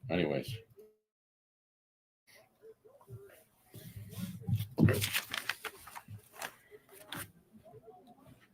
Anyways.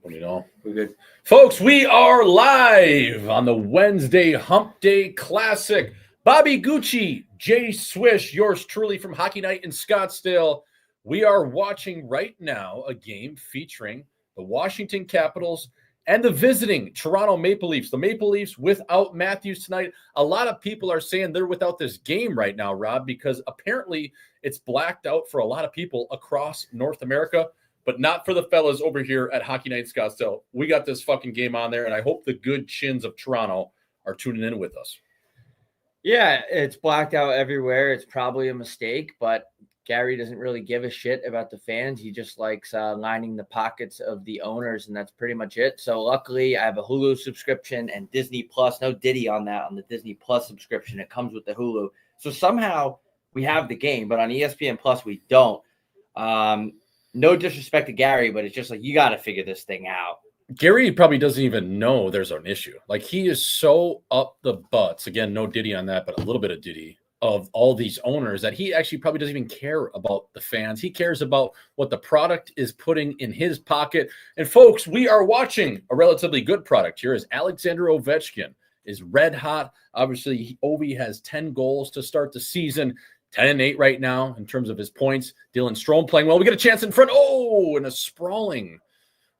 You know, we're good. Folks, we are live on the Wednesday Hump Day Classic. Bobby Gucci, Jay Swish, yours truly from Hockey Night in Scottsdale. We are watching right now a game featuring the Washington Capitals and the visiting Toronto Maple Leafs. The Maple Leafs without Matthews tonight. A lot of people are saying they're without this game right now, Rob, because apparently it's blacked out for a lot of people across North America, but not for the fellas over here at Hockey Night in Scottsdale. We got this fucking game on there, and I hope the good chins of Toronto are tuning in with us. Yeah, it's blacked out everywhere. It's probably a mistake, but Gary doesn't really give a shit about the fans. He just likes lining the pockets of the owners, and that's pretty much it. So luckily, I have a Hulu subscription and Disney Plus. No Diddy on that, on the Disney Plus subscription. It comes with the Hulu. So somehow we have the game, but on ESPN Plus, we don't. No disrespect to Gary, but it's just like, you got to figure this thing out. Gary probably doesn't even know there's an issue. Like, he is so up the butts. Again, no Diddy on that, but a little bit of Diddy of all these owners that he actually probably doesn't even care about the fans. He cares about what the product is putting in his pocket. And folks, we are watching a relatively good product here as Alexander Ovechkin is red hot. Obviously, Ovi has 10 goals to start the season. 10-8 right now in terms of his points. Dylan Strome playing well. We get a chance in front. Oh, and a sprawling.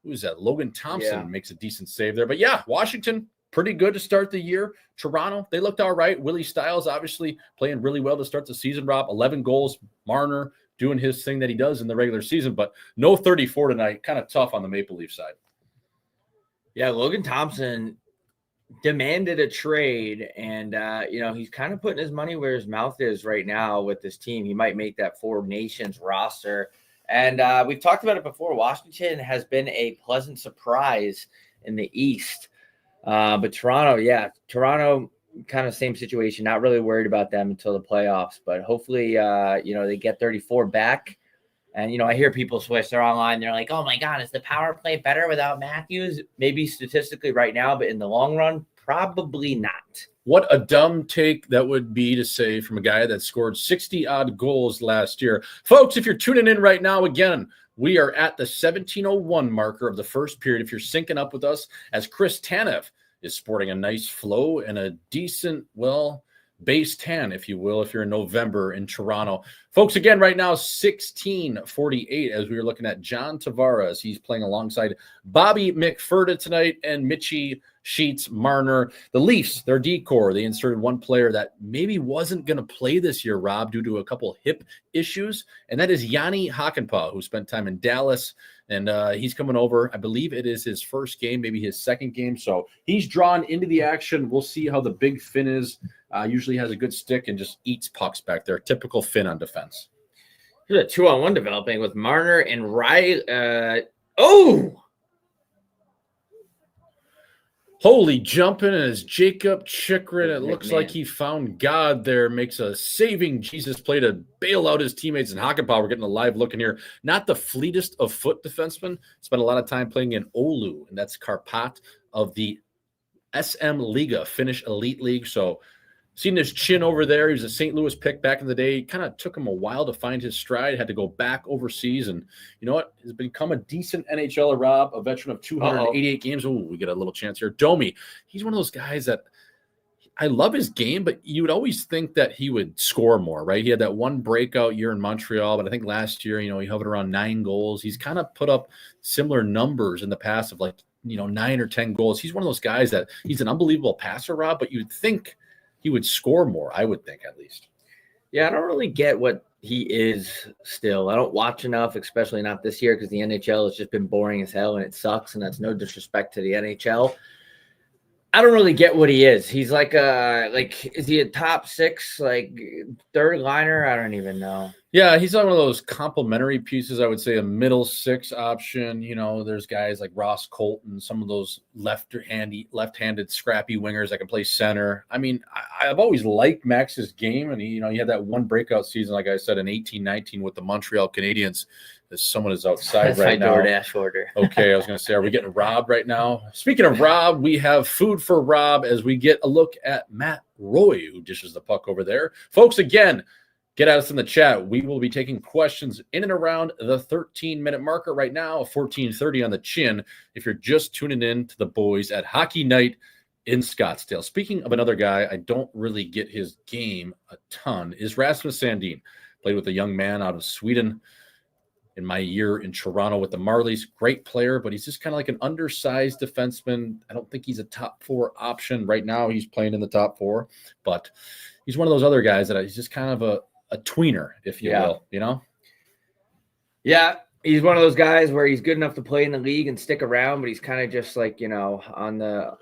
Who's that? Logan Thompson makes a decent save there. But yeah, Washington, pretty good to start the year. Toronto, they looked all right. Willie Stiles obviously playing really well to start the season, Rob. 11 goals. Marner doing his thing that he does in the regular season, but no 34 tonight. Kind of tough on the Maple Leaf side. Yeah, Logan Thompson demanded a trade, and he's kind of putting his money where his mouth is right now with this team. He might make that Four Nations roster, and we've talked about it before. Washington has been a pleasant surprise in the East, but Toronto kind of same situation. Not really worried about them until the playoffs, but hopefully they get 34 back. And, I hear people switch. They're online. They're like, oh, my God, is the power play better without Matthews? Maybe statistically right now, but in the long run, probably not. What a dumb take that would be to say from a guy that scored 60-odd goals last year. Folks, if you're tuning in right now, again, we are at the 17:01 marker of the first period. If you're syncing up with us, as Chris Tanev is sporting a nice flow and a decent, base tan, if you will, if you're in November in Toronto. Folks, again, right now, 16:48 as we were looking at John Tavares. He's playing alongside Bobby McFerda tonight and Mitchie Sheets Marner. The Leafs, their D-core, they inserted one player that maybe wasn't going to play this year, Rob, due to a couple hip issues, and that is Yanni Hakanpää, who spent time in Dallas, and he's coming over. I believe it is his first game, maybe his second game, so he's drawn into the action. We'll see how the big Finn is. Usually has a good stick and just eats pucks back there. Typical Finn on defense. There's a 2-on-1 developing with Marner and Riley. Holy jumping as Jacob Chikrin. It looks like he found God there. Makes a saving Jesus play to bail out his teammates. And Hakanpää, we're getting a live look in here. Not the fleetest of foot defensemen. Spent a lot of time playing in Oulu, and that's Karpat of the SM Liga, Finnish Elite League. So seen his chin over there. He was a St. Louis pick back in the day. Kind of took him a while to find his stride. Had to go back overseas. And you know what? Has become a decent NHLer, Rob, a veteran of 288 games. Oh, we get a little chance here. Domi, he's one of those guys that I love his game, but you would always think that he would score more, right? He had that one breakout year in Montreal, but I think last year, he hovered around 9 goals. He's kind of put up similar numbers in the past of 9 or 10 goals. He's one of those guys that he's an unbelievable passer, Rob, but you'd think he would score more, I would think, at least. Yeah, I don't really get what he is still. I don't watch enough, especially not this year, because the NHL has just been boring as hell, and it sucks, and that's no disrespect to the NHL. I don't really get what he is. He's is he a top 6, third liner? I don't even know. Yeah, he's on one of those complementary pieces. I would say a middle 6 option. There's guys like Ross Colton, some of those left-handed scrappy wingers that can play center. I mean, I've always liked Max's game, and he had that one breakout season, like I said, in 18-19 with the Montreal Canadiens. As someone is outside right now. That's my DoorDash order. Okay, I was going to say, are we getting robbed right now? Speaking of Rob, we have food for Rob as we get a look at Matt Roy, who dishes the puck over there. Folks, again, get at us in the chat. We will be taking questions in and around the 13-minute marker right now, 14:30 on the chin, if you're just tuning in to the boys at Hockey Night in Scottsdale. Speaking of another guy, I don't really get his game a ton, is Rasmus Sandin. Played with a young man out of Sweden in my year in Toronto with the Marlies. Great player, but he's just kind of like an undersized defenseman. I don't think he's a top 4 option. Right now he's playing in the top 4, but he's one of those other guys that he's just kind of a tweener, if you will, you know? Yeah, he's one of those guys where he's good enough to play in the league and stick around, but he's kind of just like, you know, on the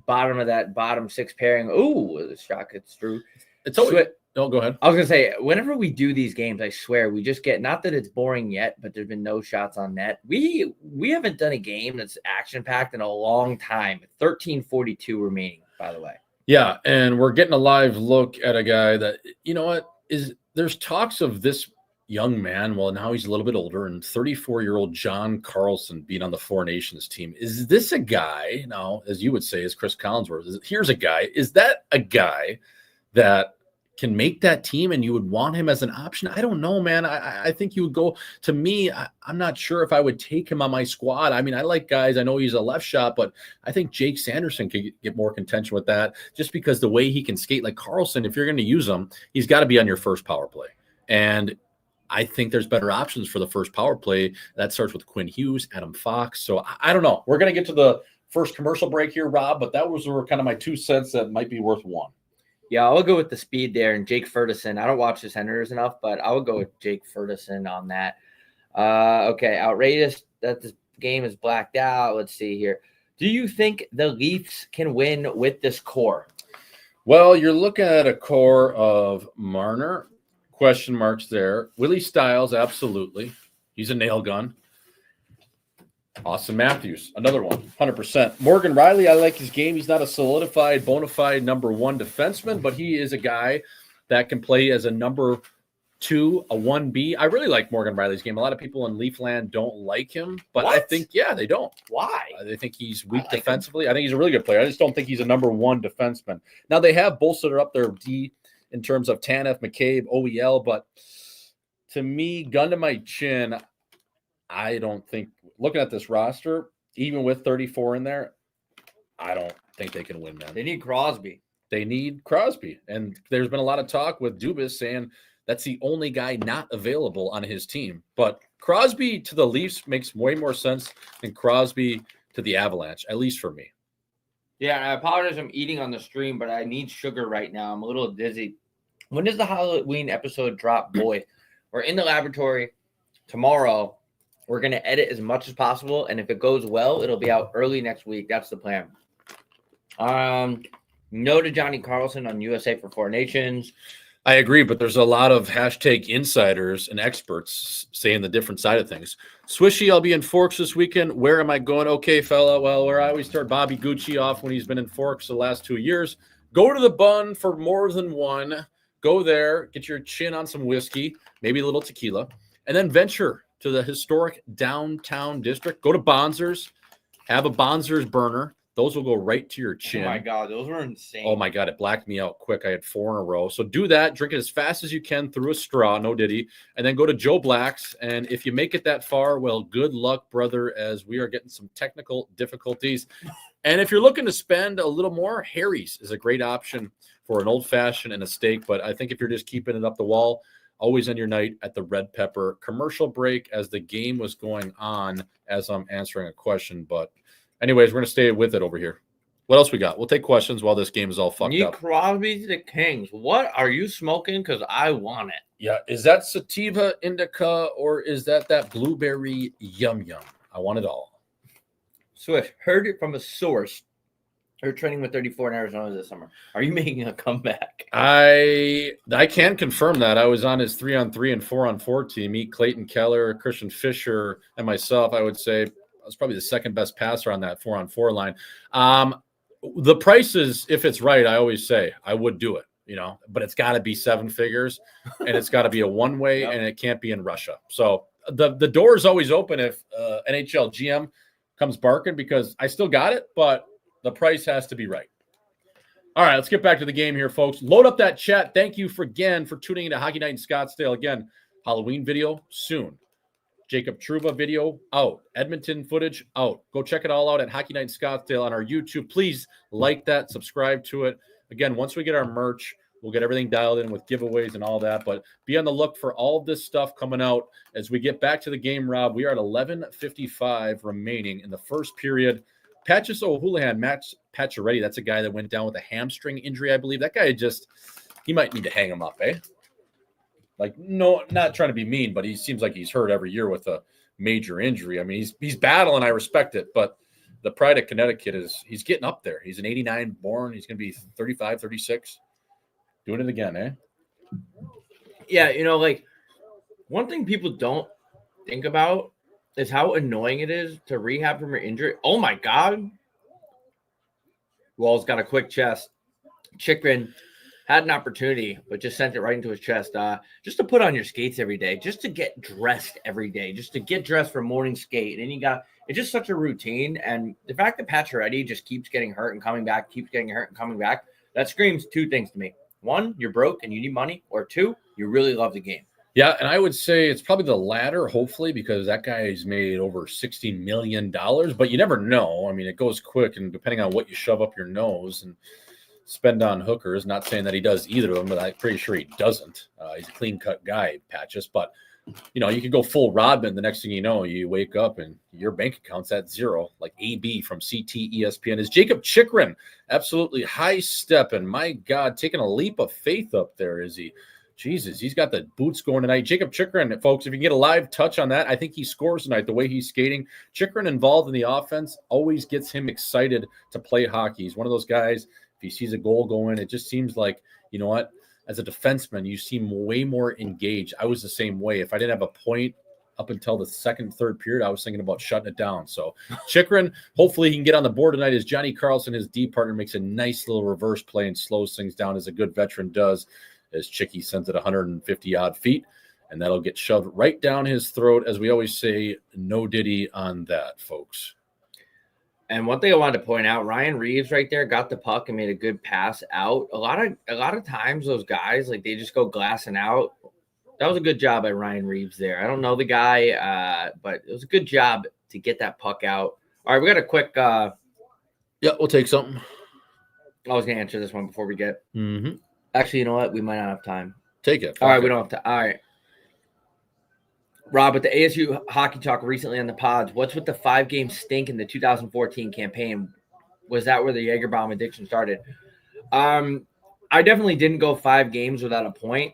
bottom of that bottom 6 pairing. Ooh, the shot gets through. It's always no, go ahead. I was gonna say, whenever we do these games, I swear we just get, not that it's boring yet, but there's been no shots on net. We haven't done a game that's action packed in a long time. 13:42 remaining, by the way. Yeah, and we're getting a live look at a guy that, you know what, there's talks of this young man. Well, now he's a little bit older, and 34-year-old John Carlson being on the Four Nations team. Is this a guy, now, as you would say, as Chris Collinsworth, here's a guy. Is that a guy that can make that team and you would want him as an option? I don't know, man. I think you would go, to me, I'm not sure if I would take him on my squad. I mean, I like guys, I know he's a left shot, but I think Jake Sanderson could get more contention with that just because the way he can skate. Like Carlson, if you're going to use him, he's got to be on your first power play. And I think there's better options for the first power play. That starts with Quinn Hughes, Adam Fox. So I don't know. We're going to get to the first commercial break here, Rob, but that was kind of my 2 cents that might be worth one. Yeah, I'll go with the speed there and Jake Ferguson. I don't watch the Senators enough, but I would go with Jake Ferguson on that. Okay, outrageous that this game is blacked out. Let's see here. Do you think the Leafs can win with this core? Well, you're looking at a core of Marner, question marks there. Willie Stiles, absolutely. He's a nail gun. Austin Matthews, another one, 100%. Morgan Riley, I like his game. He's not a solidified, bona fide number 1 defenseman, but he is a guy that can play as a number 2, a 1B. I really like Morgan Riley's game. A lot of people in Leafland don't like him, but I think, they don't. Why? They think he's weak defensively. I think he's a really good player. I just don't think he's a number 1 defenseman. Now, they have bolstered up their D in terms of Tanev, McCabe, OEL, but to me, gun to my chin, I don't think, looking at this roster, even with 34 in there, I don't think they can win, man. They need Crosby. And there's been a lot of talk with Dubas saying that's the only guy not available on his team. But Crosby to the Leafs makes way more sense than Crosby to the Avalanche, at least for me. Yeah, and I apologize, I'm eating on the stream, but I need sugar right now. I'm a little dizzy. When does the Halloween episode drop, boy? We're in the laboratory tomorrow. We're going to edit as much as possible, and if it goes well, it'll be out early next week. That's the plan. No to Johnny Carlson on USA for Four Nations. I agree, but there's a lot of hashtag insiders and experts saying the different side of things. Swishy, I'll be in Forks this weekend. Where am I going? Okay, fella. Well, where I always start Bobby Gucci off when he's been in Forks the last 2 years. Go to the Bun for more than one. Go there, get your chin on some whiskey, maybe a little tequila, and then venture to the historic downtown district. Go to Bonzer's, have a Bonzer's burner. Those will go right to your chin. Oh, my God. Those were insane. Oh, my God. It blacked me out quick. I had 4 in a row. So do that. Drink it as fast as you can through a straw. No diddy. And then go to Joe Black's. And if you make it that far, well, good luck, brother, as we are getting some technical difficulties. And if you're looking to spend a little more, Harry's is a great option for an old-fashioned and a steak. But I think if you're just keeping it up the wall, always end your night at the Red Pepper. Commercial break as the game was going on as I'm answering a question. But anyways, we're going to stay with it over here. What else we got? We'll take questions while this game is all fucked up. Crosby to the Kings. What are you smoking? Because I want it. Yeah. Is that sativa indica or is that blueberry yum yum? I want it all. Swift, heard it from a source. You're training with 34 in Arizona this summer. Are you making a comeback? I can confirm that. I was on his 3-on-3 and 4-on-4 team. Meet Clayton Keller, Christian Fisher, and myself. I would say I was probably the second best passer on that 4-on-4 line. The prices, if it's right, I always say I would do it, but it's got to be 7 figures and it's got to be a one-way and it can't be in Russia. So the door is always open if NHL GM comes barking because I still got it, but the price has to be right. All right, let's get back to the game here, folks. Load up that chat. Thank you again for tuning into Hockey Night in Scottsdale. Again, Halloween video soon. Jacob Trouba video out. Edmonton footage out. Go check it all out at Hockey Night in Scottsdale on our YouTube. Please like that, subscribe to it. Again, once we get our merch, we'll get everything dialed in with giveaways and all that. But be on the look for all of this stuff coming out as we get back to the game, Rob. We are at 11:55 remaining in the first period. Patches O'Houlihan, Matt Pacioretty, that's a guy that went down with a hamstring injury, I believe. That guy he might need to hang him up, eh? Like, no, not trying to be mean, but he seems like he's hurt every year with a major injury. I mean, he's battling. I respect it, but the pride of Connecticut he's getting up there. He's an 89 born. He's going to be 35, 36. Doing it again, eh? Yeah, like one thing people don't think about is how annoying it is to rehab from your injury. Oh, my God. Wall's got a quick chest. Chikrin had an opportunity, but just sent it right into his chest. Just to put on your skates every day, just to get dressed every day, just to get dressed for morning skate. And it's just such a routine. And the fact that Pacioretty just keeps getting hurt and coming back, that screams two things to me. One, you're broke and you need money. Or two, you really love the game. Yeah, and I would say it's probably the latter, hopefully, because that guy's made over $60 million. But you never know. I mean, it goes quick, and depending on what you shove up your nose and spend on hookers, not saying that he does either of them, but I'm pretty sure he doesn't. He's a clean-cut guy, Patches. But, you could go full Rodman. The next thing you know, you wake up and your bank account's at zero, like AB from CT ESPN. Is Jacob Chikrin absolutely high-stepping? My God, taking a leap of faith up there, is he? Jesus, he's got the boots going tonight. Jacob Chikrin, folks, if you can get a live touch on that, I think he scores tonight the way he's skating. Chikrin involved in the offense always gets him excited to play hockey. He's one of those guys, if he sees a goal go in, it just seems like, you know what, as a defenseman, you seem way more engaged. I was the same way. If I didn't have a point up until the second, third period, I was thinking about shutting it down. So Chikrin, hopefully he can get on the board tonight as Johnny Carlson, his D partner, makes a nice little reverse play and slows things down as a good veteran does, as Chicky sends it 150-odd feet, and that'll get shoved right down his throat. As we always say, no diddy on that, folks. And one thing I wanted to point out, Ryan Reeves right there got the puck and made a good pass out. A lot of times those guys, like, they just go glassing out. That was a good job by Ryan Reeves there. I don't know the guy, but it was a good job to get that puck out. All right, we got a quick yeah, we'll take something. I was going to answer this one before we get Mm-hmm. Actually, you know what? We might not have time. Take it. All right, we don't have time. All right. Rob, with the ASU Hockey Talk recently on the pods, what's with the 5-game stink in the 2014 campaign? Was that where the Jagerbomb addiction started? I definitely didn't go 5 games without a point.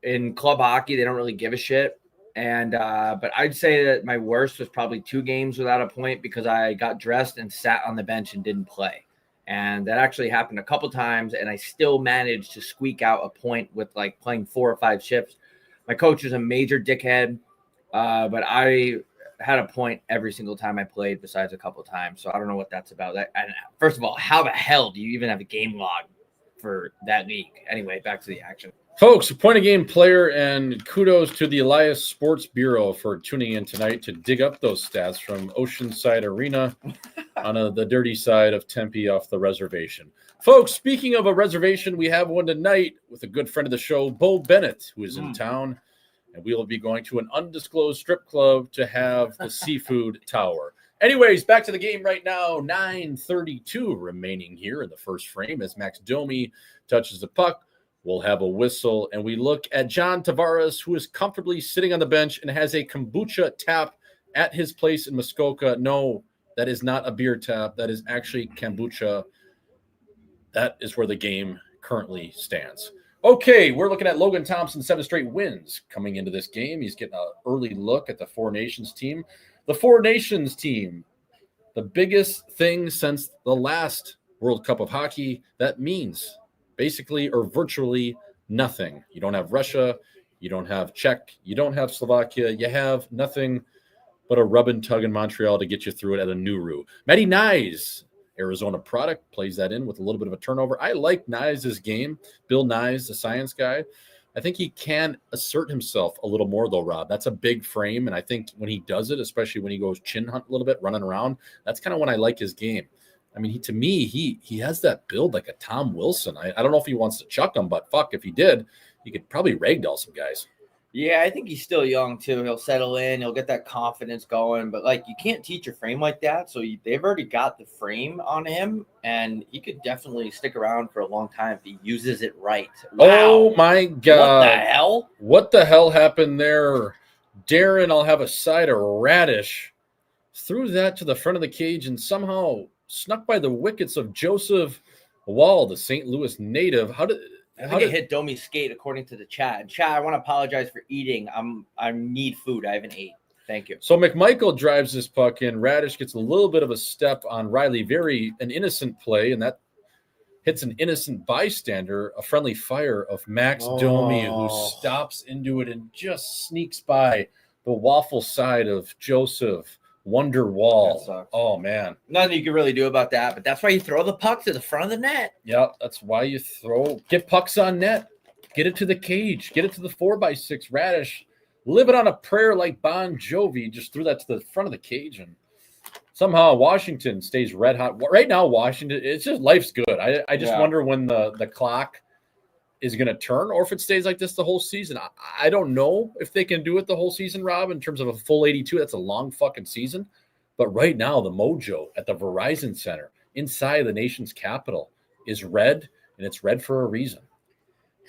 In club hockey, they don't really give a shit. And but I'd say that my worst was probably 2 games without a point because I got dressed and sat on the bench and didn't play. And that actually happened a couple times, and I still managed to squeak out a point with like playing 4 or 5 shifts. My coach was a major dickhead, but I had a point every single time I played besides a couple times. So I don't know what that's about. And first of all, how the hell do you even have a game log for that league? Anyway, back to the action. Folks, point of game player, and kudos to the Elias Sports Bureau for tuning in tonight to dig up those stats from Oceanside Arena on the dirty side of Tempe off the reservation. Folks, speaking of a reservation, we have one tonight with a good friend of the show, Bo Bennett, who is in town, and we will be going to an undisclosed strip club to have the seafood tower. Anyways, back to the game right now. 9:32 remaining here in the first frame as Max Domi touches the puck. We'll have a whistle, and we look at John Tavares, who is comfortably sitting on the bench and has a kombucha tap at his place in Muskoka. No, that is not a beer tap. That is actually kombucha. That is where the game currently stands. Okay, we're looking at Logan Thompson, 7 straight wins coming into this game. He's getting an early look at the Four Nations team. The Four Nations team, the biggest thing since the last World Cup of Hockey, that means basically or virtually nothing. You don't have Russia, you don't have Czech, you don't have Slovakia, you have nothing but a rub and tug in Montreal to get you through it at a Nauru. Matty Nyes, Arizona product, plays that in with a little bit of a turnover. I like Nyes' game. Bill Nyes, the science guy. I think he can assert himself a little more, though, Rob. That's a big frame, and I think when he does it, especially when he goes chin hunt a little bit, running around, that's kind of when I like his game. I mean, to me, he has that build like a Tom Wilson. I don't know if he wants to chuck him, but fuck, if he did, he could probably ragdoll some guys. Yeah, I think he's still young too. He'll settle in. He'll get that confidence going. But like, you can't teach a frame like that. So they've already got the frame on him, and he could definitely stick around for a long time if he uses it right. Wow. Oh my God! What the hell? What the hell happened there, Darren? I'll have a side of radish. Threw that to the front of the cage and somehow snuck by the wickets of Joseph Wall, the St. Louis native. I think it hit Domi's skate, according to the chat. Chat, I want to apologize for eating. I need food. I haven't ate. Thank you. So McMichael drives this puck in. Radish gets a little bit of a step on Riley. An innocent play, and that hits an innocent bystander. A friendly fire of Max Domi, who stops into it and just sneaks by the waffle side of Joseph Wonderwall. Oh, man. Nothing you can really do about that, but that's why you throw the puck to the front of the net. Yeah, that's why you get pucks on net. Get it to the cage. Get it to the 4x6. Radish, living on a prayer like Bon Jovi, just threw that to the front of the cage, and somehow Washington stays red hot. Right now, Washington, it's just life's good. I just wonder when the clock is going to turn, or if it stays like this the whole season. I don't know if they can do it the whole season, Rob, in terms of a full 82. That's a long fucking season. But right now, the mojo at the Verizon Center inside the nation's capital is red, and it's red for a reason.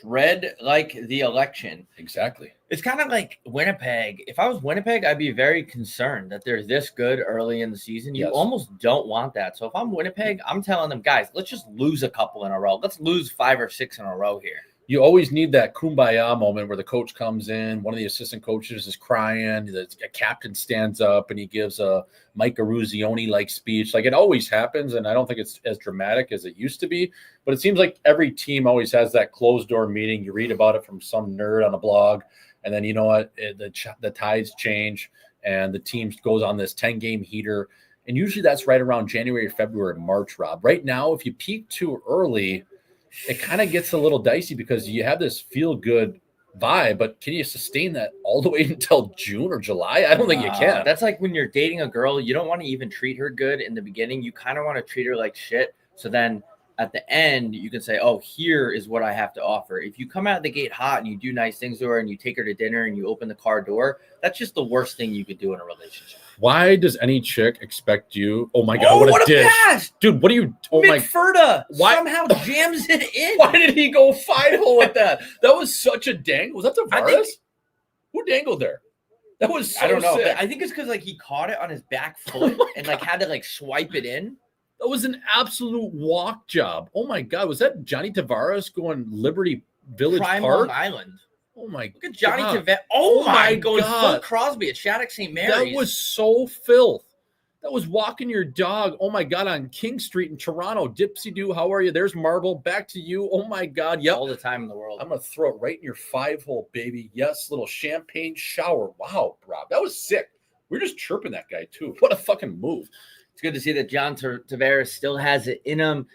Red like the election. Exactly. It's kind of like Winnipeg. If I was Winnipeg, I'd be very concerned that they're this good early in the season. You almost don't want that. So if I'm Winnipeg, I'm telling them, guys, let's just lose a couple in a row. Let's lose 5 or 6 in a row here. You always need that kumbaya moment where the coach comes in, one of the assistant coaches is crying, the captain stands up and he gives a Mike Eruzione-like speech. Like, it always happens, and I don't think it's as dramatic as it used to be, but it seems like every team always has that closed-door meeting. You read about it from some nerd on a blog, and then you know what? The tides change, and the team goes on this 10-game heater, and usually that's right around January, February, March, Rob. Right now, if you peak too early, it kind of gets a little dicey because you have this feel-good vibe, but can you sustain that all the way until June or July? I don't think you can. That's like when you're dating a girl, you don't want to even treat her good in the beginning. You kind of want to treat her like shit. So then at the end, you can say, oh, here is what I have to offer. If you come out of the gate hot and you do nice things to her and you take her to dinner and you open the car door, that's just the worst thing you could do in a relationship. Why does any chick expect you? Oh my God, what a dish. Pass! Dude, what are you? Oh my McFurta somehow jams it in. Why did he go 5-hole with that? That was such a dangle. Was that Tavares? Who dangled there? That was so I don't know. sick. But I think it's because like he caught it on his back foot and like had to like swipe it in. That was an absolute walk job. Oh my God, was that Johnny Tavares going Liberty Village Prime Park? Long Island. Oh my! Look at Johnny God. Tavares. Oh my God. God. Full Crosby at Shattuck St. Mary's. That was so filth. That was walking your dog. Oh my God, on King Street in Toronto. Dipsy Doo, how are you? There's Marble. Back to you. Oh my God. Yep. All the time in the world. I'm gonna throw it right in your 5-hole, baby. Yes, little champagne shower. Wow, Rob, that was sick. We're just chirping that guy too. What a fucking move. It's good to see that John Tavares still has it in him.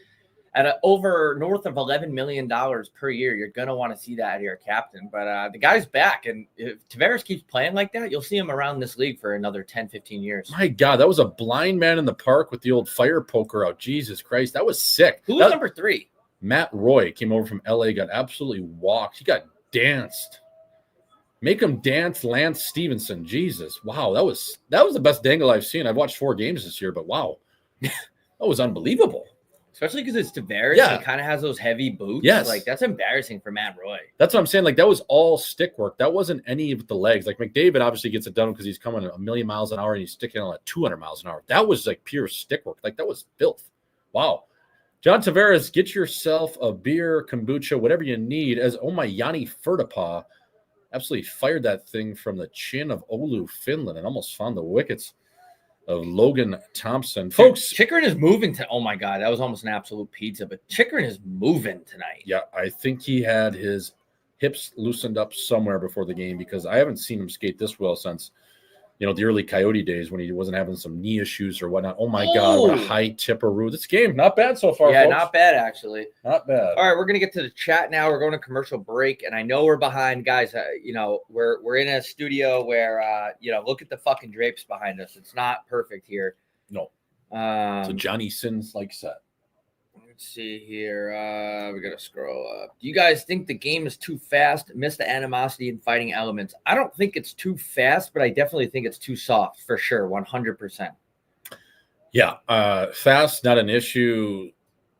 At over north of $11 million per year, you're going to want to see that here, captain. But the guy's back, and if Tavares keeps playing like that, you'll see him around this league for another 10, 15 years. My God, that was a blind man in the park with the old fire poker out. Jesus Christ, that was sick. Who was number 3? Matt Roy came over from L.A., got absolutely walked. He got danced. Make him dance, Lance Stevenson. Jesus, wow, that was the best dangle I've seen. I've watched 4 games this year, but wow, that was unbelievable. Especially because it's Tavares. Yeah. He kind of has those heavy boots. Yes. Like, that's embarrassing for Matt Roy. That's what I'm saying. Like, that was all stick work. That wasn't any of the legs. Like, McDavid obviously gets it done because he's coming a million miles an hour and he's sticking on at 200 miles an hour. That was like pure stick work. Like, that was filth. Wow. John Tavares, get yourself a beer, kombucha, whatever you need, as Yanni Furtapa absolutely fired that thing from the chin of Oulu, Finland, and almost found the wickets of Logan Thompson. Folks, Chychrun is moving to. Oh my God, that was almost an absolute pizza. But Chychrun is moving tonight. Yeah, I think he had his hips loosened up somewhere before the game because I haven't seen him skate this well since, the early Coyote days when he wasn't having some knee issues or whatnot. Oh my God, what a high tipperoo. This game, not bad so far, Yeah, folks. not bad, actually. Not bad. All right, we're going to get to the chat now. We're going to commercial break, and I know we're behind, guys. We're in a studio where, look at the fucking drapes behind us. It's not perfect here. No. So Johnny Sins like set. Let's see here. We got to scroll up. Do you guys think the game is too fast? Miss the animosity and fighting elements? I don't think it's too fast, but I definitely think it's too soft for sure. 100%. Yeah. Fast, not an issue.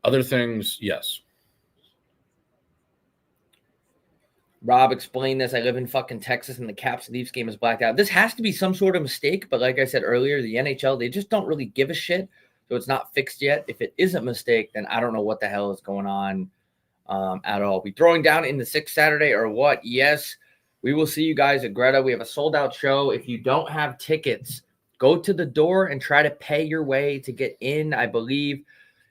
Other things, yes. Rob, explain this. I live in fucking Texas, and the Caps Leafs game is blacked out. This has to be some sort of mistake, but like I said earlier, the NHL, they just don't really give a shit, so it's not fixed yet. If it is a mistake, then I don't know what the hell is going on at all. We throwing down in the 6th Saturday or what? Yes, we will see you guys at Greta. We have a sold-out show. If you don't have tickets, go to the door and try to pay your way to get in. I believe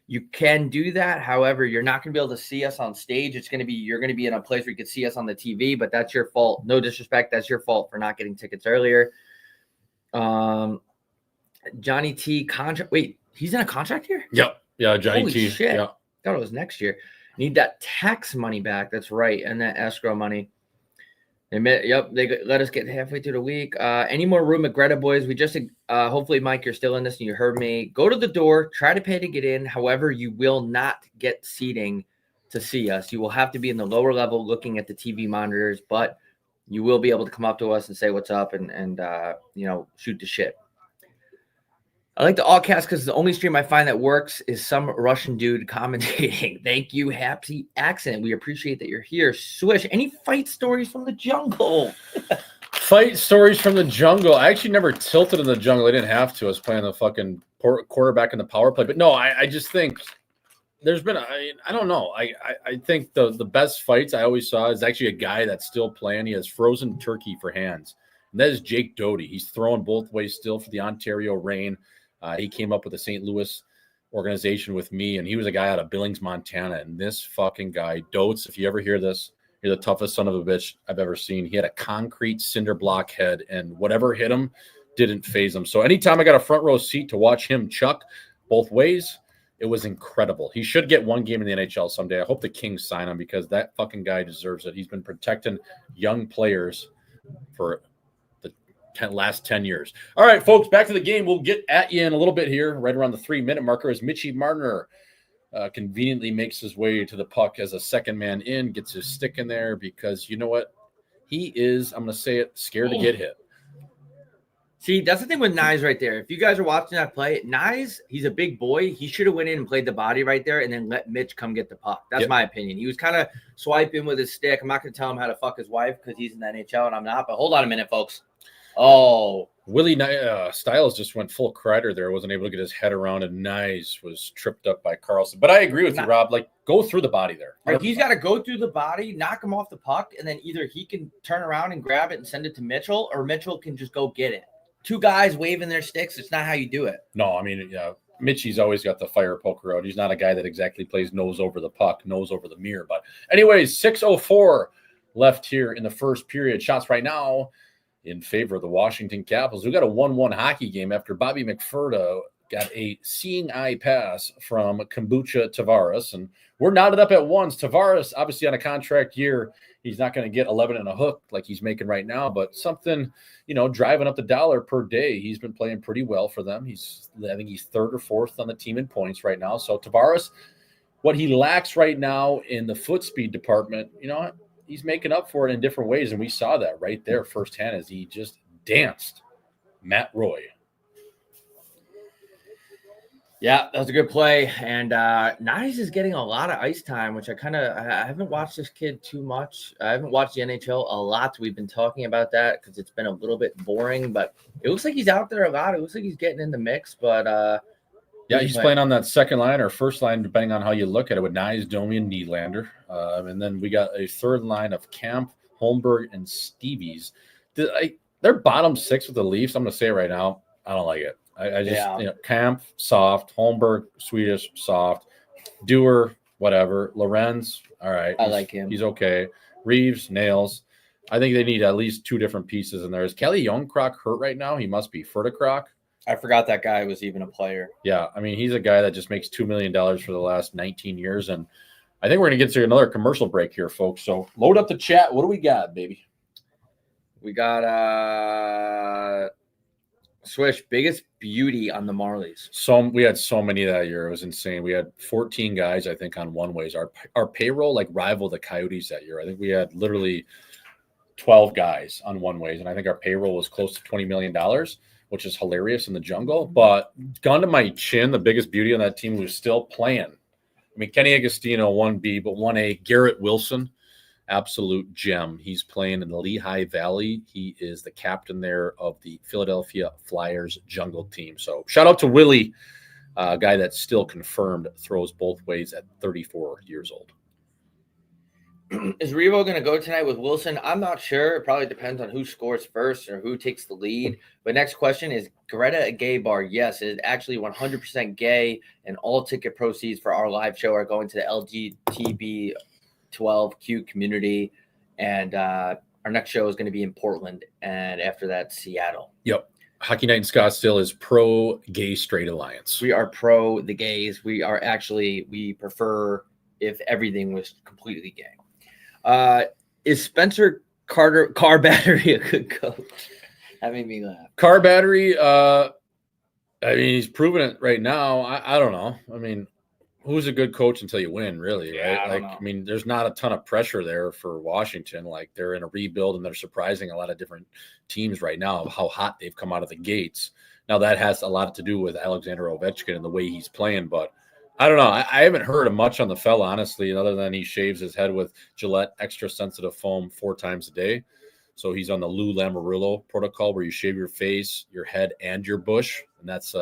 you can do that. However, you're not going to be able to see us on stage. You're going to be in a place where you can see us on the TV, but that's your fault. No disrespect. That's your fault for not getting tickets earlier. Johnny T contract. Wait, he's in a contract here? Yep. Yeah, Johnny Holy T. Shit. Yeah. I thought it was next year. Need that tax money back. That's right. And that escrow money. They let us get halfway through the week. Any more room at Greta, boys? We just hopefully, Mike, you're still in this and you heard me. Go to the door, try to pay to get in. However, you will not get seating to see us. You will have to be in the lower level looking at the TV monitors, but you will be able to come up to us and say what's up and shoot the shit. I like the all cast because the only stream I find that works is some Russian dude commentating. Thank you, Happy Accent. We appreciate that you're here. Swish, any fight stories from the jungle? Fight stories from the jungle. I actually never tilted in the jungle. I didn't have to. I was playing the fucking quarterback in the power play. But no, I just think there's been, I don't know. I think the best fights I always saw is actually a guy that's still playing. He has frozen turkey for hands. And that is Jake Doty. He's throwing both ways still for the Ontario Reign. He came up with the St. Louis organization with me, and he was a guy out of Billings, Montana. And this fucking guy, Dotes, if you ever hear this, you're the toughest son of a bitch I've ever seen. He had a concrete cinder block head, and whatever hit him didn't phase him. So anytime I got a front row seat to watch him chuck both ways, it was incredible. He should get one game in the NHL someday. I hope the Kings sign him because that fucking guy deserves it. He's been protecting young players for last 10 years. All right, folks, back to the game. We'll get at you in a little bit here, right around the 3-minute marker, as Mitchie Marner conveniently makes his way to the puck as a second man in, gets his stick in there because you know what? He is, I'm going to say it, scared to get hit. See, that's the thing with Nyes right there. If you guys are watching that play, Nyes, he's a big boy. He should have went in and played the body right there and then let Mitch come get the puck. That's my opinion. He was kind of swiping with his stick. I'm not going to tell him how to fuck his wife because he's in the NHL and I'm not. But hold on a minute, folks. Oh, Willie Stiles just went full Kreider there. Wasn't able to get his head around, and Nyes was tripped up by Carlson. But I agree with you, Rob. Like, go through the body there. Right, he's got to go through the body, knock him off the puck, and then either he can turn around and grab it and send it to Mitchell, or Mitchell can just go get it. Two guys waving their sticks. It's not how you do it. No, I mean, yeah, Mitchie's always got the fire poker out. He's not a guy that exactly plays nose over the puck, nose over the mirror. But anyways, 6:04 left here in the first period. Shots right now in favor of the Washington Capitals. We got a 1-1 hockey game after Bobby McFerda got a seeing eye pass from Kombucha Tavares, and we're knotted up at once. Tavares, obviously on a contract year, he's not going to get 11 and a hook like he's making right now, but something, driving up the dollar per day. He's been playing pretty well for them. I think he's third or fourth on the team in points right now. So Tavares, what he lacks right now in the foot speed department, he's making up for it in different ways, and we saw that right there firsthand as he just danced Matt Roy. Yeah, that was a good play, and Nyes is getting a lot of ice time, which I haven't watched this kid too much. I haven't watched the NHL a lot. We've been talking about that because it's been a little bit boring, but it looks like he's out there a lot. It looks like he's getting in the mix, but yeah, he's playing on that second line or first line, depending on how you look at it, with Nyes, Domi, and Nylander. And then we got a third line of Camp, Holmberg, and Stevies. They're bottom six with the Leafs. I'm going to say it right now. I don't like it. I just, Camp, soft. Holmberg, Swedish, soft. Dewar, whatever. Lorenz, all right. I like him. He's okay. Reeves, nails. I think they need at least two different pieces in there. Is Kelly Youngcroc hurt right now? He must be. Furticroc. I forgot that guy was even a player. Yeah, I mean, he's a guy that just makes $2 million for the last 19 years. And I think we're going to get to another commercial break here, folks. So load up the chat. What do we got, baby? We got Swish, biggest beauty on the Marlies. We had so many that year. It was insane. We had 14 guys, I think, on one ways. Our payroll like rivaled the Coyotes that year. I think we had literally 12 guys on one ways, and I think our payroll was close to $20 million, which is hilarious in the jungle. But gun to my chin, the biggest beauty on that team was still playing. I mean, Kenny Agostino, 1B, but 1A, Garrett Wilson, absolute gem. He's playing in the Lehigh Valley. He is the captain there of the Philadelphia Flyers jungle team. So shout out to Willie, a guy that's still confirmed throws both ways at 34 years old. Is Revo going to go tonight with Wilson? I'm not sure. It probably depends on who scores first or who takes the lead. But next question, is Greta a gay bar? Yes, it is actually 100% gay, and all ticket proceeds for our live show are going to the LGBTQ community. And our next show is going to be in Portland, and after that, Seattle. Yep. Hockey Night in Scottsdale is pro gay straight alliance. We are pro the gays. We prefer if everything was completely gay. Is Spencer Car Battery a good coach? That made me laugh. Car Battery, I mean, he's proven it right now. I don't know. I mean, who's a good coach until you win, really, right? I mean, there's not a ton of pressure there for Washington. Like, they're in a rebuild, and they're surprising a lot of different teams right now of how hot they've come out of the gates. Now, that has a lot to do with Alexander Ovechkin and the way he's playing, but I don't know. I haven't heard much on the fella, honestly, other than he shaves his head with Gillette extra sensitive foam 4 times a day. So he's on the Lou Lamoriello protocol, where you shave your face, your head, and your bush, and that's 2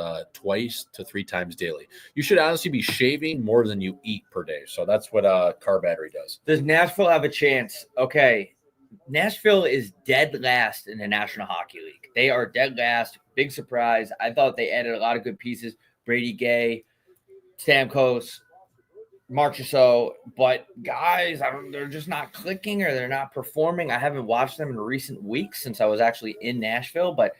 to 3 times daily. You should honestly be shaving more than you eat per day. So that's what Car Battery does. Does Nashville have a chance? Okay, Nashville is dead last in the National Hockey League. They are dead last. Big surprise. I thought they added a lot of good pieces. Brady Gay, Stamkos, Marchessault, but guys, they're just not clicking, or they're not performing. I haven't watched them in recent weeks since I was actually in Nashville, but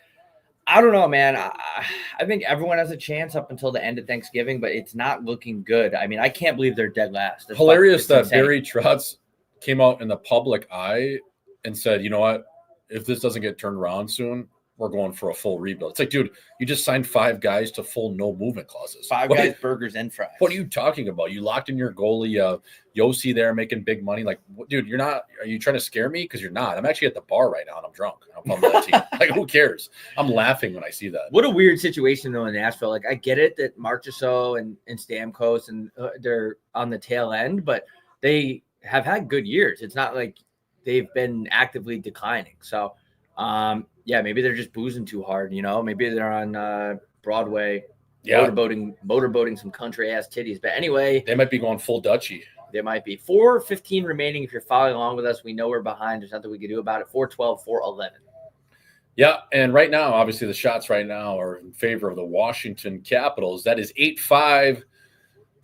I don't know, man. I think everyone has a chance up until the end of Thanksgiving, but it's not looking good. I mean, I can't believe they're dead last. Hilarious that Barry Trotz came out in the public eye and said, you know what, if this doesn't get turned around soon, we're going for a full rebuild. It's like, dude, you just signed 5 guys to full no movement clauses. 5 guys, burgers, and fries. What are you talking about? You locked in your goalie, Yossi there making big money. Like, dude, you're not. Are you trying to scare me? Because you're not. I'm actually at the bar right now, and I'm drunk. I'm on that team. Like, who cares? I'm laughing when I see that. What a weird situation, though, in Nashville. Like, I get it that Marchessault and Stamkos, and they're on the tail end, but they have had good years. It's not like they've been actively declining. So, yeah, maybe they're just boozing too hard, you know. Maybe they're on Broadway, motorboating some country ass titties. But anyway, they might be going full Dutchy. They might be. 4:15 remaining. If you're following along with us, we know we're behind. There's nothing we can do about it. 4:12, 4:11. Yeah, and right now, obviously, the shots right now are in favor of the Washington Capitals. That is 8-5.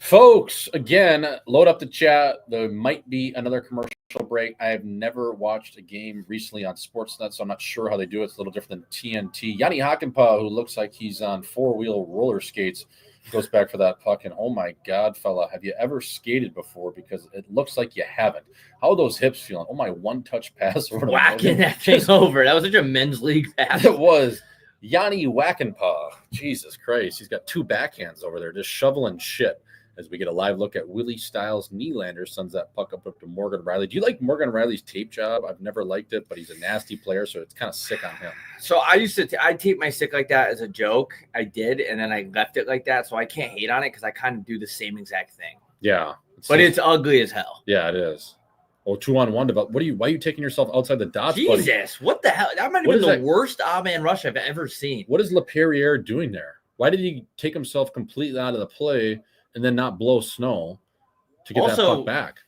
Folks, again, load up the chat. There might be another commercial break. I have never watched a game recently on Sportsnet, so I'm not sure how they do it. It's a little different than TNT. Yanni Hakanpää, who looks like he's on 4-wheel roller skates, goes back for that puck. And, oh, my God, fella, have you ever skated before? Because it looks like you haven't. How are those hips feeling? Oh, my one-touch pass. Whacking that thing over. That was such a men's league pass. It was. Yanni Hakanpää. Jesus Christ. He's got 2 backhands over there just shoveling shit. As we get a live look at Willie Styles Nylander, sends that puck up to Morgan Riley. Do you like Morgan Riley's tape job? I've never liked it, but he's a nasty player, so it's kind of sick on him. So I used to I tape my stick like that as a joke. I did, and then I left it like that, so I can't hate on it because I kind of do the same exact thing. Yeah. It's ugly as hell. Yeah, it is. Oh, 2-on-1 develop. Why are you taking yourself outside the dots, Jesus, buddy? what the hell? That might have been the worst odd-man rush I've ever seen. What is LaPerriere doing there? Why did he take himself completely out of the play and then not blow snow to get that puck back?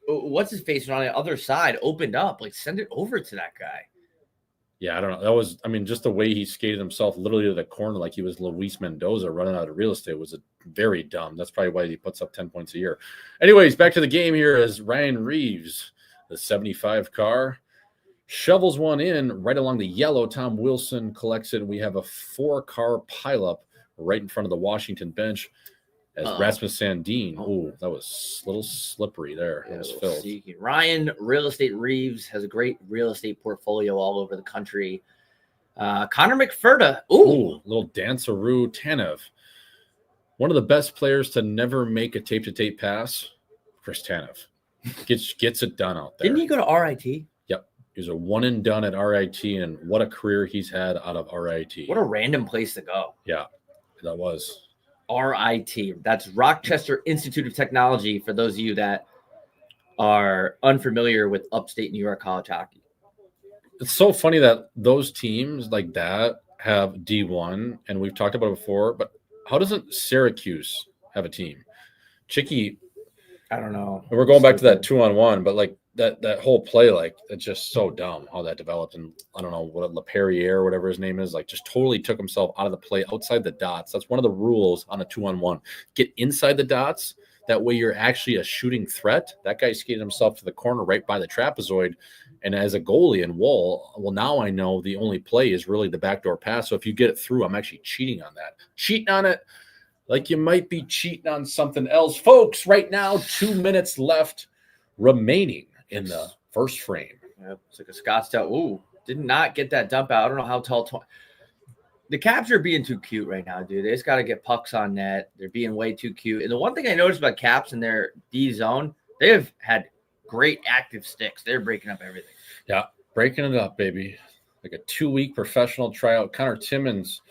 What's his face on the other side opened up? Like, send it over to that guy. Yeah, I don't know. That was, I mean, just the way he skated himself literally to the corner like he was Luis Mendoza running out of real estate was very dumb. That's probably why he puts up 10 points a year. Anyways, back to the game here as Ryan Reeves, the 75 car, shovels one in right along the yellow. Tom Wilson collects it. We have a 4-car pileup right in front of the Washington bench. As Rasmus Sandin, that was a little slippery there. It was filled. Ryan Real Estate Reeves has a great real estate portfolio all over the country. Connor McFerda. Ooh, little Danceroo Tanev. One of the best players to never make a tape-to-tape pass, Chris Tanev. Gets it done out there. Didn't he go to RIT? Yep. He was a one and done at RIT, and what a career he's had out of RIT. What a random place to go. Yeah, that was. RIT. That's Rochester Institute of Technology for those of you that are unfamiliar with upstate New York college hockey. It's so funny that those teams like that have D1, and we've talked about it before, but how doesn't Syracuse have a team? Chicky, I don't know. We're going back to that 2-on-1, but like that whole play, like it's just so dumb how that developed. And I don't know what LaPerriere or whatever his name is, like just totally took himself out of the play outside the dots. That's one of the rules on a 2-on-1. Get inside the dots. That way you're actually a shooting threat. That guy skated himself to the corner right by the trapezoid. And as a goalie and well, now I know the only play is really the backdoor pass. So if you get it through, I'm actually cheating on that. Cheating on it like you might be cheating on something else. Folks, right now, 2 minutes left remaining in the first frame. Yep, it's like a Scottsdale. Ooh, did not get that dump out. I don't know how tall. The Caps are being too cute right now, dude. They just got to get pucks on net. They're being way too cute. And the one thing I noticed about Caps in their D zone, they have had great active sticks. They're breaking up everything. Yeah, breaking it up, baby. Like a 2-week professional tryout. Connor Timmins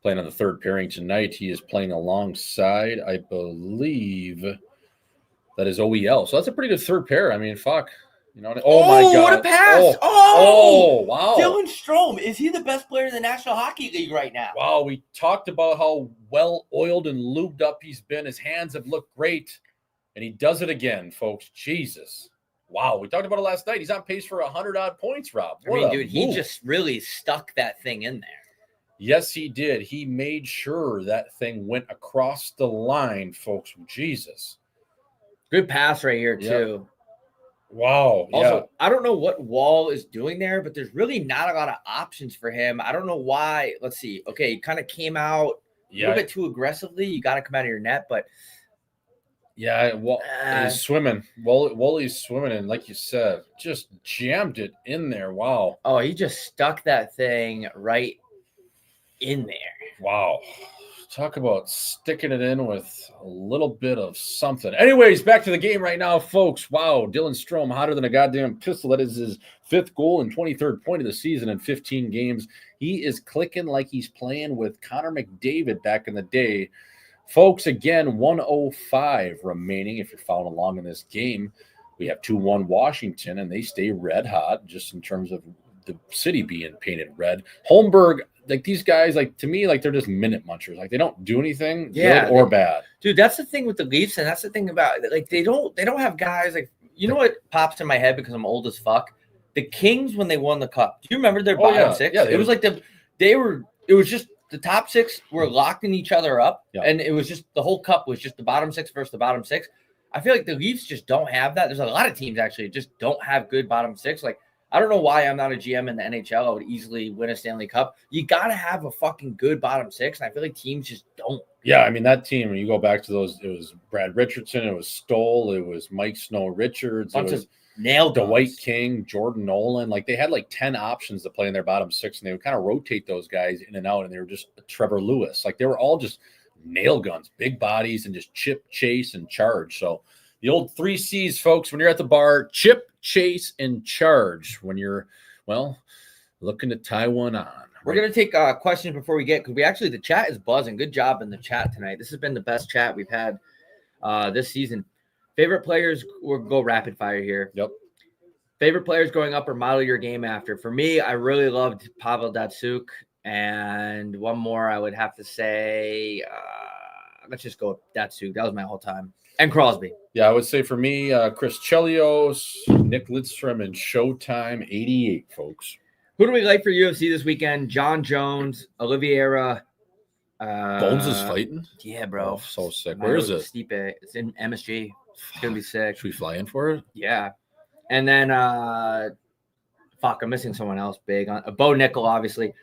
playing on the third pairing tonight. He is playing alongside, I believe, that is OEL. So that's a pretty good third pair. I mean, fuck. You know, my God. What a pass. Wow. Dylan Strome. Is he the best player in the National Hockey League right now? Wow, we talked about how well-oiled and lubed up he's been. His hands have looked great, and he does it again, folks. Jesus. Wow, we talked about it last night. He's on pace for 100-odd points, Rob. He just really stuck that thing in there. Yes, he did. He made sure that thing went across the line, folks. Jesus. Good pass right here, too. Yep. Wow. Also, I don't know what Wall is doing there, but there's really not a lot of options for him. I don't know why. Let's see. Okay, he kind of came out a little bit too aggressively. You got to come out of your net, but he's swimming. Wally's swimming, and like you said, just jammed it in there. Wow. Oh, he just stuck that thing right in there. Wow. Talk about sticking it in with a little bit of something. Anyways, back to the game right now, folks. Wow, Dylan Strome hotter than a goddamn pistol. That is his 5th goal and 23rd point of the season in 15 games. He is clicking like he's playing with Connor McDavid back in the day. Folks, again, 1:05 remaining if you're following along in this game. We have 2-1 Washington, and they stay red hot just in terms of the city being painted red. Holmberg, like these guys, like to me, like they're just minute munchers. Like they don't do anything good or bad. Dude, that's the thing with the Leafs, and that's the thing about like they don't have guys like you know what pops in my head because I'm old as fuck. The Kings when they won the cup. Do you remember their bottom six? Yeah, it was like it was just the top 6 were locking each other up, and it was just the whole cup was just the bottom 6 versus the bottom 6. I feel like the Leafs just don't have that. There's a lot of teams actually just don't have good bottom 6. Like I don't know why I'm not a GM in the NHL. I would easily win a Stanley Cup. You got to have a fucking good bottom 6, and I feel like teams just don't. Yeah, I mean, that team, when you go back to those, it was Brad Richardson, it was Stoll, it was Mike Snow-Richards, it was Dwight King, Jordan Nolan. Like, they had like 10 options to play in their bottom 6, and they would kind of rotate those guys in and out, and they were just Trevor Lewis. Like, they were all just nail guns, big bodies, and just chip, chase, and charge. So the old 3 C's, folks, when you're at the bar, chip, chase, and charge when you're, well, looking to tie one on. We're going to take questions before we get, because the chat is buzzing. Good job in the chat tonight. This has been the best chat we've had this season. Favorite players, we'll go rapid fire here. Yep. Favorite players growing up or model your game after. For me, I really loved Pavel Datsyuk. And one more I would have to say, let's just go with Datsyuk. That was my whole time. And Crosby. Yeah, I would say for me, Chris Chelios, Nick Lidstrom, and Showtime 88, folks. Who do we like for UFC this weekend? John Jones, Oliveira. Bones is fighting? Yeah, bro. Oh, so sick. Where is it? Stipe. It's in MSG. It's going to be sick. Should we fly in for it? Yeah. And then, I'm missing someone else big. Bo Nickel, obviously.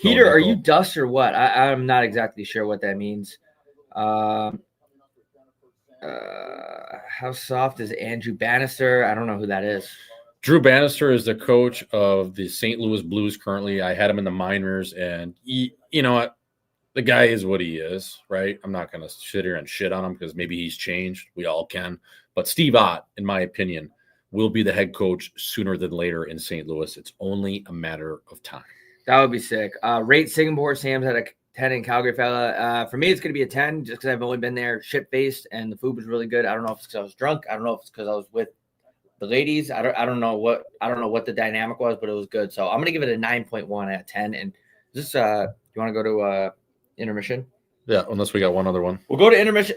Peter, are you dust or what? I'm not exactly sure what that means. How soft is Andrew Bannister? I don't know who that is. Drew Bannister is the coach of the St. Louis Blues currently. I had him in the minors, and you know what? The guy is what he is, right? I'm not going to sit here and shit on him because maybe he's changed. We all can. But Steve Ott, in my opinion, will be the head coach sooner than later in St. Louis. It's only a matter of time. That would be sick. Rate Singapore. Sam's at a 10 in Calgary, fella. For me, it's going to be a 10 just because I've only been there shit-faced and the food was really good. I don't know if it's because I was drunk. I don't know if it's because I was with the ladies. I don't know what the dynamic was, but it was good. So I'm going to give it a 9.1 out of 10. And this you want to go to intermission? Yeah, unless we got one other one. We'll go to intermission.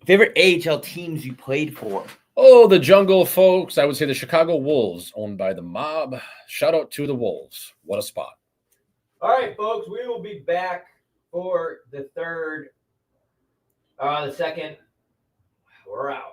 Favorite AHL teams you played for? Oh, the Jungle folks. I would say the Chicago Wolves, owned by the Mob. Shout out to the Wolves. What a spot. All right, folks, we will be back for the second. We're out.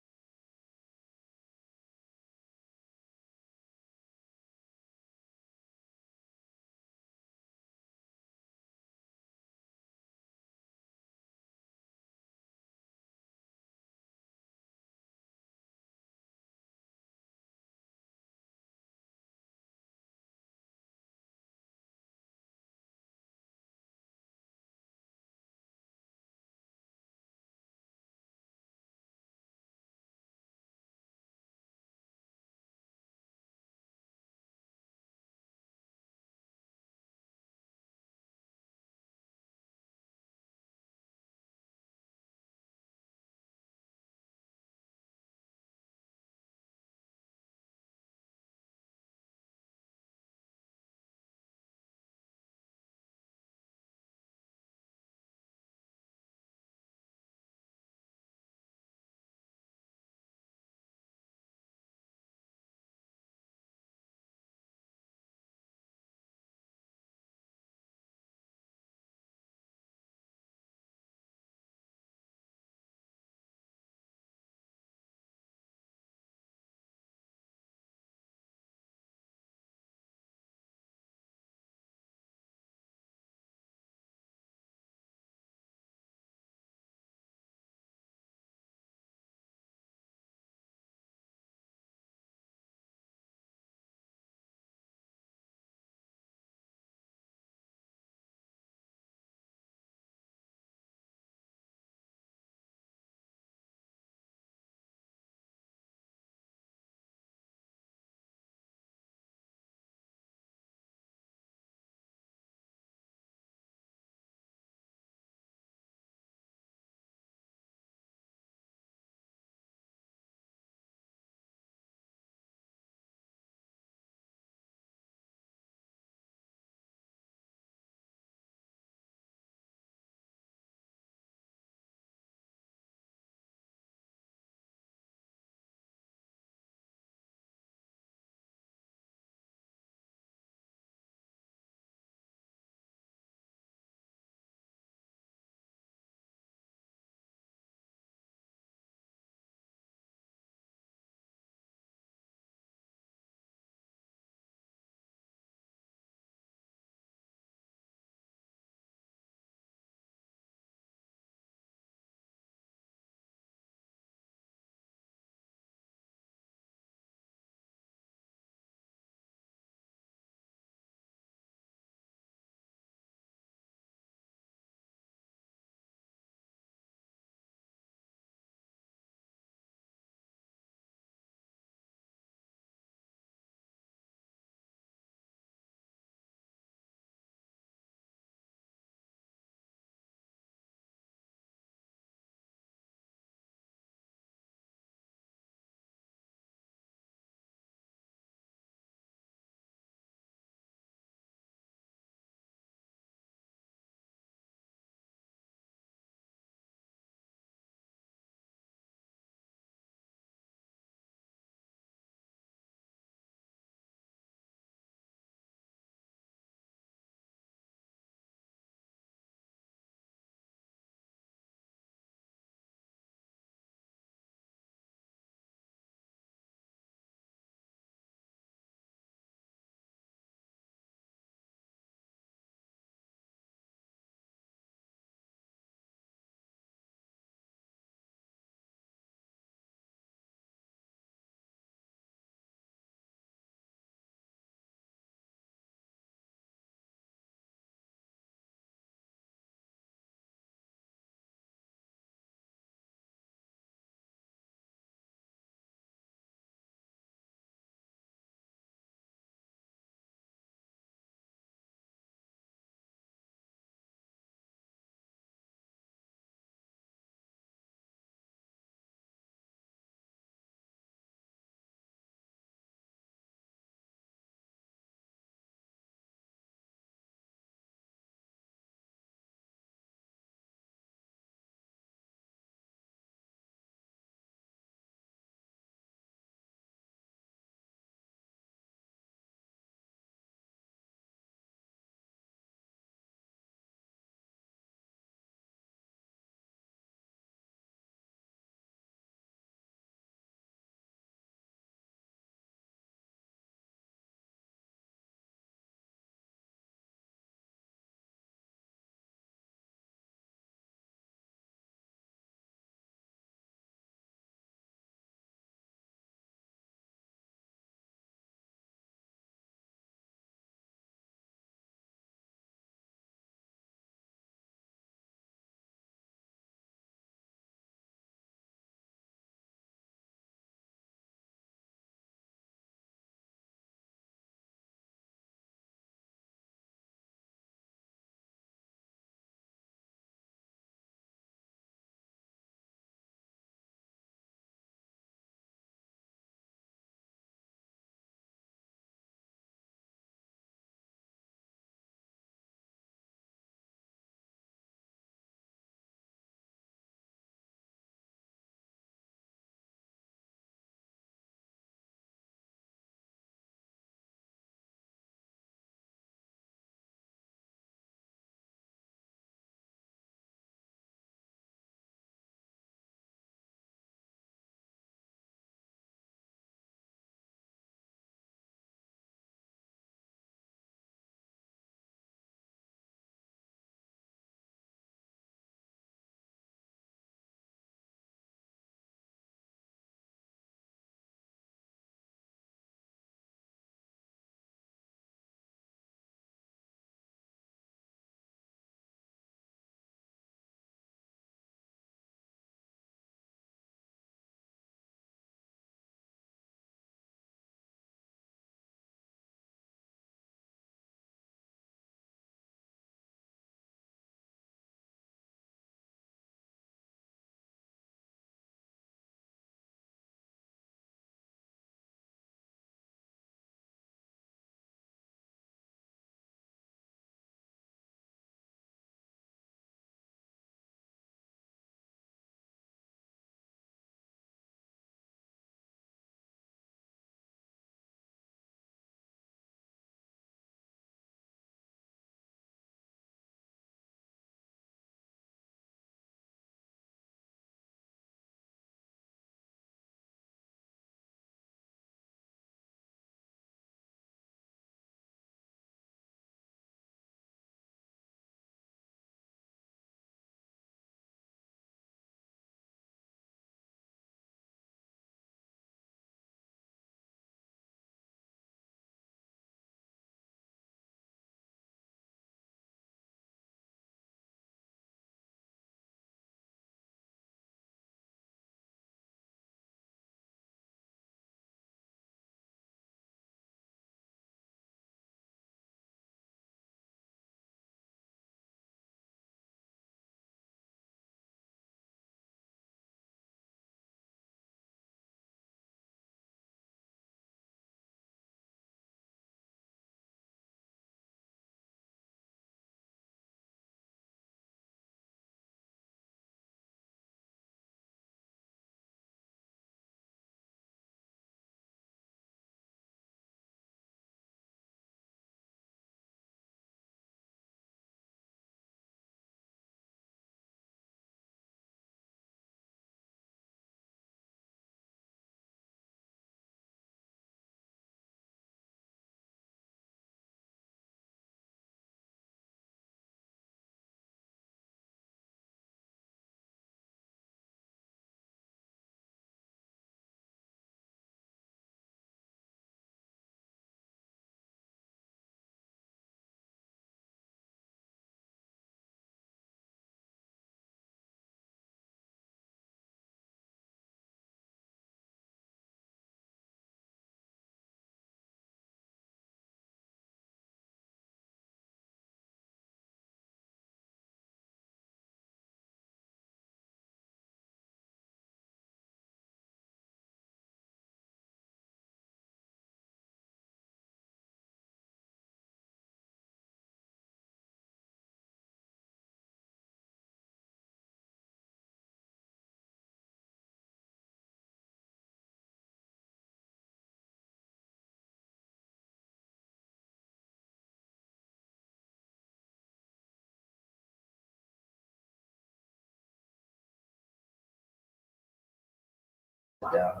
down.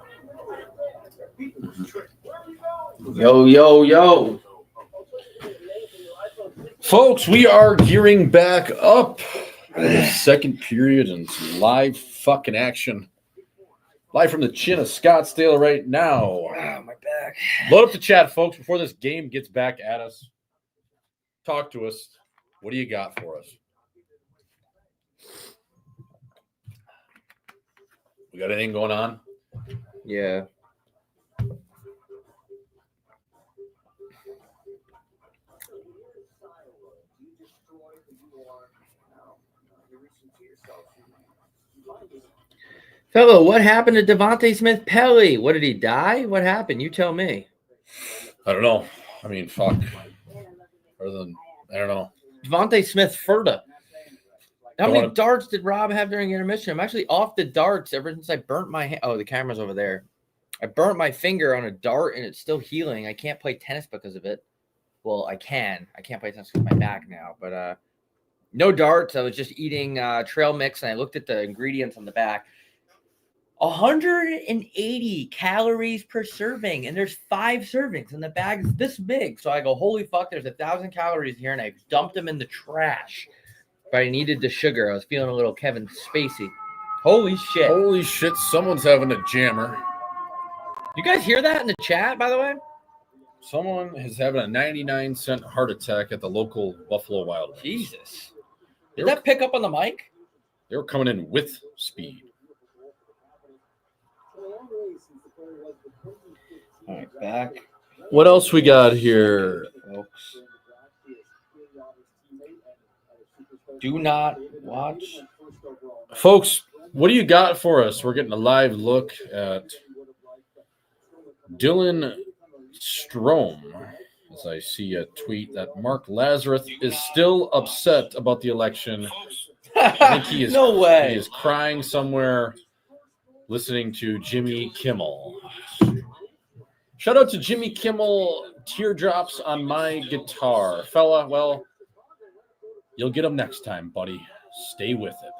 Yo. Folks, we are gearing back up for the second period and some live fucking action. Live from the chin of Scottsdale right now. Wow, my back. Load up the chat, folks, before this game gets back at us. Talk to us. What do you got for us? We got anything going on? Yeah. Fellow, what happened to Devontae Smith-Pelly? What, did he die? What happened? You tell me. I don't know. I mean, fuck. Other than, I don't know. Devontae Smith-Ferda. How many darts did Rob have during intermission? I'm actually off the darts ever since I burnt my hand. Oh, the camera's over there. I burnt my finger on a dart, and it's still healing. I can't play tennis because of it. Well, I can. I can't play tennis because of my back now. But no darts. I was just eating trail mix, and I looked at the ingredients on the back. 180 calories per serving, and there's 5 servings, and the bag's this big. So I go, holy fuck, there's 1,000 calories here, and I dumped them in the trash. But I needed the sugar. I was feeling a little Kevin Spacey. Holy shit. Holy shit, someone's having a jammer. You guys hear that in the chat, by the way? Someone is having a 99-cent heart attack at the local Buffalo Wild Wings. Jesus. Did that pick up on the mic? They were coming in with speed. All right, back. What else we got here, folks? Do not watch. Folks, what do you got for us? We're getting a live look at Dylan Strome, as I see a tweet that Mark Lazarus is still upset about the election. I think he is. No way. He is crying somewhere listening to Jimmy Kimmel. Shout out to Jimmy Kimmel, teardrops on my guitar. Fella, well, you'll get them next time, buddy. Stay with it.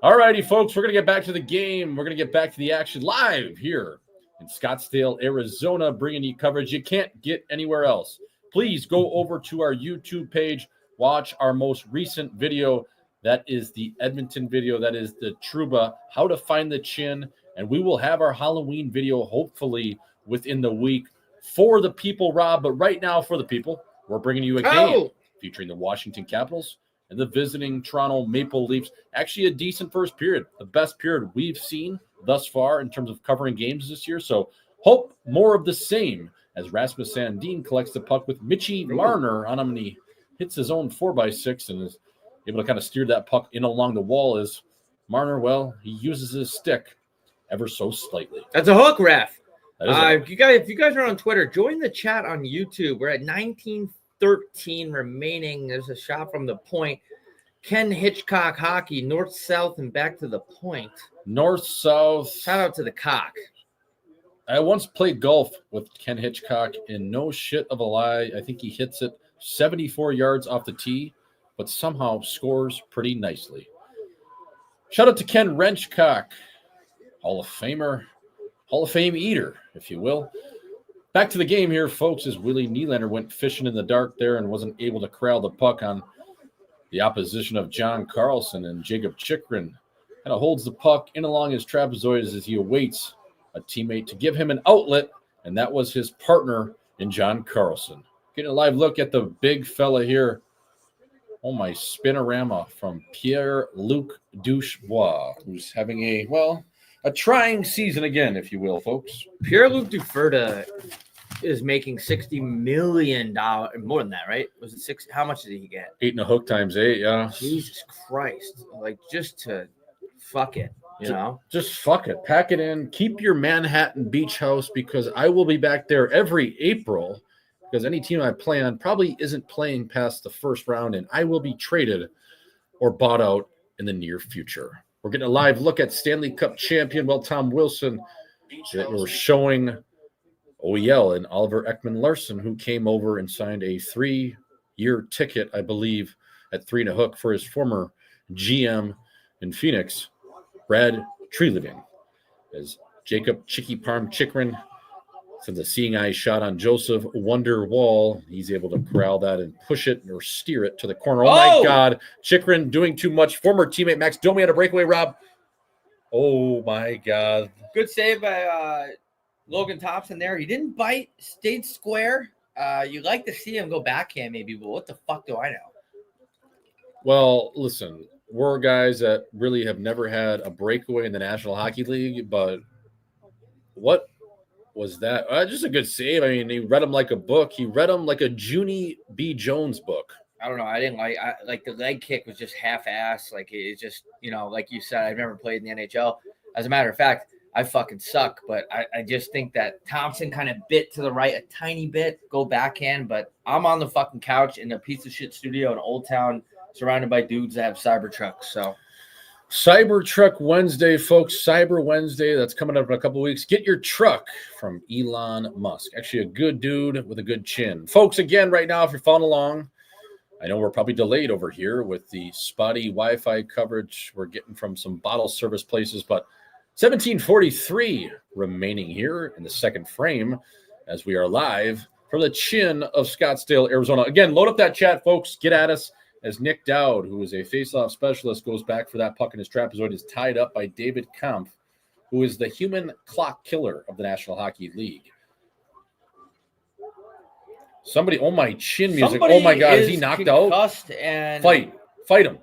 All righty, folks, we're going to get back to the game. We're going to get back to the action live here in Scottsdale, Arizona, bringing you coverage you can't get anywhere else. Please go over to our YouTube page, watch our most recent video. That is the Edmonton video. That is the Truba, how to find the chin. And we will have our Halloween video hopefully within the week for the people, Rob. But right now for the people, we're bringing you a game featuring the Washington Capitals and the visiting Toronto Maple Leafs. Actually a decent first period, the best period we've seen thus far in terms of covering games this year. So hope more of the same as Rasmus Sandin collects the puck with Mitchie Marner on him, and he hits his own 4x6 and is able to kind of steer that puck in along the wall. As Marner, well, he uses his stick ever so slightly. That's a hook, ref. If you guys are on Twitter, join the chat on YouTube. We're at 19:13 remaining. There's a shot from the point. Ken Hitchcock hockey, north-south and back to the point. North-south. Shout out to the cock. I once played golf with Ken Hitchcock, and no shit of a lie, I think he hits it 74 yards off the tee, but somehow scores pretty nicely. Shout out to Ken Wrenchcock, Hall of Famer, Hall of Fame eater, if you will. Back to the game here, folks, as Willie Nylander went fishing in the dark there and wasn't able to corral the puck on the opposition of John Carlson, and Jacob Chychrun kind of holds the puck in along his trapezoids as he awaits a teammate to give him an outlet, and that was his partner in John Carlson. Getting a live look at the big fella here. Oh, my spinorama from Pierre-Luc Dubois, who's having a trying season again, if you will, folks. Pierre-Luc Dubois is making $60 million. More than that, right? Was it 6? How much did he get? 8 and a hook times 8, yeah. Jesus Christ. Like, just to fuck it, you know? Just fuck it. Pack it in. Keep your Manhattan beach house, because I will be back there every April, because any team I play on probably isn't playing past the first round, and I will be traded or bought out in the near future. We're getting a live look at Stanley Cup champion, Tom Wilson. We're showing OEL and Oliver Ekman-Larsson, who came over and signed a 3-year ticket, I believe, at 3 and a hook for his former GM in Phoenix, Brad Treliving. As Jacob Chicky Parm Chikrin sends a seeing eye shot on Joseph Wonderwall. He's able to corral that and push it or steer it to the corner. Oh, my God. Chikrin doing too much. Former teammate Max Domi had a breakaway, Rob. Oh, my God. Good save by Logan Thompson there. He didn't bite, stayed square. You'd like to see him go backhand maybe, but what the fuck do I know? Well, listen, we're guys that really have never had a breakaway in the National Hockey League, but what was that? Just a good save. I mean, he read him like a book. He read him like a Junie B. Jones book. I don't know. I didn't like the leg kick was just half-assed. Like it just, like you said, I've never played in the NHL. As a matter of fact, I fucking suck, but I just think that Thompson kind of bit to the right a tiny bit, go backhand, but I'm on the fucking couch in a piece of shit studio in Old Town surrounded by dudes that have Cybertrucks. So Cybertruck Wednesday, folks. Cyber Wednesday. That's coming up in a couple of weeks. Get your truck from Elon Musk. Actually, a good dude with a good chin. Folks, again, right now, if you're following along, I know we're probably delayed over here with the spotty Wi-Fi coverage we're getting from some bottle service places, but 17:43 remaining here in the second frame as we are live from the chin of Scottsdale, Arizona. Again, load up that chat, folks. Get at us as Nick Dowd, who is a face-off specialist, goes back for that puck, and his trapezoid is tied up by David Kampf, who is the human clock killer of the National Hockey League. Somebody, oh my chin music. Oh my God, is he knocked out? And Fight him.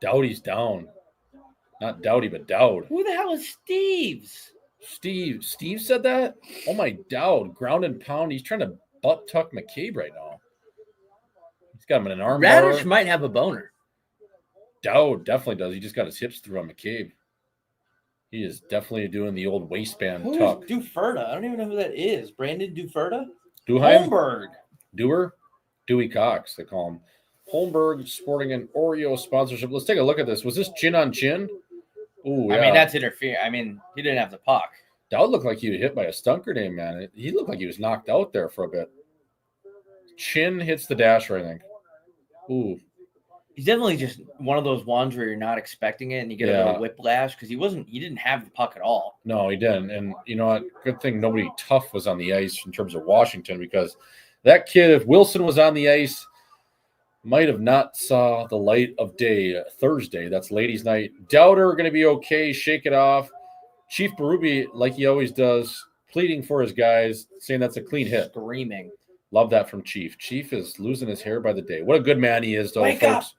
Dowdy's down. Not Dowdy, but Dowd. Who the hell is Steve's? Steve said that? Oh my Dowd. Ground and pound. He's trying to butt tuck McCabe right now. He's got him in an arm. Radish might have a boner. Dowd definitely does. He just got his hips through on McCabe. He is definitely doing the old waistband tuck. Who is Duferta? I don't even know who that is. Brandon Duferta? Duheim? Holmberg. Dewey Cox, they call him. Holmberg sporting an Oreo sponsorship. Let's take a look at this. Was this chin on chin? Ooh, yeah. I mean, that's interfering. I mean, he didn't have the puck. Dowd looked like he was hit by a stunk grenade, man. He looked like he was knocked out there for a bit. Chin hits the dasher, I think. Ooh. He's definitely just one of those ones where you're not expecting it and you get a little whiplash because he didn't have the puck at all. No, he didn't. And you know what? Good thing nobody tough was on the ice in terms of Washington, because that kid, if Wilson was on the ice, might have not saw the light of day Thursday. That's ladies' night. Dowder going to be okay. Shake it off. Chief Berube, like he always does, pleading for his guys, saying that's a clean hit. Screaming. Love that from Chief. Chief is losing his hair by the day. What a good man he is, though, Wake folks. Up.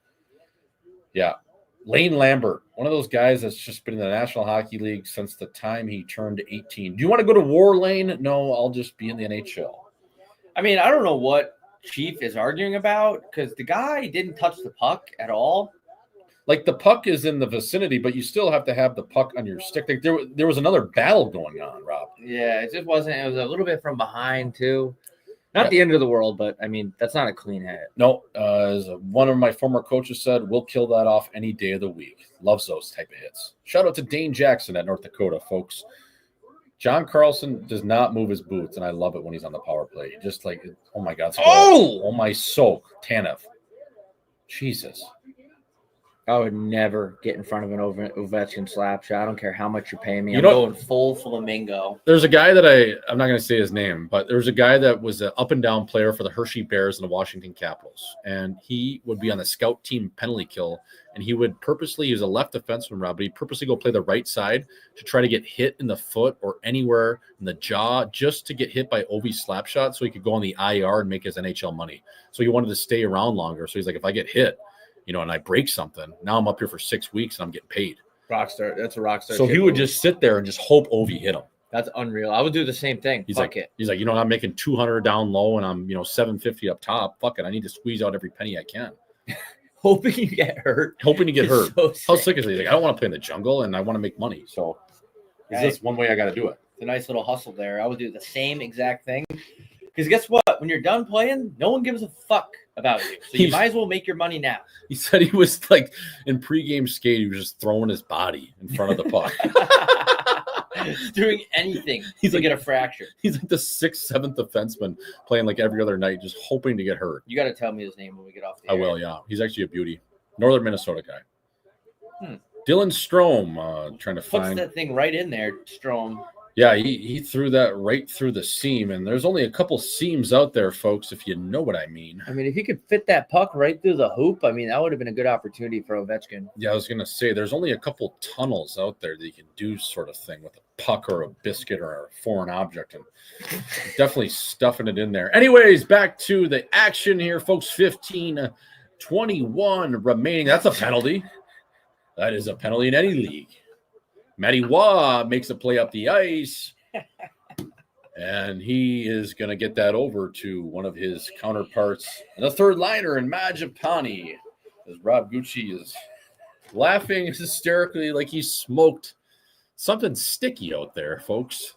Yeah. Lane Lambert, one of those guys that's just been in the National Hockey League since the time he turned 18. Do you want to go to war, Lane? No, I'll just be in the NHL. I mean, I don't know what Chief is arguing about because the guy didn't touch the puck at all. Like, the puck is in the vicinity, but you still have to have the puck on your stick. Like, there was another battle going on, Rob. Yeah, it just wasn't. It was a little bit from behind, too. Not the end of the world, but, I mean, that's not a clean hit. No, as one of my former coaches said, we'll kill that off any day of the week. Loves those type of hits. Shout out to Dane Jackson at North Dakota, folks. John Carlson does not move his boots, and I love it when he's on the power play. Just like, oh, my God. Oh, my soak. Tanev. Jesus. I would never get in front of an Ovechkin slap shot. I don't care how much you're paying me. I'm going full flamingo. There's a guy that I'm not going to say his name, but there's a guy that was an up and down player for the Hershey Bears and the Washington Capitals. And he would be on the scout team penalty kill. And he would purposely, he was a left defenseman, Rob, but he'd purposely go play the right side to try to get hit in the foot or anywhere in the jaw just to get hit by Ovi's slap shot so he could go on the IR and make his NHL money. So he wanted to stay around longer. So he's like, if I get hit, and I break something, now I'm up here for 6 weeks and I'm getting paid. Rockstar. That's a rockstar. So he would just sit there and just hope Ovi hit him. That's unreal. I would do the same thing. He's like, I'm making 200 down low and I'm, 750 up top. Fuck it. I need to squeeze out every penny I can. Hoping you get hurt. So How sick is he? Like, I don't want to play in the jungle and I want to make money. So is this one way I got to do it? It's a nice little hustle there. I would do the same exact thing. Because guess what? When you're done playing, no one gives a fuck about you. So you might as well make your money now. He said he was like in pregame skate, he was just throwing his body in front of the puck. Doing anything to get a fracture. He's like the 6th, 7th defenseman playing like every other night, just hoping to get hurt. You got to tell me his name when we get off the air. I will, yeah. He's actually a beauty. Northern Minnesota guy. Dylan Strome trying to Puts find that thing right in there, Strom. Yeah, he threw that right through the seam, and there's only a couple seams out there, folks, if you know what I mean. I mean, if he could fit that puck right through the hoop, I mean, that would have been a good opportunity for Ovechkin. Yeah, I was going to say, there's only a couple tunnels out there that you can do sort of thing with a puck or a biscuit or a foreign object, and definitely stuffing it in there. Anyways, back to the action here, folks. 15-21 remaining. That's a penalty. That is a penalty in any league. Matty Waugh makes a play up the ice, and he is going to get that over to one of his counterparts, and a third liner in Majapani, as Rob Gucci is laughing hysterically like he smoked something sticky out there, folks.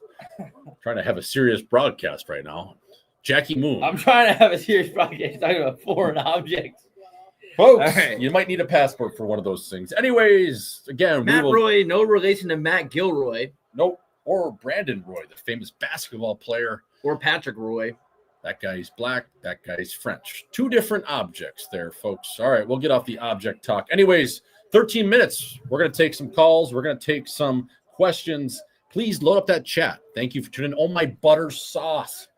Trying to have a serious broadcast right now. Jackie Moon. I'm trying to have a serious broadcast talking about foreign objects. Folks, you might need a passport for one of those things. Anyways, again, Matt Roy, no relation to Matt Gilroy. Nope. Or Brandon Roy, the famous basketball player. Or Patrick Roy. That guy's black. That guy's French. Two different objects there, folks. All right, we'll get off the object talk. Anyways, 13 minutes. We're going to take some calls. We're going to take some questions. Please load up that chat. Thank you for tuning in. Oh, my butter sauce.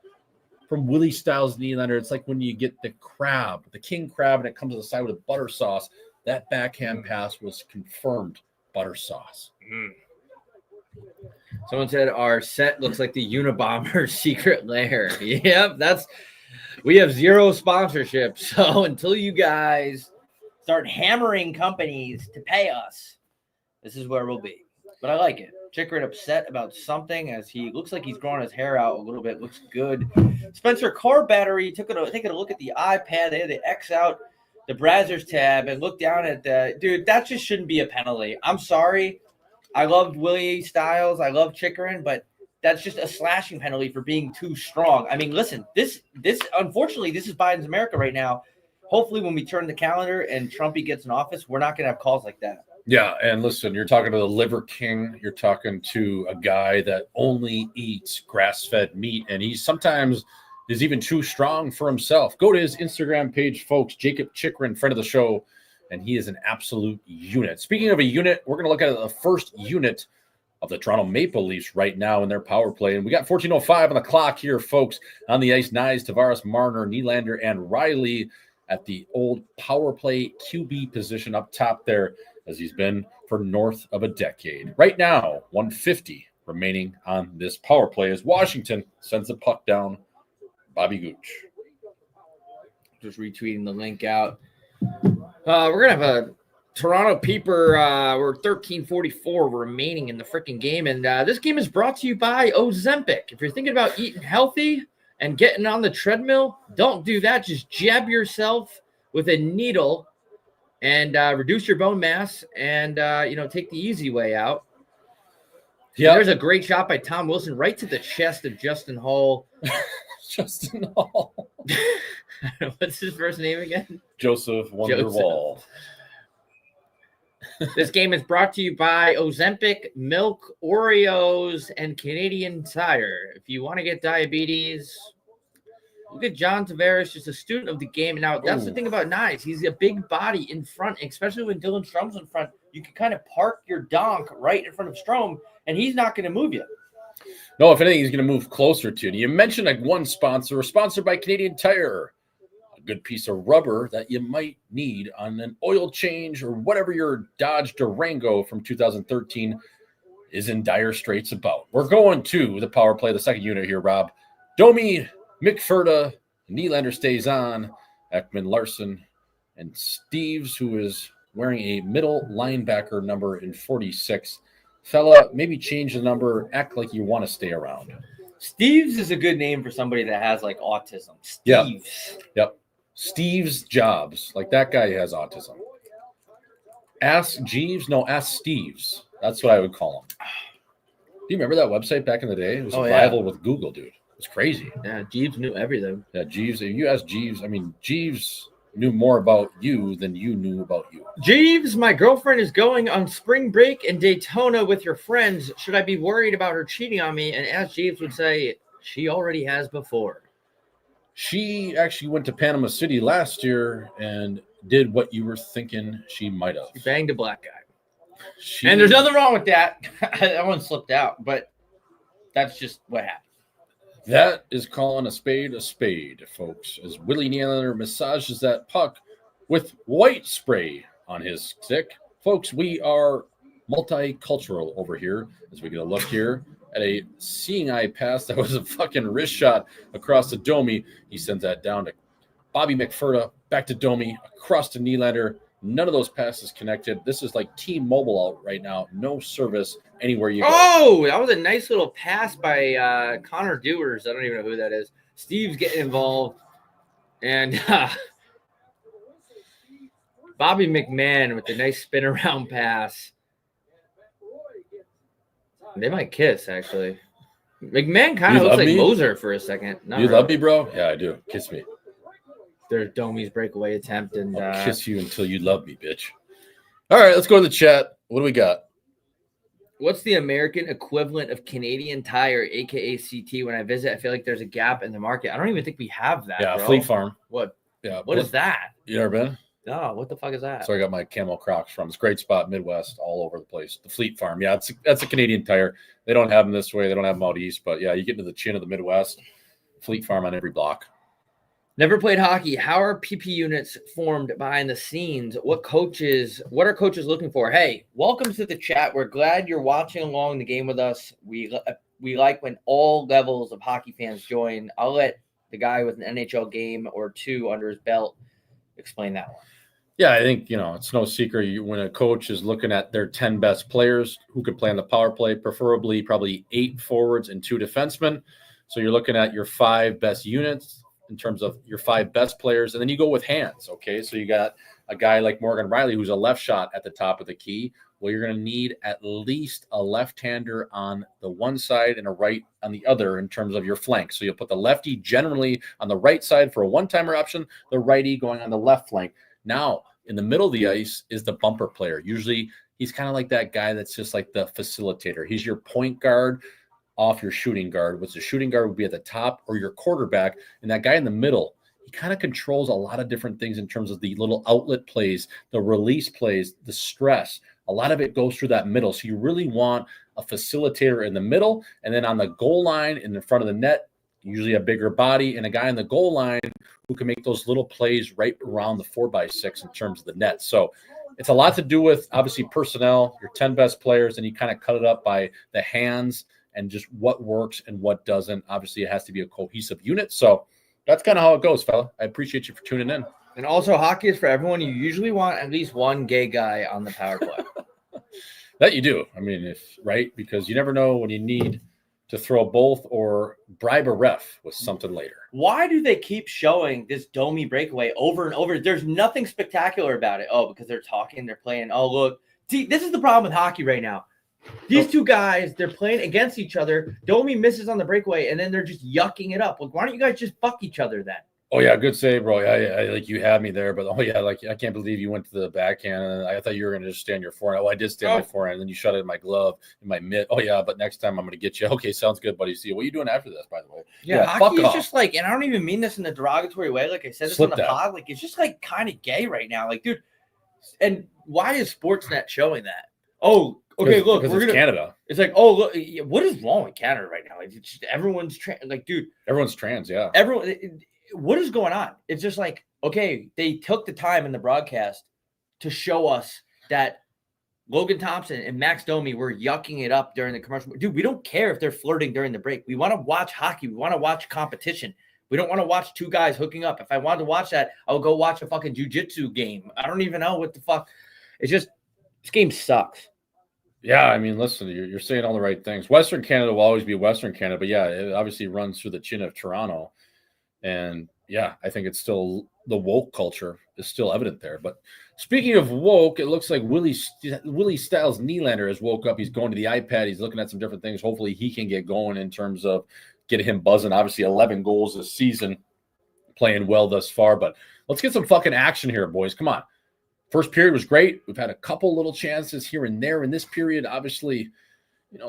From Willie Styles Nylander. It's like when you get the crab, the king crab, and it comes to the side with a butter sauce. That backhand pass was confirmed butter sauce. Someone said our set looks like the Unabomber secret lair. Yep, we have zero sponsorship. So until you guys start hammering companies to pay us, this is where we'll be. But I like it. Chikrin upset about something as he looks like he's growing his hair out a little bit. Looks good. Spencer car battery taking a look at the iPad. They had the X out the Brazzers tab and look down at the dude. That just shouldn't be a penalty. I'm sorry. I loved Willie Styles. I love Chikrin, but that's just a slashing penalty for being too strong. I mean, listen, this unfortunately, this is Biden's America right now. Hopefully, when we turn the calendar and Trumpy gets in office, we're not going to have calls like that. Yeah, and listen, you're talking to the Liver King. You're talking to a guy that only eats grass-fed meat, and he sometimes is even too strong for himself. Go to his Instagram page, folks, Jacob Chikrin, friend of the show, and he is an absolute unit. Speaking of a unit, we're going to look at the first unit of the Toronto Maple Leafs right now in their power play, and we got 14:05 on the clock here, folks. On the ice, Nyes, Tavares, Marner, Nylander, and Riley at the old power play QB position up top there, as he's been for north of a decade. Right now, 150 remaining on this power play as Washington sends the puck down. Bobby Gooch. Just retweeting the link out. We're going to have a Toronto Peeper. We're 13:44 remaining in the freaking game. And this game is brought to you by Ozempic. If you're thinking about eating healthy and getting on the treadmill, don't do that. Just jab yourself with a needle and reduce your bone mass and, take the easy way out. Yeah, there's a great shot by Tom Wilson right to the chest of Justin Hall. Justin Hall. What's his first name again? Joseph Wonderwall. This game is brought to you by Ozempic, Milk, Oreos, and Canadian Tire. If you want to get diabetes, look at John Tavares, just a student of the game. Now, that's the thing about Nyes. He's a big body in front, especially when Dylan Strome's in front. You can kind of park your donk right in front of Strome, and he's not going to move you. No, if anything, he's going to move closer to you. You mentioned like one sponsor, sponsored by Canadian Tire. A good piece of rubber that you might need on an oil change or whatever your Dodge Durango from 2013 is in dire straits about. We're going to the power play, the second unit here, Rob. Domi, McFerda, Nylander stays on, Ekman Larson, and Steves, who is wearing a middle linebacker number in 46. Fella, maybe change the number, act like you want to stay around. Steves is a good name for somebody that has like autism. Steves. Yep. Steves Jobs. Like that guy has autism. Ask Jeeves? No, ask Steves. That's what I would call him. Do you remember that website back in the day? It was a rival with Google, dude. It's crazy. Yeah, Jeeves knew everything. Yeah, Jeeves. If you ask Jeeves, Jeeves knew more about you than you knew about you. Jeeves, my girlfriend is going on spring break in Daytona with your friends. Should I be worried about her cheating on me? And as Jeeves would say, she already has before. She actually went to Panama City last year and did what you were thinking she might have. She banged a black guy. And there's nothing wrong with that. That one slipped out, but that's just what happened. That is calling a spade, folks, as Willie Nylander massages that puck with white spray on his stick. Folks, we are multicultural over here as we get a look here at a seeing eye pass that was a fucking wrist shot across the Domi. He sends that down to Bobby McFerda, back to Domi, across to Nylander. None of those passes connected. This is like T-Mobile out right now. No service anywhere you go. Oh, that was a nice little pass by Connor Dewars. I don't even know who that is. Steve's getting involved. And Bobby McMahon with the nice spin around pass. They might kiss, actually. McMahon kind of looks like Moser for a second. You love me, bro? Yeah, I do. Kiss me. There's Domi's breakaway attempt. And I'll kiss you until you love me, bitch. All right, let's go to the chat. What do we got? What's the American equivalent of Canadian Tire, a.k.a. CT? When I visit, I feel like there's a gap in the market. I don't even think we have that, Yeah, bro. Fleet Farm. What? Yeah. What is that? You never been? No, what the fuck is that? So I got my camo Crocs from. It's a great spot, Midwest, all over the place. The Fleet Farm. Yeah, that's a Canadian Tire. They don't have them this way. They don't have them out east. But, yeah, you get into the chin of the Midwest, Fleet Farm on every block. Never played hockey. How are PP units formed behind the scenes? What are coaches looking for? Hey, welcome to the chat. We're glad you're watching along the game with us. We like when all levels of hockey fans join. I'll let the guy with an NHL game or two under his belt explain that one. Yeah, I think, it's no secret when a coach is looking at their 10 best players who could play on the power play, preferably probably 8 forwards and 2 defensemen. So you're looking at your 5 best units in terms of your 5 best players, and then you go with hands, okay? So you got a guy like Morgan Riley who's a left shot at the top of the key. Well, you're going to need at least a left-hander on the one side and a right on the other in terms of your flank. So you'll put the lefty generally on the right side for a one-timer option, the righty going on the left flank. Now, in the middle of the ice is the bumper player. Usually he's kind of like that guy that's just like the facilitator. He's your point guard off your shooting guard, which the shooting guard would be at the top, or your quarterback. And that guy in the middle, he kind of controls a lot of different things in terms of the little outlet plays, the release plays, the stress. A lot of it goes through that middle. So you really want a facilitator in the middle, and then on the goal line in the front of the net, usually a bigger body, and a guy in the goal line who can make those little plays right around the 4x6 in terms of the net. So it's a lot to do with, obviously, personnel, your 10 best players, and you kind of cut it up by the hands and just what works and what doesn't. Obviously, it has to be a cohesive unit. So that's kind of how it goes, fella. I appreciate you for tuning in. And also, hockey is for everyone. You usually want at least one gay guy on the power play. That you do. I mean, right? Because you never know when you need to throw both or bribe a ref with something later. Why do they keep showing this Domi breakaway over and over? There's nothing spectacular about it. Oh, because they're talking, they're playing. Oh, look. See, this is the problem with hockey right now. These two guys, they're playing against each other. Domi misses on the breakaway, and then they're just yucking it up. Like, why don't you guys just fuck each other then? Oh, yeah, good save, bro. Yeah, like you had me there, but I can't believe you went to the backhand. And I thought you were going to just stand your forehand. Oh, I did stand my forehand, and then you shot it in my glove, in my mitt. Oh, yeah, but next time I'm going to get you. Okay, sounds good, buddy. See you. What are you doing after this, by the way? Yeah, hockey is just like, and I don't even mean this in a derogatory way. Like I said this on the pod, like it's just like kind of gay right now. Like, dude, and why is Sportsnet showing that? Oh, okay, look, we're gonna Canada. It's like, oh, look, what is wrong with Canada right now? Like, it's just, everyone's like, dude, everyone's trans, yeah. Everyone, what is going on? It's just like, okay, they took the time in the broadcast to show us that Logan Thompson and Max Domi were yucking it up during the commercial. Dude, we don't care if they're flirting during the break. We want to watch hockey. We want to watch competition. We don't want to watch two guys hooking up. If I wanted to watch that, I would go watch a fucking jiu-jitsu game. I don't even know what the fuck. It's just, this game sucks. Yeah, I mean, listen, you're saying all the right things. Western Canada will always be Western Canada, but yeah, it obviously runs through the chin of Toronto. And yeah, I think it's still the woke culture is still evident there. But speaking of woke, it looks like Willie Styles Nylander has woke up. He's going to the iPad. He's looking at some different things. Hopefully he can get going in terms of getting him buzzing. Obviously 11 goals this season, playing well thus far. But let's get some fucking action here, boys. Come on. First period was great. We've had a couple little chances here and there in this period. Obviously,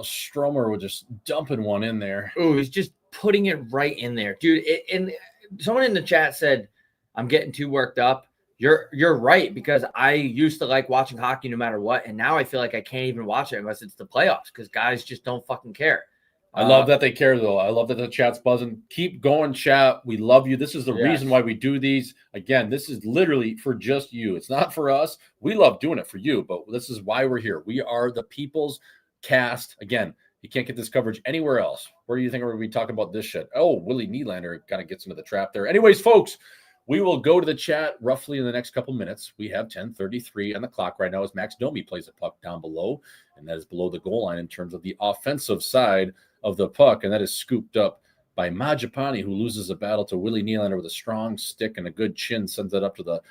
Stromer was just dumping one in there. Oh, he's just putting it right in there. Dude, and someone in the chat said, I'm getting too worked up. You're right, because I used to like watching hockey no matter what, and now I feel like I can't even watch it unless it's the playoffs because guys just don't fucking care. I love that they care, though. I love that the chat's buzzing. Keep going, chat. We love you. This is the reason why we do these. Again, this is literally for just you. It's not for us. We love doing it for you, but this is why we're here. We are the People's Cast. Again, you can't get this coverage anywhere else. Where do you think we're going to be talking about this shit? Oh, Willie Nylander kind of gets into the trap there. Anyways, folks, we will go to the chat roughly in the next couple minutes. We have 10:33 on the clock right now as Max Domi plays a puck down below, and that is below the goal line in terms of the offensive side of the puck, and that is scooped up by Majapani, who loses a battle to Willie Nylander with a strong stick and a good chin, sends it up to the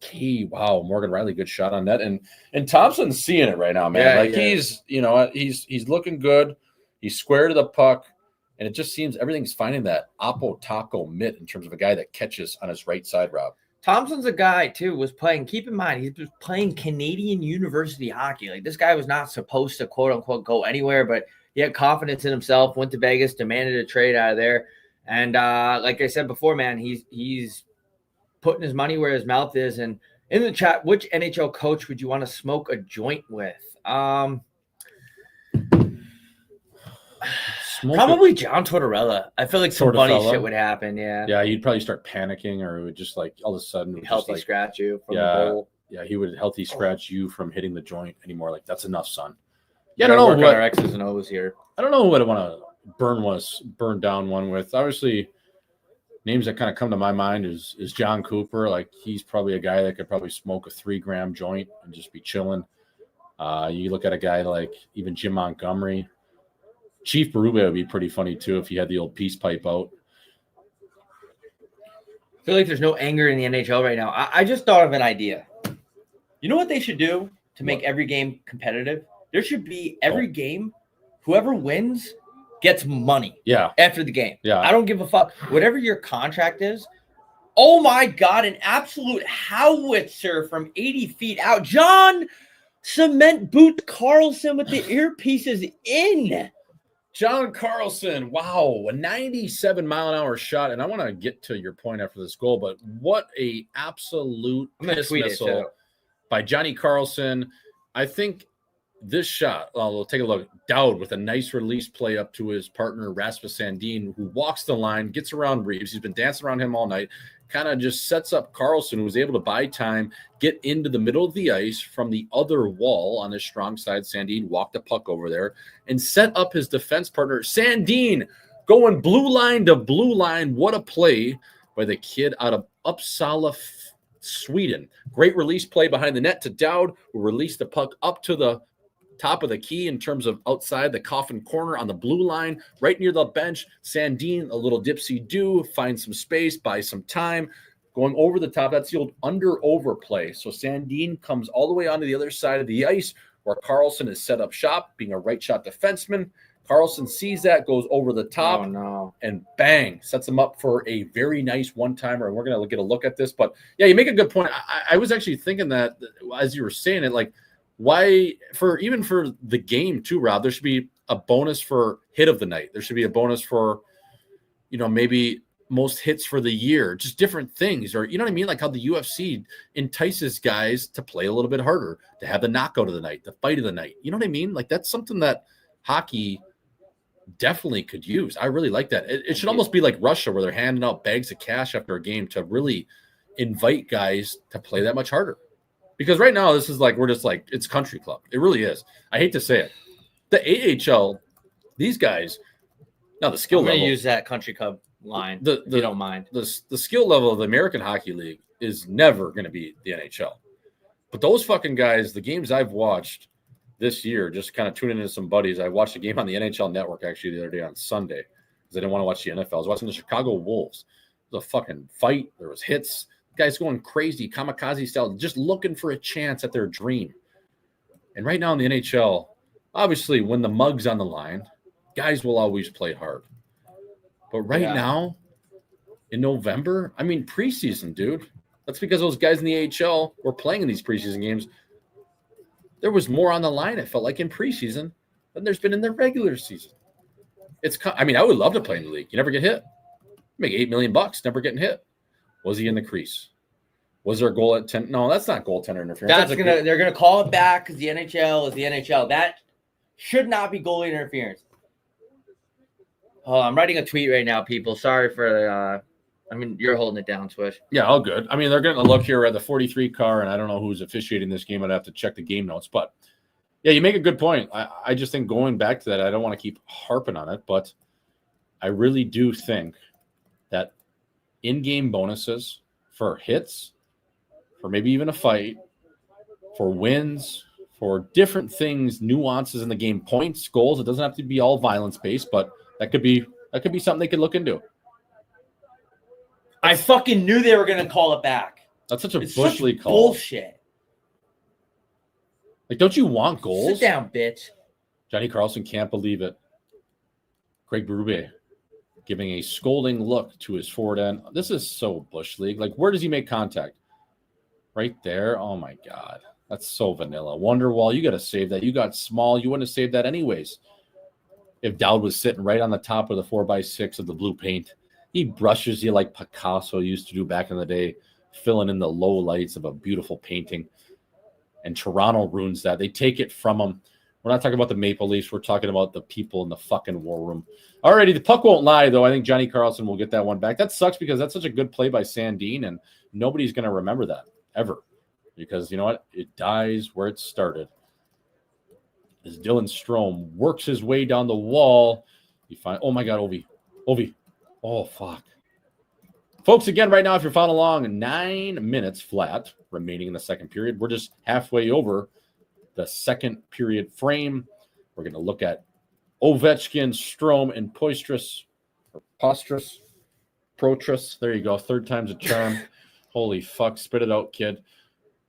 key. Wow, Morgan Riley, good shot on that, and Thompson's seeing it right now, man. He's he's looking good. He's square to the puck, and it just seems everything's finding that Apo Taco mitt in terms of a guy that catches on his right side, Rob. Thompson's a guy, too, was playing. Keep in mind, he was playing Canadian university hockey. Like, this guy was not supposed to, quote unquote, go anywhere, but he had confidence in himself, went to Vegas, demanded a trade out of there. And like I said before, man, he's putting his money where his mouth is. And in the chat, which NHL coach would you want to smoke a joint with? Probably John Tortorella. I feel like some funny shit would happen. Yeah, he'd probably start panicking, or it would just like all of a sudden healthy scratch you from the bowl. Yeah, he would healthy scratch you from hitting the joint anymore. Like, that's enough, son. Yeah, I don't know what our X's and O's here. I don't know what I want to burn down one with. Obviously, names that kind of come to my mind is John Cooper. Like, he's probably a guy that could probably smoke a 3-gram joint and just be chilling. You look at a guy like even Jim Montgomery. Chief Berube would be pretty funny too if he had the old peace pipe out. I feel like there's no anger in the NHL right now. I just thought of an idea. You know what they should do to make every game competitive? There should be every game, whoever wins gets money. Yeah. After the game. Yeah. I don't give a fuck. Whatever your contract is. Oh my God, an absolute howitzer from 80 feet out. John Cement Boot Carlson with the earpieces in. John Carlson, wow, a 97-mile-an-hour shot. And I want to get to your point after this goal, but what a absolute missile by Johnny Carlson. I think this shot, we'll take a look. Dowd with a nice release play up to his partner, Rasmus Sandin, who walks the line, gets around Reeves. He's been dancing around him all night. Kind of just sets up Carlson, who was able to buy time, get into the middle of the ice from the other wall on his strong side. Sandin walked the puck over there and set up his defense partner. Sandin going blue line to blue line. What a play by the kid out of Uppsala, Sweden. Great release play behind the net to Dowd, who released the puck up to the top of the key in terms of outside the coffin corner on the blue line, right near the bench. Sandin, a little dipsy-do, finds some space, buys some time, going over the top. That's the old under-over play. So Sandin comes all the way onto the other side of the ice where Carlson is set up shop, being a right shot defenseman. Carlson sees that, goes over the top, and bang, sets him up for a very nice one-timer. And we're going to get a look at this. But, yeah, you make a good point. I was actually thinking that as you were saying it, like, why for the game too, Rob, there should be a bonus for hit of the night. There should be a bonus for, maybe most hits for the year, just different things. Or, you know what I mean? Like how the UFC entices guys to play a little bit harder, to have the knockout of the night, the fight of the night. You know what I mean? Like that's something that hockey definitely could use. I really like that. It should almost be like Russia where they're handing out bags of cash after a game to really invite guys to play that much harder. Because right now, this is like, we're just like, it's country club. It really is. I hate to say it. The AHL, these guys, now the skill level. I'm going to use that country club line, if you don't mind. The skill level of the American Hockey League is never going to be the NHL. But those fucking guys, the games I've watched this year, just kind of tuning into some buddies. I watched a game on the NHL Network actually the other day on Sunday because I didn't want to watch the NFL. I was watching the Chicago Wolves. It was a fucking fight. There was hits. Guys going crazy, kamikaze style, just looking for a chance at their dream. And right now in the NHL, obviously when the mug's on the line, guys will always play hard. But right now, in November, I mean preseason, dude. That's because those guys in the AHL were playing in these preseason games. There was more on the line, it felt like, in preseason than there's been in the regular season. I would love to play in the league. You never get hit. You make $8 million, never getting hit. Was he in the crease? Was there a goal at 10? No, that's not goaltender interference. They're gonna call it back because the NHL is the NHL. That should not be goalie interference. Oh, I'm writing a tweet right now, people. Sorry for you're holding it down, Swish. Yeah, all good. I mean, they're going to look here at the 43 car, and I don't know who's officiating this game. I'd have to check the game notes. But, yeah, you make a good point. I just think going back to that, I don't want to keep harping on it, but I really do think that in-game bonuses for hits, for maybe even a fight, for wins, for different things, nuances in the game, points, goals, it doesn't have to be all violence-based, but that could be something they could look into. I fucking knew they were going to call it back. That's such a Bush League call. Bullshit. Like, don't you want goals? Sit down, bitch. Johnny Carlson can't believe it. Craig Berube giving a scolding look to his forward end. This is so Bush League. Like, where does he make contact? Right there. Oh, my God. That's so vanilla. Wonderwall, you got to save that. You got small. You wouldn't have saved that anyways. If Dowd was sitting right on the top of the 4x6 of the blue paint, he brushes you like Picasso used to do back in the day, filling in the low lights of a beautiful painting. And Toronto ruins that. They take it from him. We're not talking about the Maple Leafs. We're talking about the people in the fucking war room. Alrighty, the puck won't lie, though. I think Johnny Carlson will get that one back. That sucks because that's such a good play by Sandin, and nobody's going to remember that ever. Because, you know what? It dies where it started. As Dylan Strome works his way down the wall, you find, oh, my God, Ovi. Oh, fuck. Folks, again, right now, if you're following along, 9 minutes flat remaining in the second period. We're just halfway over the second period frame. We're going to look at Ovechkin, Strome, and Poitras. There you go. Third time's a charm. Holy fuck. Spit it out, kid.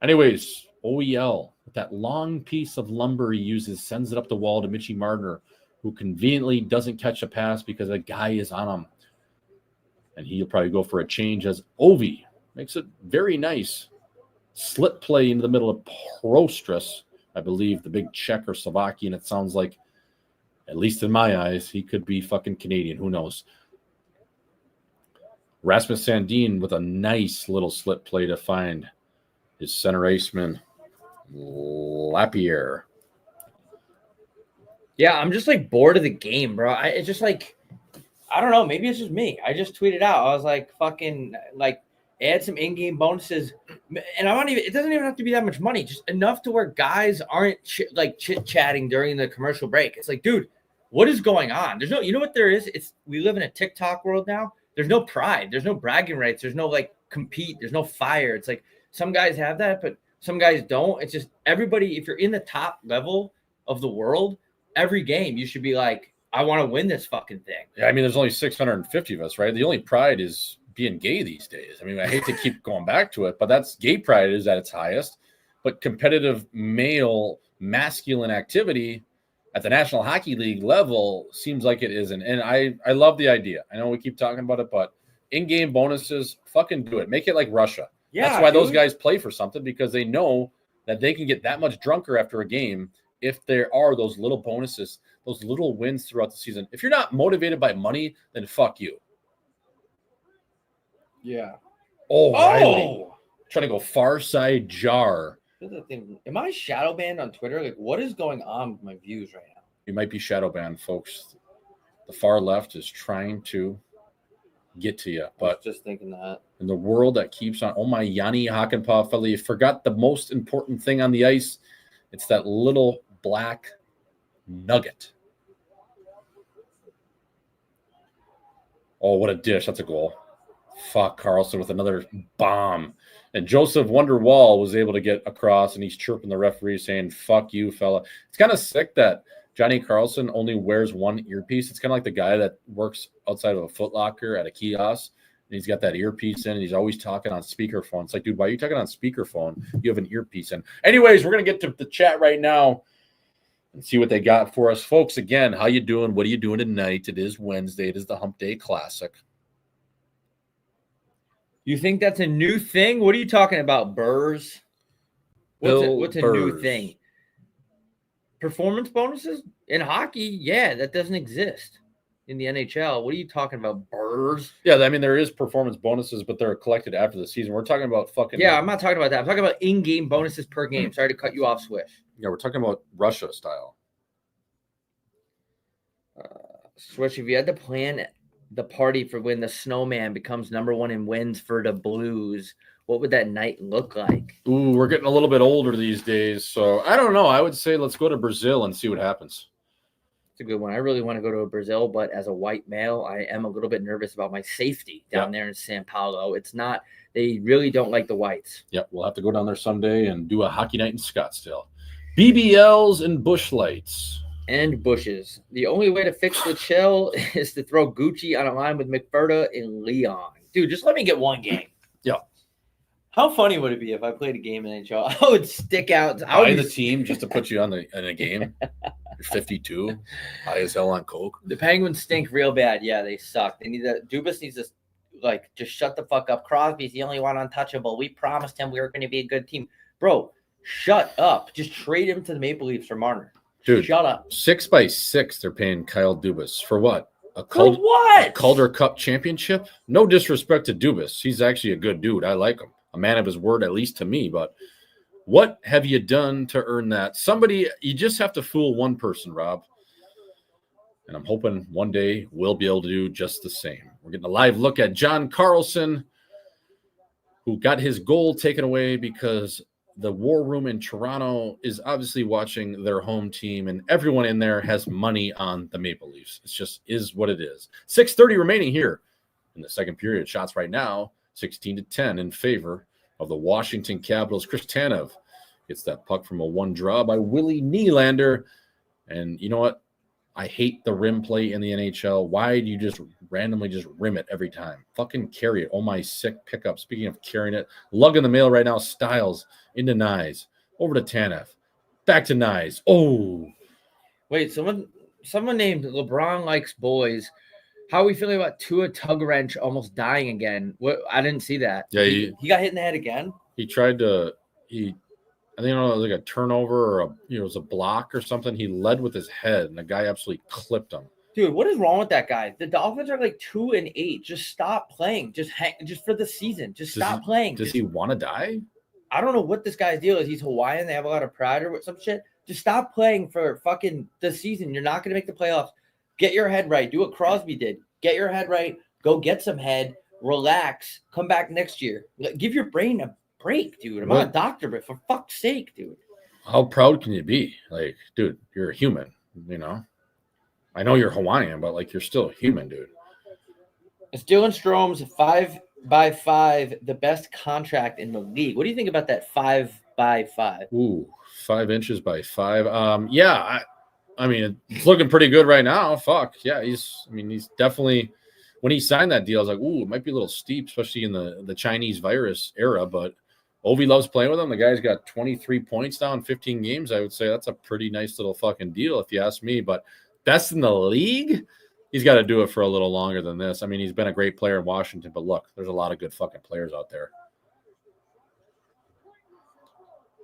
Anyways, OEL, with that long piece of lumber he uses, sends it up the wall to Mitchie Marner, who conveniently doesn't catch a pass because a guy is on him. And he'll probably go for a change as Ovi makes it very nice. Slip play into the middle of Prostras. I believe the big Czech or Slovakian, it sounds like, at least in my eyes, he could be fucking Canadian. Who knows? Rasmus Sandin with a nice little slip play to find his center iceman, Lapierre. Yeah, I'm just like bored of the game, bro. It's just like, I don't know. Maybe it's just me. I just tweeted out. I was like, fucking, like, add some in-game bonuses. And it doesn't even have to be that much money. Just enough to where guys aren't chit-chatting during the commercial break. It's like, dude, what is going on? There's no, you know what there is? We live in a TikTok world now. There's no pride. There's no bragging rights. There's no, like, compete. There's no fire. It's like some guys have that, but some guys don't. It's just everybody, if you're in the top level of the world, every game you should be like, I want to win this fucking thing. Yeah, I mean, there's only 650 of us, right? The only pride is being gay these days. I mean, I hate to keep going back to it, but that's gay pride is at its highest. But competitive male masculine activity at the National Hockey League level seems like it isn't. And I love the idea. I know we keep talking about it, but in-game bonuses, fucking do it. Make it like Russia. Yeah, that's why those guys play for something, because they know that they can get that much drunker after a game if there are those little bonuses, those little wins throughout the season. If you're not motivated by money, then fuck you. Yeah. Oh, Riley. Trying to go far side jar. Am I shadow banned on Twitter? Like, what is going on with my views right now? You might be shadow banned, folks. The far left is trying to get to you. But I was just thinking that. In the world that keeps on, oh my, Yanni Hakanpää fella, you forgot the most important thing on the ice. It's that little black nugget. Oh, what a dish. That's a goal. Fuck, Carlson with another bomb. And Joseph Wonderwall was able to get across, and he's chirping the referee saying, fuck you, fella. It's kind of sick that Johnny Carlson only wears one earpiece. It's kind of like the guy that works outside of a Foot Locker at a kiosk, and he's got that earpiece in, and he's always talking on speakerphone. It's like, dude, why are you talking on speakerphone? You have an earpiece in. Anyways, we're going to get to the chat right now and see what they got for us. Folks, again, how you doing? What are you doing tonight? It is Wednesday. It is the Hump Day Classic. You think that's a new thing? What are you talking about, Burrs? What's a new thing? Performance bonuses in hockey? Yeah, that doesn't exist. in the NHL. What are you talking about, birds? Yeah, I mean, there is performance bonuses, but they're collected after the season. We're talking about fucking. Yeah, I'm not talking about that. I'm talking about in-game bonuses per game. Sorry to cut you off, Swish. Yeah, we're talking about Russia style. Swish, if you had to plan the party for when the snowman becomes #1 in wins for the Blues, what would that night look like? Ooh, we're getting a little bit older these days, so I don't know. I would say let's go to Brazil and see what happens. It's a good one. I really want to go to Brazil, but as a white male, I am a little bit nervous about my safety down there in São Paulo. It's not, they really don't like the whites. Yep, we'll have to go down there someday and do a hockey night in Scottsdale. BBLs and bush lights. And bushes. The only way to fix the chill is to throw Gucci on a line with McFerda and Leon. Dude, just let me get one game. Yeah. How funny would it be if I played a game in NHL? I would stick out. I would buy the team just to put you on in a game. You're 52, high as hell on coke. The Penguins stink real bad. Yeah, they suck. They need to. Dubas needs to just shut the fuck up. Crosby's the only one untouchable. We promised him we were going to be a good team, bro. Shut up. Just trade him to the Maple Leafs for Marner. Dude, shut up. 6x6, they're paying Kyle Dubas for what? A Calder Cup championship? No disrespect to Dubas. He's actually a good dude. I like him. A man of his word, at least to me. But what have you done to earn that? Somebody, you just have to fool one person, Rob. And I'm hoping one day we'll be able to do just the same. We're getting a live look at John Carlson, who got his goal taken away because the War Room in Toronto is obviously watching their home team, and everyone in there has money on the Maple Leafs. It just is what it is. 6:30 remaining here in the second period. Shots right now, 16-10 in favor of the Washington Capitals. Chris Tanev gets that puck from a one draw by Willie Nylander. And you know what? I hate the rim play in the NHL. Why do you just randomly just rim it every time? Fucking carry it. Oh, my sick pickup. Speaking of carrying it, lug in the mail right now. Styles into Nyes. Over to Tanev. Back to Nyes. Oh. Wait, someone named LeBron Likes Boys. How are we feeling about Tua Tugwrench almost dying again? What? I didn't see that. Yeah, he got hit in the head again? He tried to I think it was like a turnover or it was a block or something. He led with his head, and the guy absolutely clipped him. Dude, what is wrong with that guy? The Dolphins are like 2-8. Just stop playing. Just for the season. Just stop playing. Does he want to die? I don't know what this guy's deal is. He's Hawaiian. They have a lot of pride or some shit. Just stop playing for fucking the season. You're not going to make the playoffs. Get your head right. Do what Crosby did. Get your head right. Go get some head. Relax. Come back next year. Give your brain a break, dude. I'm not a doctor, but for fuck's sake, dude. How proud can you be? Like, dude, you're a human, you know? I know you're Hawaiian, but like you're still a human, dude. It's Dylan Strome's 5x5, the best contract in the league. What do you think about that 5x5? Ooh, 5 inches by 5. Yeah, I mean, it's looking pretty good right now. Fuck. Yeah, he's definitely, when he signed that deal, I was like, ooh, it might be a little steep, especially in the Chinese virus era, but Ovi loves playing with him. The guy's got 23 points now in 15 games. I would say that's a pretty nice little fucking deal if you ask me. But best in the league, he's got to do it for a little longer than this. I mean, he's been a great player in Washington, but look, there's a lot of good fucking players out there.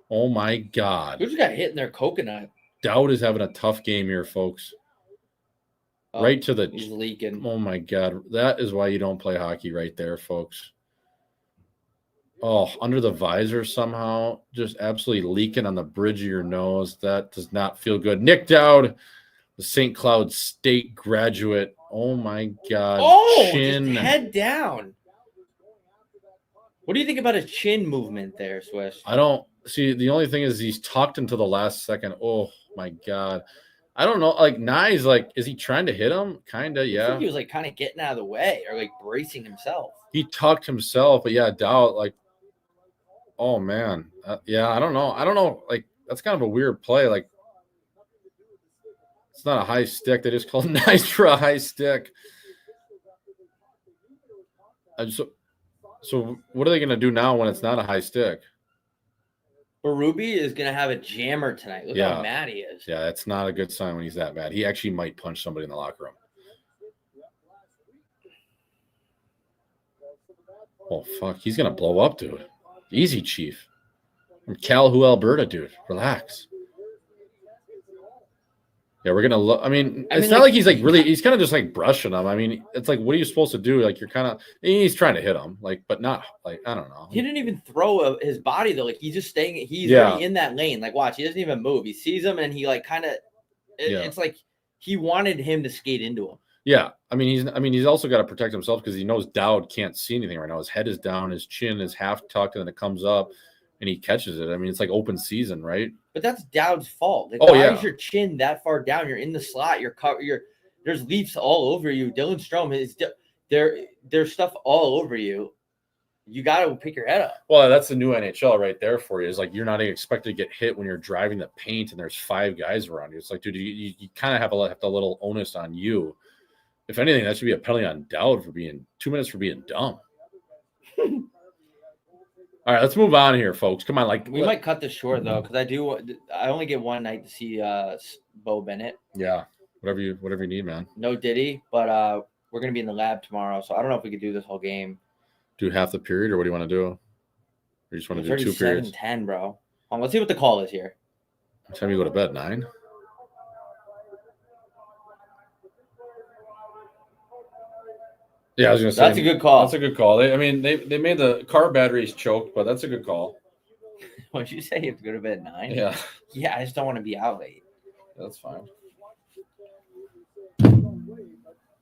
Oh, my God. Who just got hit in their coconut? Dowd is having a tough game here, folks. Right to the – he's leaking. Oh, my God. That is why you don't play hockey right there, folks. Oh, under the visor somehow, just absolutely leaking on the bridge of your nose. That does not feel good. Nick Dowd, the St. Cloud State graduate. Oh, my God. Oh, chin. just head down. What do you think about a chin movement there, Swish? I don't see. The only thing is he's tucked into the last second. Oh, my God. I don't know. Like, Nyes, like, is he trying to hit him? Kind of, yeah. I think he was, like, kind of getting out of the way or, like, bracing himself. He tucked himself, but, yeah, Dowd, like, oh, man. Yeah, I don't know. Like, that's kind of a weird play. Like, it's not a high stick. They just called Nyes for a high stick. So what are they going to do now when it's not a high stick? Berube is going to have a jammer tonight. Look how mad he is. Yeah, that's not a good sign when he's that mad. He actually might punch somebody in the locker room. Oh, fuck. He's going to blow up, dude. Easy, Chief. From Calhoun, Alberta, dude. Relax. Yeah, we're gonna look. I mean, it's not like he's like really. He's kind of just like brushing him. I mean, it's like, what are you supposed to do? Like, you're kind of. He's trying to hit him, like, but not like, I don't know. He didn't even throw his body though. Like, he's just staying. He's already in that lane. Like, watch, he doesn't even move. He sees him and he like kind of. It's like he wanted him to skate into him. Yeah, I mean, he's also got to protect himself because he knows Dowd can't see anything right now. His head is down, his chin is half tucked, and then it comes up, and he catches it. I mean, it's like open season, right? But that's Dowd's fault. Like, why is your chin that far down? You're in the slot. There's leaps all over you. Dylan Strome is there's stuff all over you. You got to pick your head up. Well, that's the new NHL right there for you. Is like, you're not expected to get hit when you're driving the paint and there's 5 guys around you. It's like, dude, you kind of have a little onus on you. If anything, that should be a penalty on Dowd for being 2 minutes for being dumb. All right, let's move on here, folks. Come on, we might cut this short though, because I only get one night to see Bo Bennett. Yeah, whatever you need, man. No Diddy, but we're gonna be in the lab tomorrow, so I don't know if we could do this whole game. Do half the period, or what do you want to do? Or you just want to do 2 periods? 10, bro. Let's see what the call is here. What time you go to bed? 9. Yeah, I was gonna say that's a good call. That's a good call. They made the car batteries choked, but that's a good call. What did you say? You have to go to bed at 9? Yeah. Yeah, I just don't want to be out late. That's fine.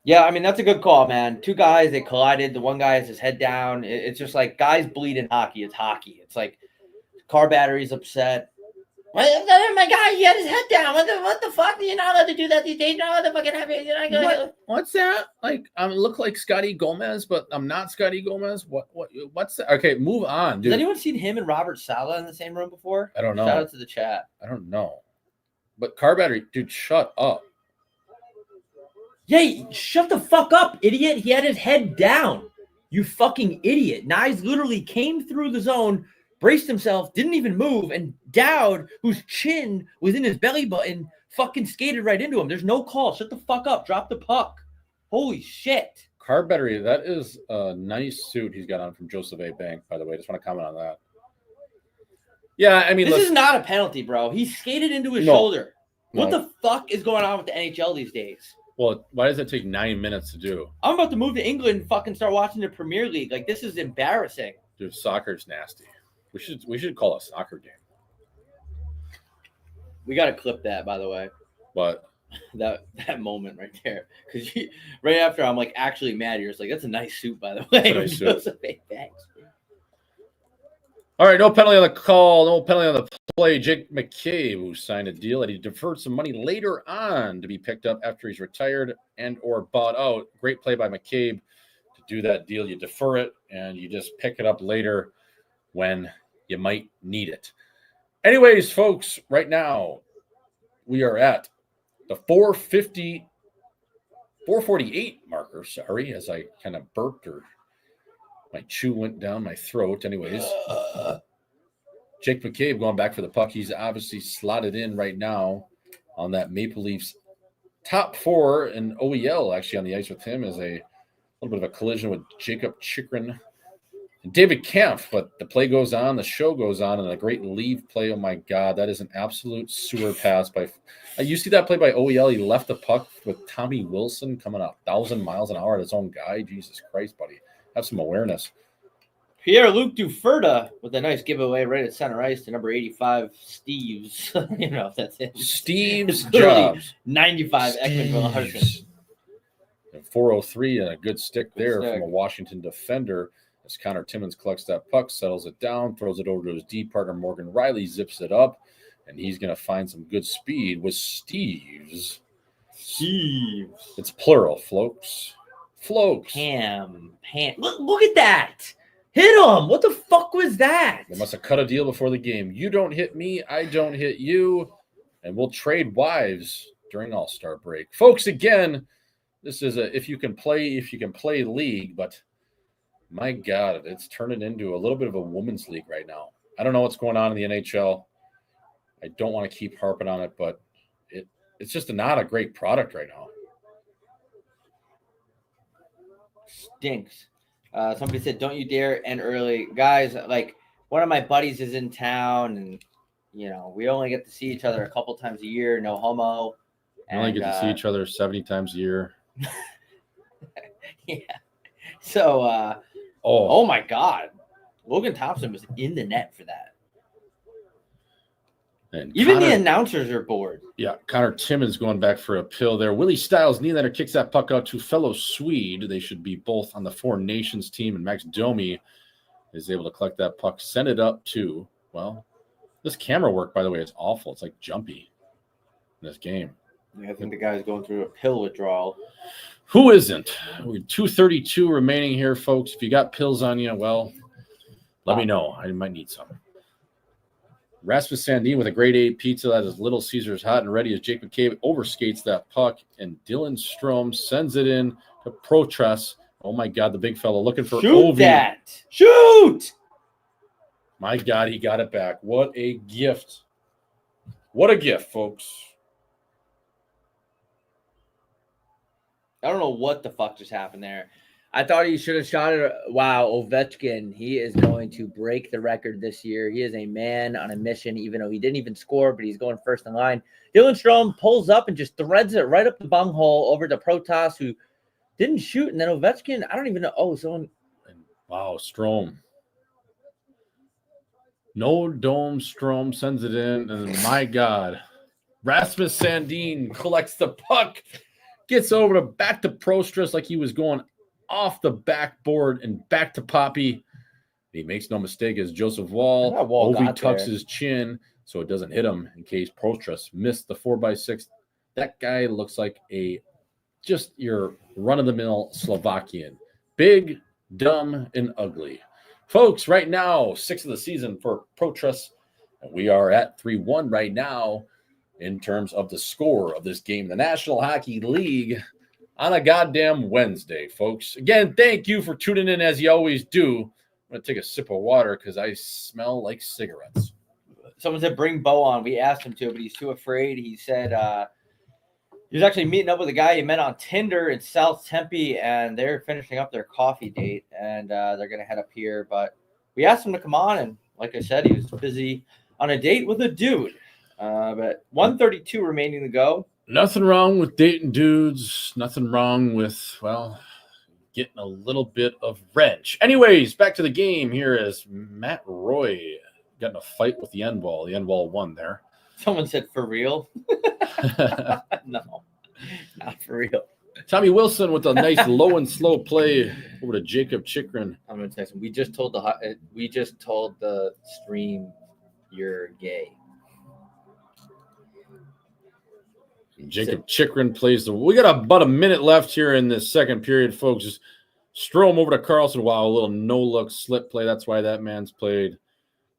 Yeah, I mean, that's a good call, man. 2 guys, they collided. The one guy has his head down. It's just like guys bleed in hockey. It's hockey. It's like car battery's upset. My guy, he had his head down. What the fuck? You're not allowed to do that these days. You're not allowed to fucking have it. You're not gonna... What's that? Like, I look like Scotty Gomez, but I'm not Scotty Gomez. What's that? Okay, move on, dude. Has anyone seen him and Robert Saleh in the same room before? I don't know. Shout out to the chat. I don't know. But car battery, dude, shut up. Yeah, shut the fuck up, idiot. He had his head down. You fucking idiot. Nyes literally came through the zone, braced himself, didn't even move, and Dowd, whose chin was in his belly button, fucking skated right into him. There's no call. Shut the fuck up. Drop the puck. Holy shit. Car battery, that is a nice suit he's got on from Joseph A. Bank, by the way. Just want to comment on that. Yeah, I mean, this is not a penalty, bro. He skated into his shoulder. What No. the fuck is going on with the NHL these days? Well, why does it take 9 minutes to do? I'm about to move to England and fucking start watching the Premier League. Like, this is embarrassing. Dude, soccer's nasty. We should call a soccer game. We got to clip that, by the way. But that moment right there, because right after I'm like actually mad, you're just like, that's a nice suit, by the way. Nice suit. Thanks. All right, no penalty on the call, no penalty on the play. Jake McCabe, who signed a deal that he deferred some money later on to be picked up after he's retired and or bought out. Great play by McCabe to do that deal. You defer it and you just pick it up later when you might need it. Anyways, folks, right now we are at the 448 marker. Sorry, as I kind of burped or my chew went down my throat. Anyways, Jake McCabe going back for the puck. He's obviously slotted in right now on that Maple Leafs top 4, and OEL actually on the ice with him is a little bit of a collision with Jacob Chikrin and David Kampf. But the play goes on, the show goes on, and a great leave play. Oh my God, that is an absolute sewer pass by. You see that play by OEL? He left the puck with Tommy Wilson coming 1,000 miles an hour at his own guy. Jesus Christ, buddy. Have some awareness. Pierre-Luc Duferda with a nice giveaway right at center ice to number 85, Steve's. You know, that's it. Steve's Jobs. 95 Ekman Larson. 403 and a good stick there from a Washington defender as Connor Timmins collects that puck, settles it down, throws it over to his D partner Morgan Riley, zips it up, and he's going to find some good speed with Steve's. It's plural, folks. Pam. Look at that. Hit him. What the fuck was that? They must have cut a deal before the game. You don't hit me, I don't hit you, and we'll trade wives during All-Star break. Folks, again, this is a if you can play league, but my God, it's turning into a little bit of a women's league right now. I don't know what's going on in the NHL. I don't want to keep harping on it, but it's just not a great product right now. Stinks. Somebody said, don't you dare end early. Guys, like, one of my buddies is in town, and, you know, we only get to see each other a couple times a year. No homo. We only get to see each other 70 times a year. Yeah. So, oh my God. Logan Thompson was in the net for that. And even the announcers are bored. Yeah, Connor Timmons going back for a pill there. Willie Stiles, Nylander kicks that puck out to fellow Swede. They should be both on the Four Nations team, and Max Domi is able to collect that puck, send it up to, well, this camera work, by the way, is awful. It's like jumpy in this game. Yeah, I think the guy's going through a pill withdrawal. Who isn't? We have 2:32 remaining here, folks. If you got pills on you, well, let me know. I might need some. Rasmus Sandin with a grade A pizza that is Little Caesars hot and ready as Jake McCabe overskates that puck, and Dylan Strome sends it in to Protress. Oh, my God, the big fella looking for Shoot that. Shoot! My God, he got it back. What a gift. What a gift, folks. I don't know what the fuck just happened there. I thought he should have shot it. Wow, Ovechkin, he is going to break the record this year. He is a man on a mission, even though he didn't even score, but he's going first in line. Dylan Strome pulls up and just threads it right up the bunghole over to Protas, who didn't shoot. And then Ovechkin, I don't even know. Oh, someone. Wow, Strome. No dome. Strome sends it in. And my God, Rasmus Sandin collects the puck, gets over to back to Prostrus like he was going off the backboard and back to Poppy. He makes no mistake as Joseph Wall. Ovi tucks his chin so it doesn't hit him in case Prostrus missed the 4x6. That guy looks like just your run-of-the-mill Slovakian. Big, dumb, and ugly. Folks, right now, 6th of the season for Protrus. And we are at 3-1 right now in terms of the score of this game. The National Hockey League on a goddamn Wednesday, folks. Again, thank you for tuning in as you always do. I'm going to take a sip of water because I smell like cigarettes. Someone said bring Bo on. We asked him to, but he's too afraid. He said he was actually meeting up with a guy he met on Tinder in South Tempe, and they're finishing up their coffee date, and they're going to head up here. But we asked him to come on, and like I said, he was busy on a date with a dude. But 1:32 remaining to go. Nothing wrong with dating dudes. Nothing wrong with, well, getting a little bit of wrench. Anyways, back to the game here as Matt Roy got in a fight with the end wall. The end wall won there. Someone said, for real? No, not for real. Tommy Wilson with a nice low and slow play over to Jacob Chikrin. I'm going to text him. We just told the stream you're gay. Jacob Chikrin plays we got about a minute left here in this second period, folks. Just Strome over to Carlson. Wow, a little no-look slip play. That's why that man's played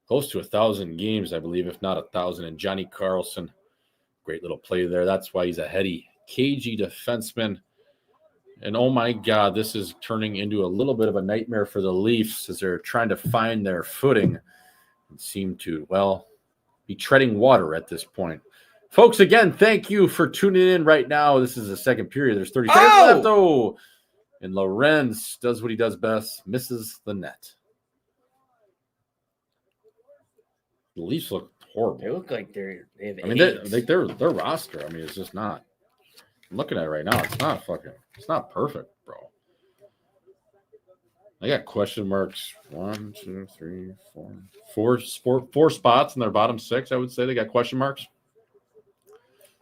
close to 1,000 games, I believe, if not 1,000. And Johnny Carlson, great little play there. That's why he's a heady, cagey defenseman. And oh my God, this is turning into a little bit of a nightmare for the Leafs as they're trying to find their footing and seem to, well, be treading water at this point. Folks, again, thank you for tuning in right now. This is the second period. There's 30 seconds left. Oh, and Lorenz does what he does best, misses the net. The Leafs look horrible. They look like they have. I mean, their roster. I mean, it's just not. I'm looking at it right now. It's not perfect, bro. I got question marks. 1, 2, 3, 4 spots in their bottom 6. I would say they got question marks.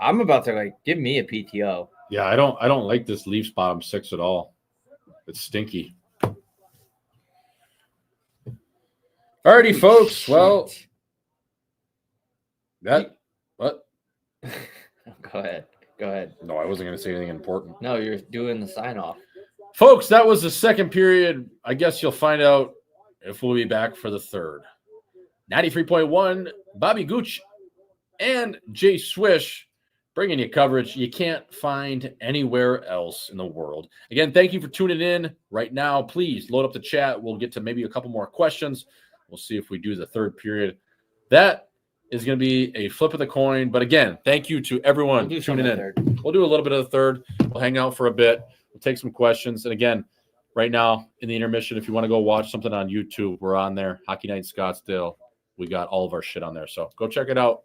I'm about to give me a PTO. Yeah, I don't like this Leafs bottom 6 at all. It's stinky. Alrighty, folks. Well, what? Go ahead. No, I wasn't going to say anything important. No, you're doing the sign off. Folks, that was the second period. I guess you'll find out if we'll be back for the third. 93.1, Bobby Gooch and Jay Swish bringing you coverage you can't find anywhere else in the world. Again, thank you for tuning in right now. Please load up the chat. We'll get to maybe a couple more questions. We'll see if we do the third period. That is going to be a flip of the coin. But again, thank you to everyone tuning in. We'll do a little bit of the third. We'll hang out for a bit. We'll take some questions. And again, right now in the intermission, if you want to go watch something on YouTube, we're on there. Hockey Night Scottsdale. We got all of our shit on there. So go check it out.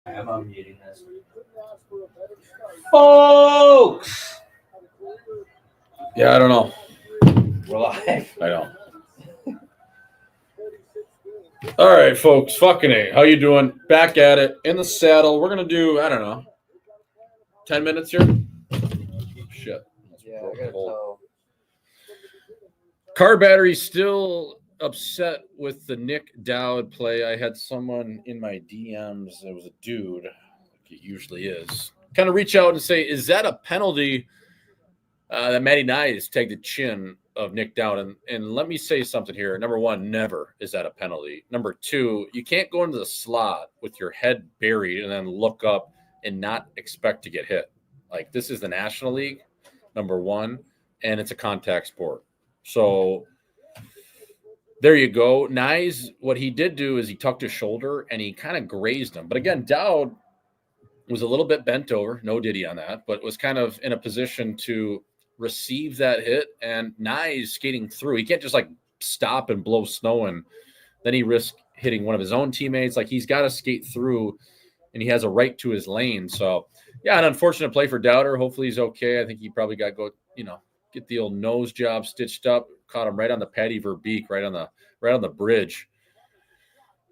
I'm unmuting this. Folks! Yeah, I don't know. We're live. I know. All right, folks. Fucking A. How you doing? Back at it. In the saddle. We're going to do, I don't know, 10 minutes here? Shit. Yeah, I gotta tell. Car battery still upset with the Nick Dowd play. I had someone in my DMs. It was a dude, like it usually is, kind of reach out and say, is that a penalty that Matty Nyes tagged the chin of Nick Dowd? And let me say something here. Number one, never is that a penalty. Number two, you can't go into the slot with your head buried and then look up and not expect to get hit. Like, this is the National League, number one, and it's a contact sport. So there you go. Nyes, what he did do is he tucked his shoulder and he kind of grazed him. But again, Dowd was a little bit bent over, no diddy on that, but was kind of in a position to receive that hit. And Nyes skating through. He can't just like stop and blow snow and then he risks hitting one of his own teammates. Like, he's got to skate through and he has a right to his lane. So yeah, an unfortunate play for Dowder. Hopefully he's okay. I think he probably got get the old nose job stitched up, caught him right on the Patty Verbeek, right on the bridge.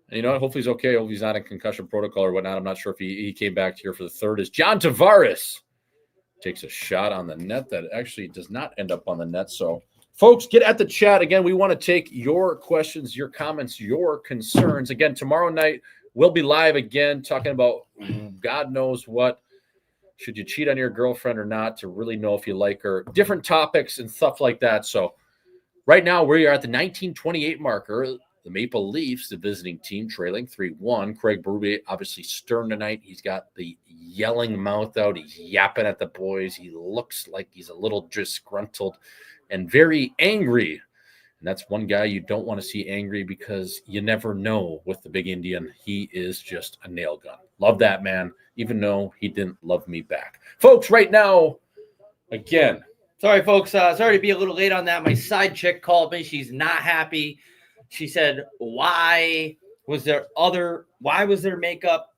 And you know what? Hopefully he's okay. Hopefully he's not in concussion protocol or whatnot. I'm not sure if he came back here for the third. Is John Tavares takes a shot on the net that actually does not end up on the net. So folks, get at the chat. Again, we want to take your questions, your comments, your concerns. Again, tomorrow night we'll be live again talking about God knows what. Should you cheat on your girlfriend or not, to really know if you like her? Different topics and stuff like that. So right now we are at the 1928 marker. The Maple Leafs, the visiting team, trailing 3-1. Craig Berube, obviously stern tonight. He's got the yelling mouth out. He's yapping at the boys. He looks like he's a little disgruntled and very angry. And that's one guy you don't want to see angry, because you never know with the Big Indian. He is just a nail gun. Love that man, even though he didn't love me back. Folks, right now, again. Sorry, folks. Sorry to be a little late on that. My side chick called me. She's not happy. She said, why was there makeup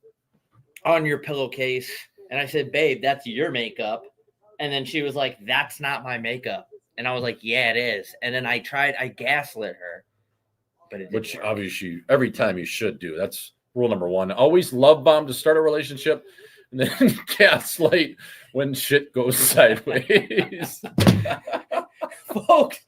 on your pillowcase? And I said, babe, that's your makeup. And then she was like, that's not my makeup. And I was like, yeah, it is. And then I gaslit her. But it didn't Which work. Obviously every time you should do. That's rule number one. Always love bomb to start a relationship and then gaslight when shit goes sideways. Folks,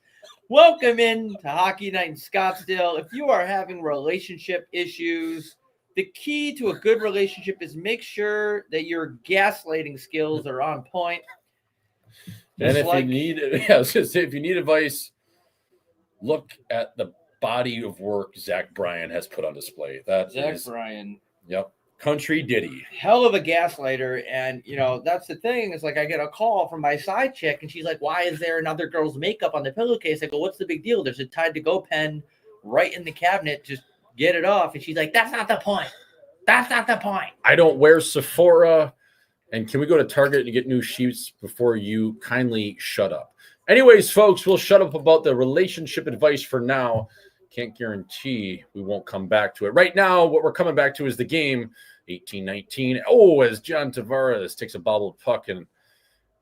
welcome in to Hockey Night in Scottsdale. If you are having relationship issues, the key to a good relationship is make sure that your gaslighting skills are on point. And if you need advice, look at the body of work Zach Bryan has put on display. Zach Bryan. Yep. Country ditty. Hell of a gaslighter. And, that's the thing. It's like I get a call from my side chick and she's like, why is there another girl's makeup on the pillowcase? I go, what's the big deal? There's a Tide to Go pen right in the cabinet. Just get it off. And she's like, that's not the point. That's not the point. I don't wear Sephora. And can we go to Target and get new sheets before you kindly shut up? Anyways, folks, we'll shut up about the relationship advice for now. Can't guarantee we won't come back to it. Right now, what we're coming back to is the game, 18-19. Oh, as John Tavares takes a bobbled puck and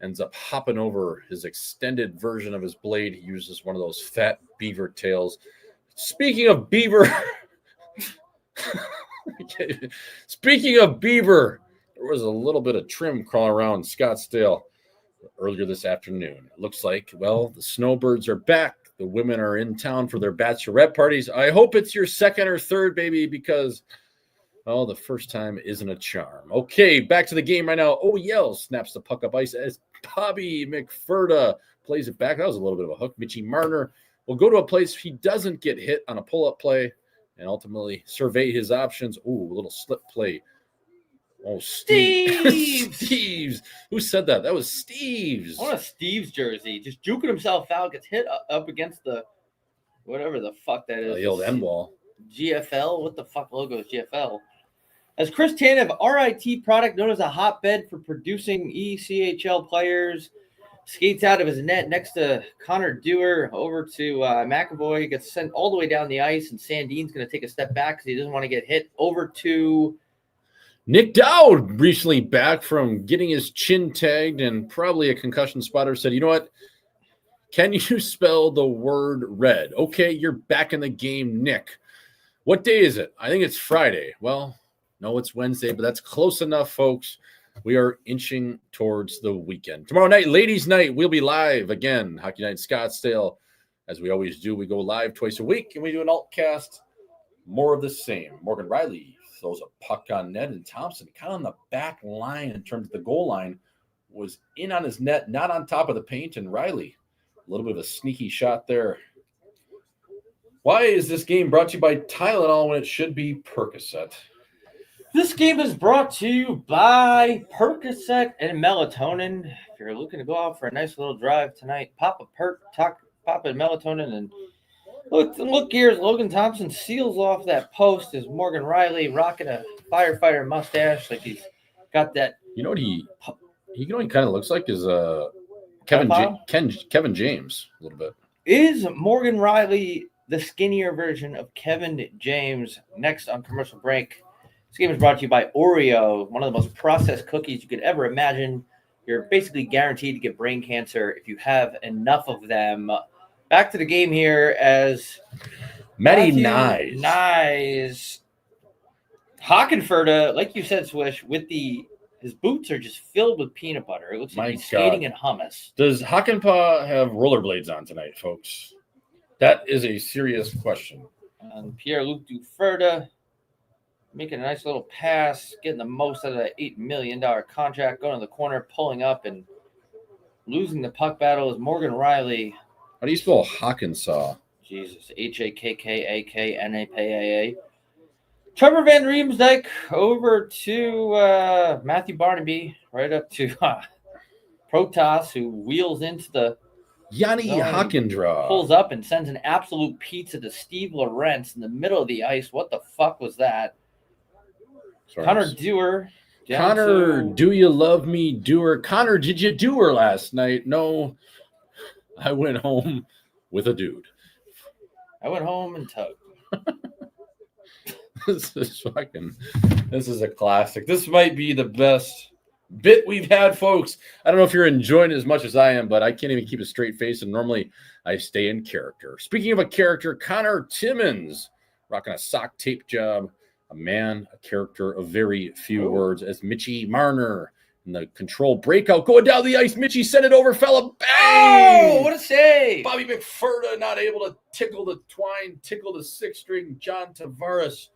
ends up hopping over his extended version of his blade. He uses one of those fat beaver tails. Speaking of beaver, there was a little bit of trim crawling around Scottsdale earlier this afternoon. It looks like, the snowbirds are back. The women are in town for their bachelorette parties. I hope it's your second or third, baby, because, the first time isn't a charm. Okay, back to the game right now. Yell snaps the puck up ice as Bobby McFerda plays it back. That was a little bit of a hook. Mitchie Marner will go to a place he doesn't get hit on a pull-up play and ultimately survey his options. A little slip play. Oh, Steve's. Who said that? That was Steve's. I want a Steve's jersey. Just juking himself out, gets hit up against the whatever the fuck that is. The old end wall. GFL? What the fuck logo is GFL? As Chris Tanev, RIT product known as a hotbed for producing ECHL players, skates out of his net next to Connor Dewar over to McAvoy. He gets sent all the way down the ice, and Sandin's going to take a step back because he doesn't want to get hit over to Nick Dowd, recently back from getting his chin tagged and probably a concussion spotter, said, you know what? Can you spell the word red? Okay, you're back in the game, Nick. What day is it? I think it's Friday. Well, no, it's Wednesday, but that's close enough, folks. We are inching towards the weekend. Tomorrow night, ladies' night, we'll be live again. Hockey Night in Scottsdale. As we always do, we go live twice a week, and we do an alt-cast. More of the same. Morgan Riley throws a puck on net, and Thompson, kind of on the back line in terms of the goal line, was in on his net, not on top of the paint, and Riley, a little bit of a sneaky shot there. Why is this game brought to you by Tylenol when it should be Percocet? This game is brought to you by Percocet and melatonin. If you're looking to go out for a nice little drive tonight, pop a melatonin, and look here as Logan Thompson seals off that post as Morgan Riley rocking a firefighter mustache like he's got that. You know what he kind of looks like is Kevin James a little bit. Is Morgan Riley the skinnier version of Kevin James? Next on commercial break. This game is brought to you by Oreo, one of the most processed cookies you could ever imagine. You're basically guaranteed to get brain cancer if you have enough of them. Back to the game here as Matty Nyes. Hockenferda, like you said, Swish, his boots are just filled with peanut butter. It looks like he's skating in hummus. Does Hakanpää have rollerblades on tonight, folks? That is a serious question. Pierre-Luc Duferda making a nice little pass, getting the most out of that $8 million contract, going to the corner, pulling up, and losing the puck battle is Morgan Riley. How do you spell Hockensaw? Jesus, Hakkakanaaa. Trevor Van Riemsdyk over to Matthew Barnaby, right up to Protas, who wheels into the Yanni Hockendraw. Pulls up and sends an absolute pizza to Steve Lorentz in the middle of the ice. What the fuck was that? Sorry. Connor Dewar. Connor, do you love me, Dewar? Connor, did you do her last night? No, I went home with a dude. I went home and tugged. This is a classic. This might be the best bit we've had, folks. I don't know if you're enjoying it as much as I am, but I can't even keep a straight face, and normally I stay in character. Speaking of a character, Connor Timmins rocking a sock tape job. A man, a character of very few words, as Mitchie Marner in the control breakout going down the ice. Mitchie sent it over, fella. Bang! Oh, what a save! Bobby McFerda not able to tickle the sixth string. John Tavares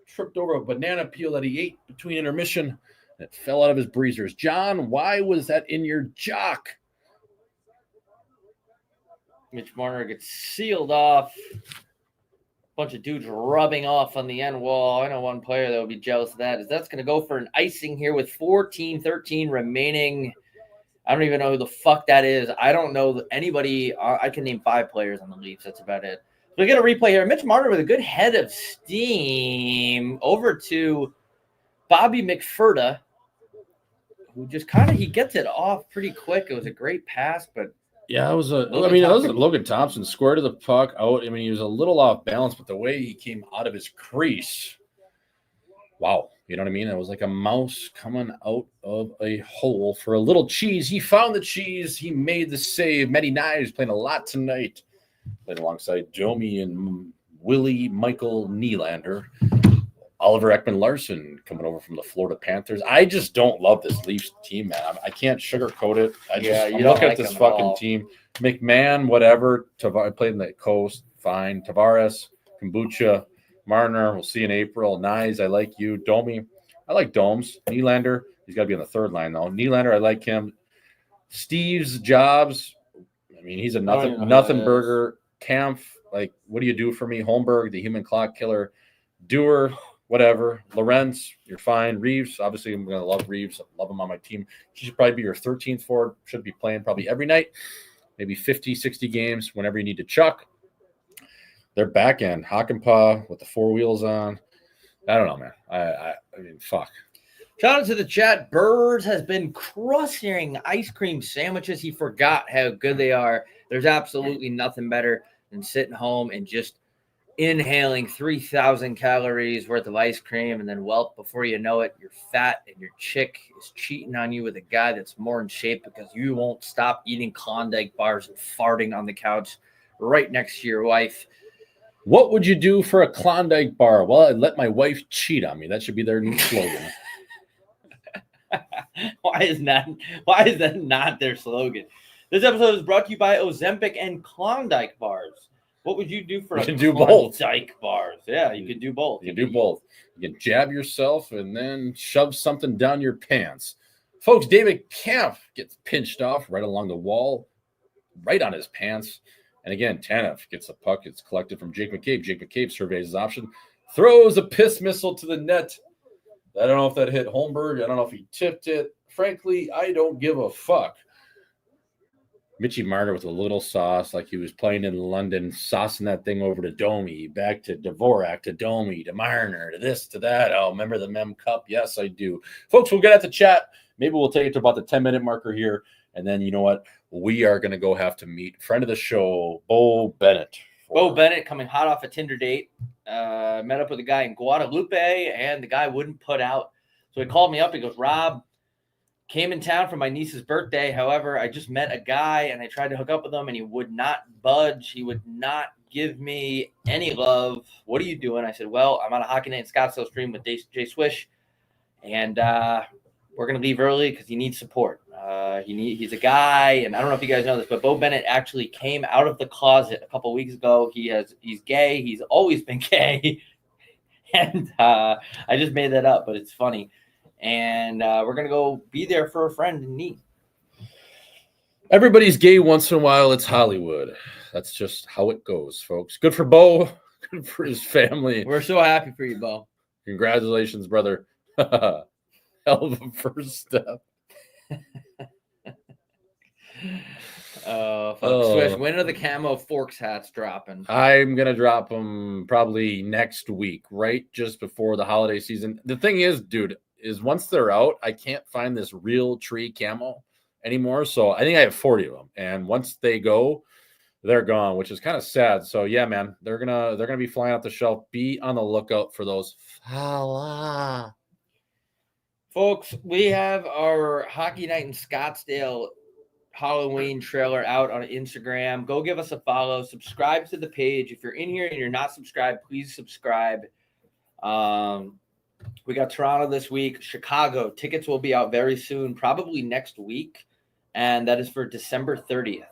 tripped over a banana peel that he ate between intermission. And it fell out of his breezers. John, why was that in your jock? Mitch Marner gets sealed off. Bunch of dudes rubbing off on the end wall. I know one player that would be jealous of that. That's going to go for an icing here with 14-13 remaining. I don't even know who the fuck that is. I don't know anybody. I can name 5 players on the Leafs. That's about it. We get a replay here. Mitch Marner with a good head of steam over to Bobby McFerda, who just he gets it off pretty quick. It was a great pass, but yeah, it was Logan Thompson square to the puck out. I mean, he was a little off balance, but the way he came out of his crease, wow. You know what I mean? It was like a mouse coming out of a hole for a little cheese. He found the cheese. He made the save. Matty Nyes playing a lot tonight. Playing alongside Domi and Willie Michael Nylander. Oliver Ekman-Larsson coming over from the Florida Panthers. I just don't love this Leafs team, man. I can't sugarcoat it. I'm looking at this fucking team. McMahon, whatever. Played in the coast. Fine. Tavares, Kombucha, Marner. We'll see in April. Nyes, I like you. Domi, I like Domes. Nylander, he's got to be on the third line, though. Nylander, I like him. Steve's Jobs, I mean, he's a nothing burger. Kampf, like, what do you do for me? Holmberg, the human clock killer. Dewar, whatever. Lorentz, you're fine. Reeves, obviously, I'm going to love Reeves. I love him on my team. He should probably be your 13th forward. Should be playing probably every night, maybe 50, 60 games whenever you need to chuck. Their back end, Hakanpää with the 4 wheels on. I don't know, man. I mean, fuck. Shout out to the chat. Birds has been crushing ice cream sandwiches. He forgot how good they are. There's absolutely nothing better than sitting home and just inhaling 3,000 calories worth of ice cream, and then, well, before you know it, you're fat and your chick is cheating on you with a guy that's more in shape because you won't stop eating Klondike bars and farting on the couch right next to your wife. What would you do for a Klondike bar? Well, I'd let my wife cheat on me. That should be their new slogan. Why is that not their slogan? This episode is brought to you by Ozempic and Klondike bars. What would you do for You can do both. Klondike bars? Yeah, you can do both. You can do both. You can jab yourself and then shove something down your pants. Folks, David Camp gets pinched off right along the wall, right on his pants. And again, Tanev gets a puck. It's collected from Jake McCabe. Jake McCabe surveys his option, throws a piss missile to the net. I don't know if that hit Holmberg. I don't know if he tipped it. Frankly, I don't give a fuck. Mitchie Marner with a little sauce, like he was playing in London, saucing that thing over to Domi, back to Dvorak, to Domi, to Marner, to this, to that. Oh, remember the Mem Cup? Yes, I do. Folks, we'll get at the chat. Maybe we'll take it to about the 10-minute marker here. And then, you know what? We are going to go have to meet friend of the show, Bo Bennett. Bo Bennett coming hot off a Tinder date. Met up with a guy in Guadalupe, and the guy wouldn't put out. So he called me up. He goes, Rob, came in town for my niece's birthday. However, I just met a guy, and I tried to hook up with him, and he would not budge. He would not give me any love. What are you doing? I said, well, I'm on a Hockey Night in Scottsdale stream with Jay Swish, and we're going to leave early because he needs support. He's a guy, and I don't know if you guys know this, but Bo Bennett actually came out of the closet a couple of weeks ago. He's gay. He's always been gay. And I just made that up, but it's funny. And we're going to go be there for a friend in need. Everybody's gay once in a while. It's Hollywood. That's just how it goes, folks. Good for Bo. Good for his family. We're so happy for you, Bo. Congratulations, brother. Hell of a first step. Swish, when are the camo Forks hats dropping? I'm going to drop them probably next week, right just before the holiday season. The thing is, dude, is once they're out, I can't find this real tree camo anymore. So I think I have 40 of them. And once they go, they're gone, which is kind of sad. So yeah, man, they're gonna be flying off the shelf. Be on the lookout for those. Folks, we have our Hockey Night in Scottsdale Halloween trailer out on Instagram. Go give us a follow. Subscribe to the page. If you're in here and you're not subscribed, please subscribe. We got Toronto this week. Chicago. Tickets will be out very soon, probably next week. And that is for December 30th.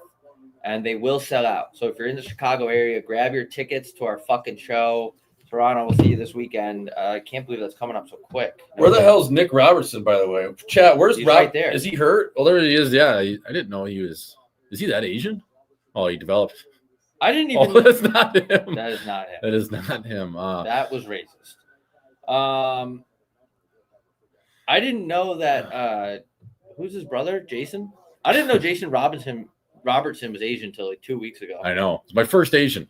And they will sell out. So if you're in the Chicago area, grab your tickets to our fucking show. Toronto, we'll see you this weekend. I can't believe that's coming up so quick. Where the hell's Nick Robertson, by the way? Chat, where's He's Rob? right there. Is he hurt? Oh, there he is. Yeah, I didn't know he was. Is he that Asian? Oh, he developed. I didn't even. Oh, that's not him. That is not him. That is not him. That was racist. I didn't know that. Who's his brother? Jason? I didn't know Jason Robertson was Asian until like 2 weeks ago. I know. It's my first Asian.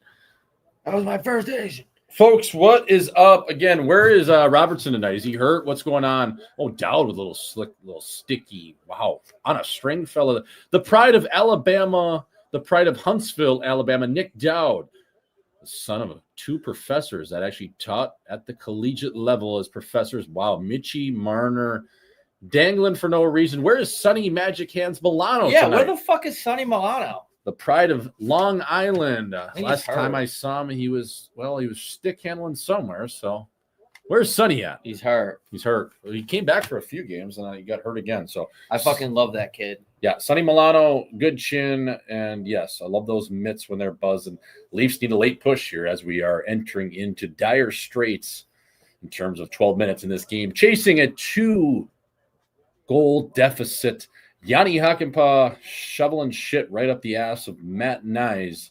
That was my first Asian. Folks, what is up? Again, where is Robertson tonight? Is he hurt? What's going on? Oh, Dowd with a little slick, little sticky. Wow. On a string, fella. The pride of Alabama, the pride of Huntsville, Alabama, Nick Dowd, the son of two professors that actually taught at the collegiate level as professors. Wow. Mitchie Marner dangling for no reason. Where is Sonny Magic Hands Milano Yeah, tonight? where the fuck is Sonny Milano? The pride of Long Island. Last hurt. time I saw him, he was stick handling somewhere. So where's Sonny at? He's hurt. He's hurt. Well, he came back for a few games and he got hurt again. So I fucking love that kid. yeah, Sonny Milano, good chin. And yes, I love those mitts when they're buzzing. Leafs need a late push here as we are entering into dire straits in terms of 12 minutes in this game. Chasing a 2-goal deficit. Yanni Hakanpää shoveling shit right up the ass of Matt Nyes.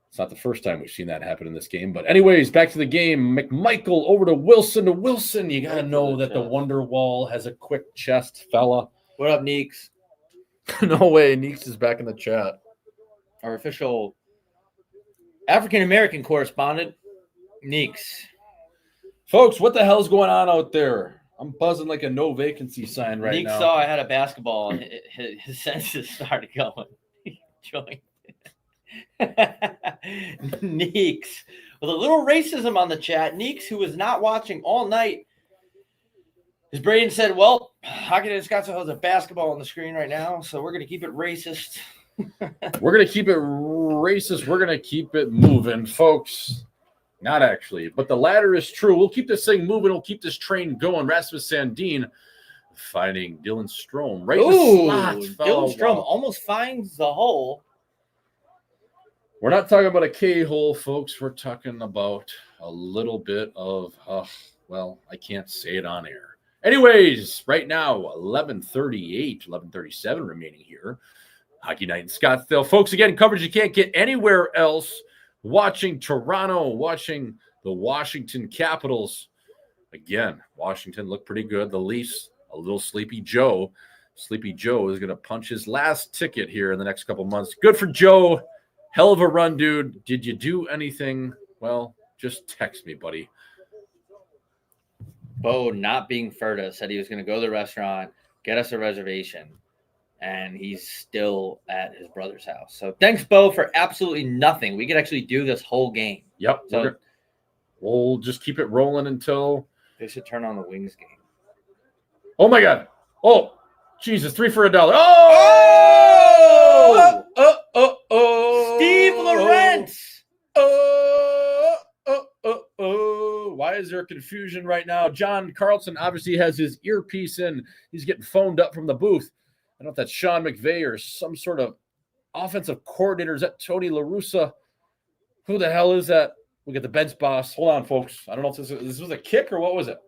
It's not the first time we've seen that happen in this game. But anyways, back to the game. McMichael over to Wilson. You got to know that the Wonder Wall has a quick chest, fella. What up, Neeks? No way. Neeks is back in the chat. Our official African-American correspondent, Neeks. Folks, what the hell's going on out there? I'm buzzing like a no vacancy sign right Neeks now. saw I had a basketball and his senses started going. He joined. Neeks, With a little racism on the chat, Neeks, who was not watching all night, his brain said, well, Hockey Night in Scottsdale has a basketball on the screen right now, so we're going to keep it racist. We're going to keep it racist. We're going to keep it moving, folks. Not actually, but the latter is true. We'll keep this thing moving. We'll keep this train going. Rasmus Sandin finding Dylan Strome right in the slot. Dylan Strome almost finds the hole. We're not talking about a K-hole, folks. We're talking about a little bit of, well, I can't say it on air. Anyways, right now, 11:37 remaining here. Hockey Night in Scottsdale. Folks, again, coverage you can't get anywhere else. Watching Toronto, watching the Washington Capitals. Again, Washington looked pretty good. The Leafs, a little Sleepy Joe. Sleepy Joe is going to punch his last ticket here in the next couple months. Good for Joe. Hell of a run, dude. Did you do anything? Well, just text me, buddy. Bo, not being Ferda, said he was going to go to the restaurant, get us a reservation, and he's still at his brother's house. So thanks, Bo, for absolutely nothing. We could actually do this whole game. Yep. So we'll just keep it rolling until they should turn on the Wings game. Oh my God! Oh, Jesus! 3 for $1. Oh! Steve Lorentz. Why is there confusion right now? John Carlson obviously has his earpiece in. He's getting phoned up from the booth. I don't know if that's Sean McVay or some sort of offensive coordinator. Is that Tony La Russa? Who the hell is that? We get the bench boss. Hold on, folks. I don't know if this was a kick or what was it?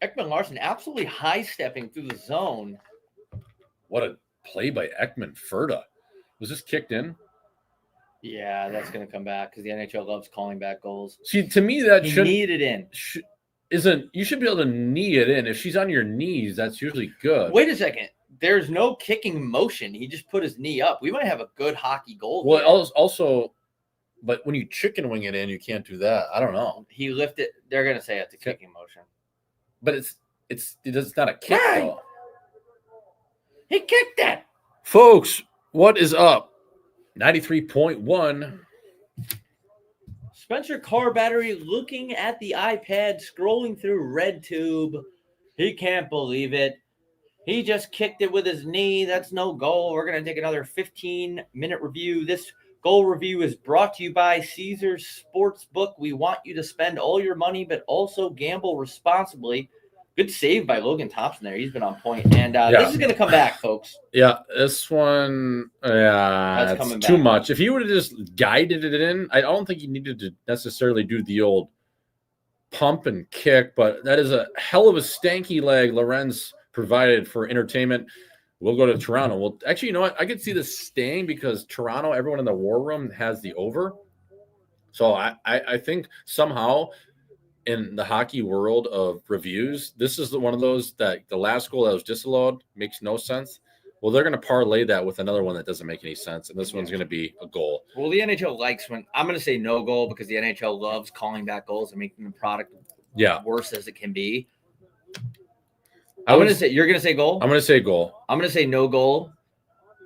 Ekman Larson absolutely high-stepping through the zone. What a play by Ekman Ferda. Was this kicked in? Yeah, that's going to come back because the NHL loves calling back goals. See, to me, that should need it in. You should be able to knee it in. If she's on your knees, that's usually good. Wait a second. There's no kicking motion. He just put his knee up. We might have a good hockey goal. Well, also, but when you chicken wing it in, you can't do that. I don't know. He lifted. They're going to say it's a kicking motion. But it's not a kick, though. He kicked it. Folks, what is up? 93.1. Spencer Car Battery looking at the iPad, scrolling through RedTube. He can't believe it. He just kicked it with his knee. That's no goal. We're going to take another 15-minute review. This goal review is brought to you by Caesars Sportsbook. We want you to spend all your money, but also gamble responsibly. Good save by Logan Thompson there. He's been on point. And this is going to come back, folks. Yeah, this one, that's too much. If he would have just guided it in, I don't think he needed to necessarily do the old pump and kick, but that is a hell of a stanky leg Lorenz provided for entertainment. We'll go to Toronto. Well, actually, you know what? I could see this staying because Toronto, everyone in the war room has the over. So I think somehow – in the hockey world of reviews, this is one of those that the last goal that was disallowed makes no sense. Well, they're going to parlay that with another one that doesn't make any sense, and this one's going to be a goal. Well, the NHL likes when – I'm going to say no goal because the NHL loves calling back goals and making the product worse as it can be. You're going to say goal? I'm going to say goal. I'm going to say no goal.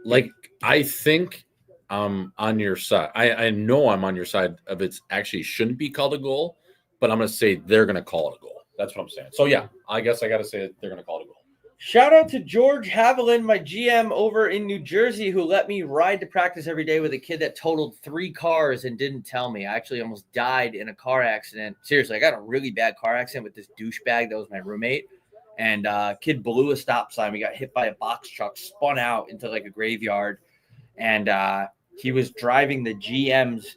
Like, I think I'm on your side. I know I'm on your side of it actually shouldn't be called a goal. But I'm going to say they're going to call it a goal. That's what I'm saying. So, yeah, I guess I got to say they're going to call it a goal. Shout out to George Haviland, my GM over in New Jersey, who let me ride to practice every day with a kid that totaled 3 cars and didn't tell me. I actually almost died in a car accident. Seriously, I got a really bad car accident with this douchebag that was my roommate. And kid blew a stop sign. We got hit by a box truck, spun out into like a graveyard. And he was driving the GM's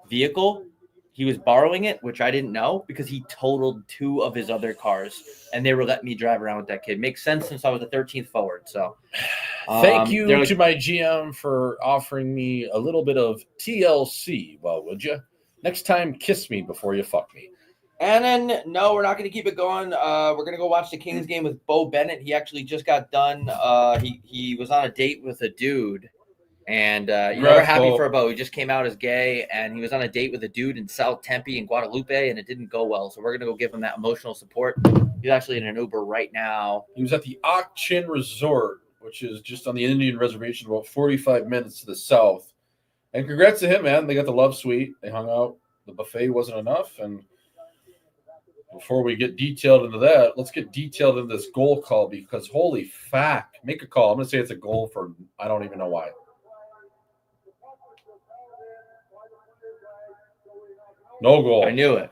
vehicle. He was borrowing it, which I didn't know because he totaled 2 of his other cars, and they were letting me drive around with that kid. Makes sense since I was the 13th forward. So, thank you to my GM for offering me a little bit of TLC. Well, would you? Next time, kiss me before you fuck me. And then, no, we're not going to keep it going. We're going to go watch the Kings game with Bo Bennett. He actually just got done. He was on a date with a dude. And we're happy for Bo. He just came out as gay, and he was on a date with a dude in South Tempe in Guadalupe, and it didn't go well. So we're going to go give him that emotional support. He's actually in an Uber right now. He was at the Ak-Chin Resort, which is just on the Indian Reservation, about 45 minutes to the south. And congrats to him, man. They got the love suite. They hung out. the buffet wasn't enough. And before we get detailed into that, let's get detailed into this goal call because holy fuck, make a call. I'm going to say it's a goal for I don't even know why. No goal. I knew it.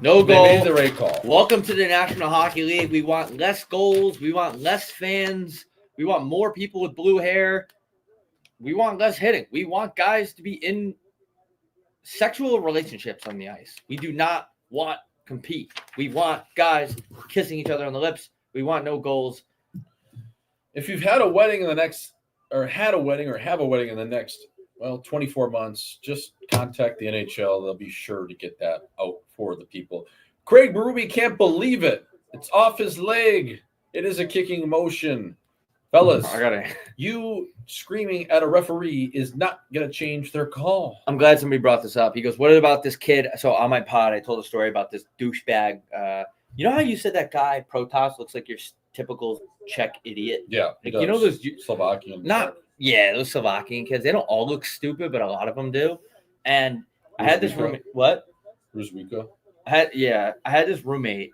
No They goal. made the right call. Welcome to the National Hockey League. We want less goals. We want less fans. We want more people with blue hair. We want less hitting. We want guys to be in sexual relationships on the ice. We do not want compete. We want guys kissing each other on the lips. We want no goals. If you've had a wedding in the next, or had a wedding or have a wedding in the next, 24 months, just contact the NHL. They'll be sure to get that out for the people. Craig Berube can't believe it. It's off his leg. It is a kicking motion. Fellas, you screaming at a referee is not going to change their call. I'm glad somebody brought this up. He goes, what about this kid? So on my pod, I told a story about this douchebag. You know how you said that guy, Protas, looks like your typical Czech idiot? Yeah. Like, you know those Slovakian. Those Slovakian kids. They don't all look stupid, but a lot of them do. And I had this roommate. What? Ruzwika? I had this roommate,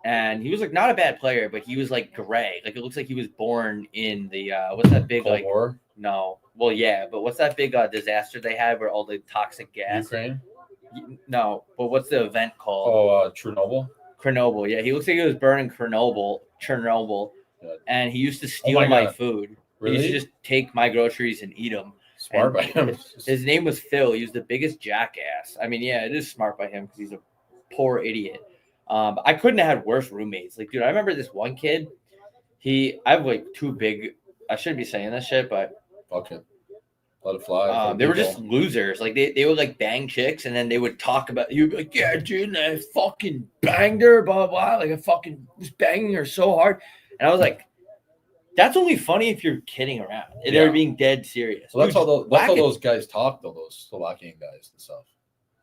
and he was like not a bad player, but he was like gray. Like it looks like he was born in the what's that big Cold War? No. Well, yeah, but what's that big disaster they had where all the toxic gas? Ukraine? No, but what's the event called? Oh, Chernobyl? Chernobyl. Yeah, he looks like he was burning Chernobyl, and he used to steal my food. Really? He used to just take my groceries and eat them. Smart by him. His name was Phil. He was the biggest jackass. I mean, yeah, it is smart by him because he's a poor idiot. But I couldn't have had worse roommates. Like, dude, I remember this one kid. I have like two big. I shouldn't be saying this shit, but okay, let it fly. They were just losers. Like they would like bang chicks, and then they would talk about. You'd be like, yeah, dude, I fucking banged her, blah blah. Like I fucking was banging her so hard, and I was like. That's only funny if you're kidding around. They're being dead serious. Well, that's how those guys talk, though, those Slovakian guys and stuff.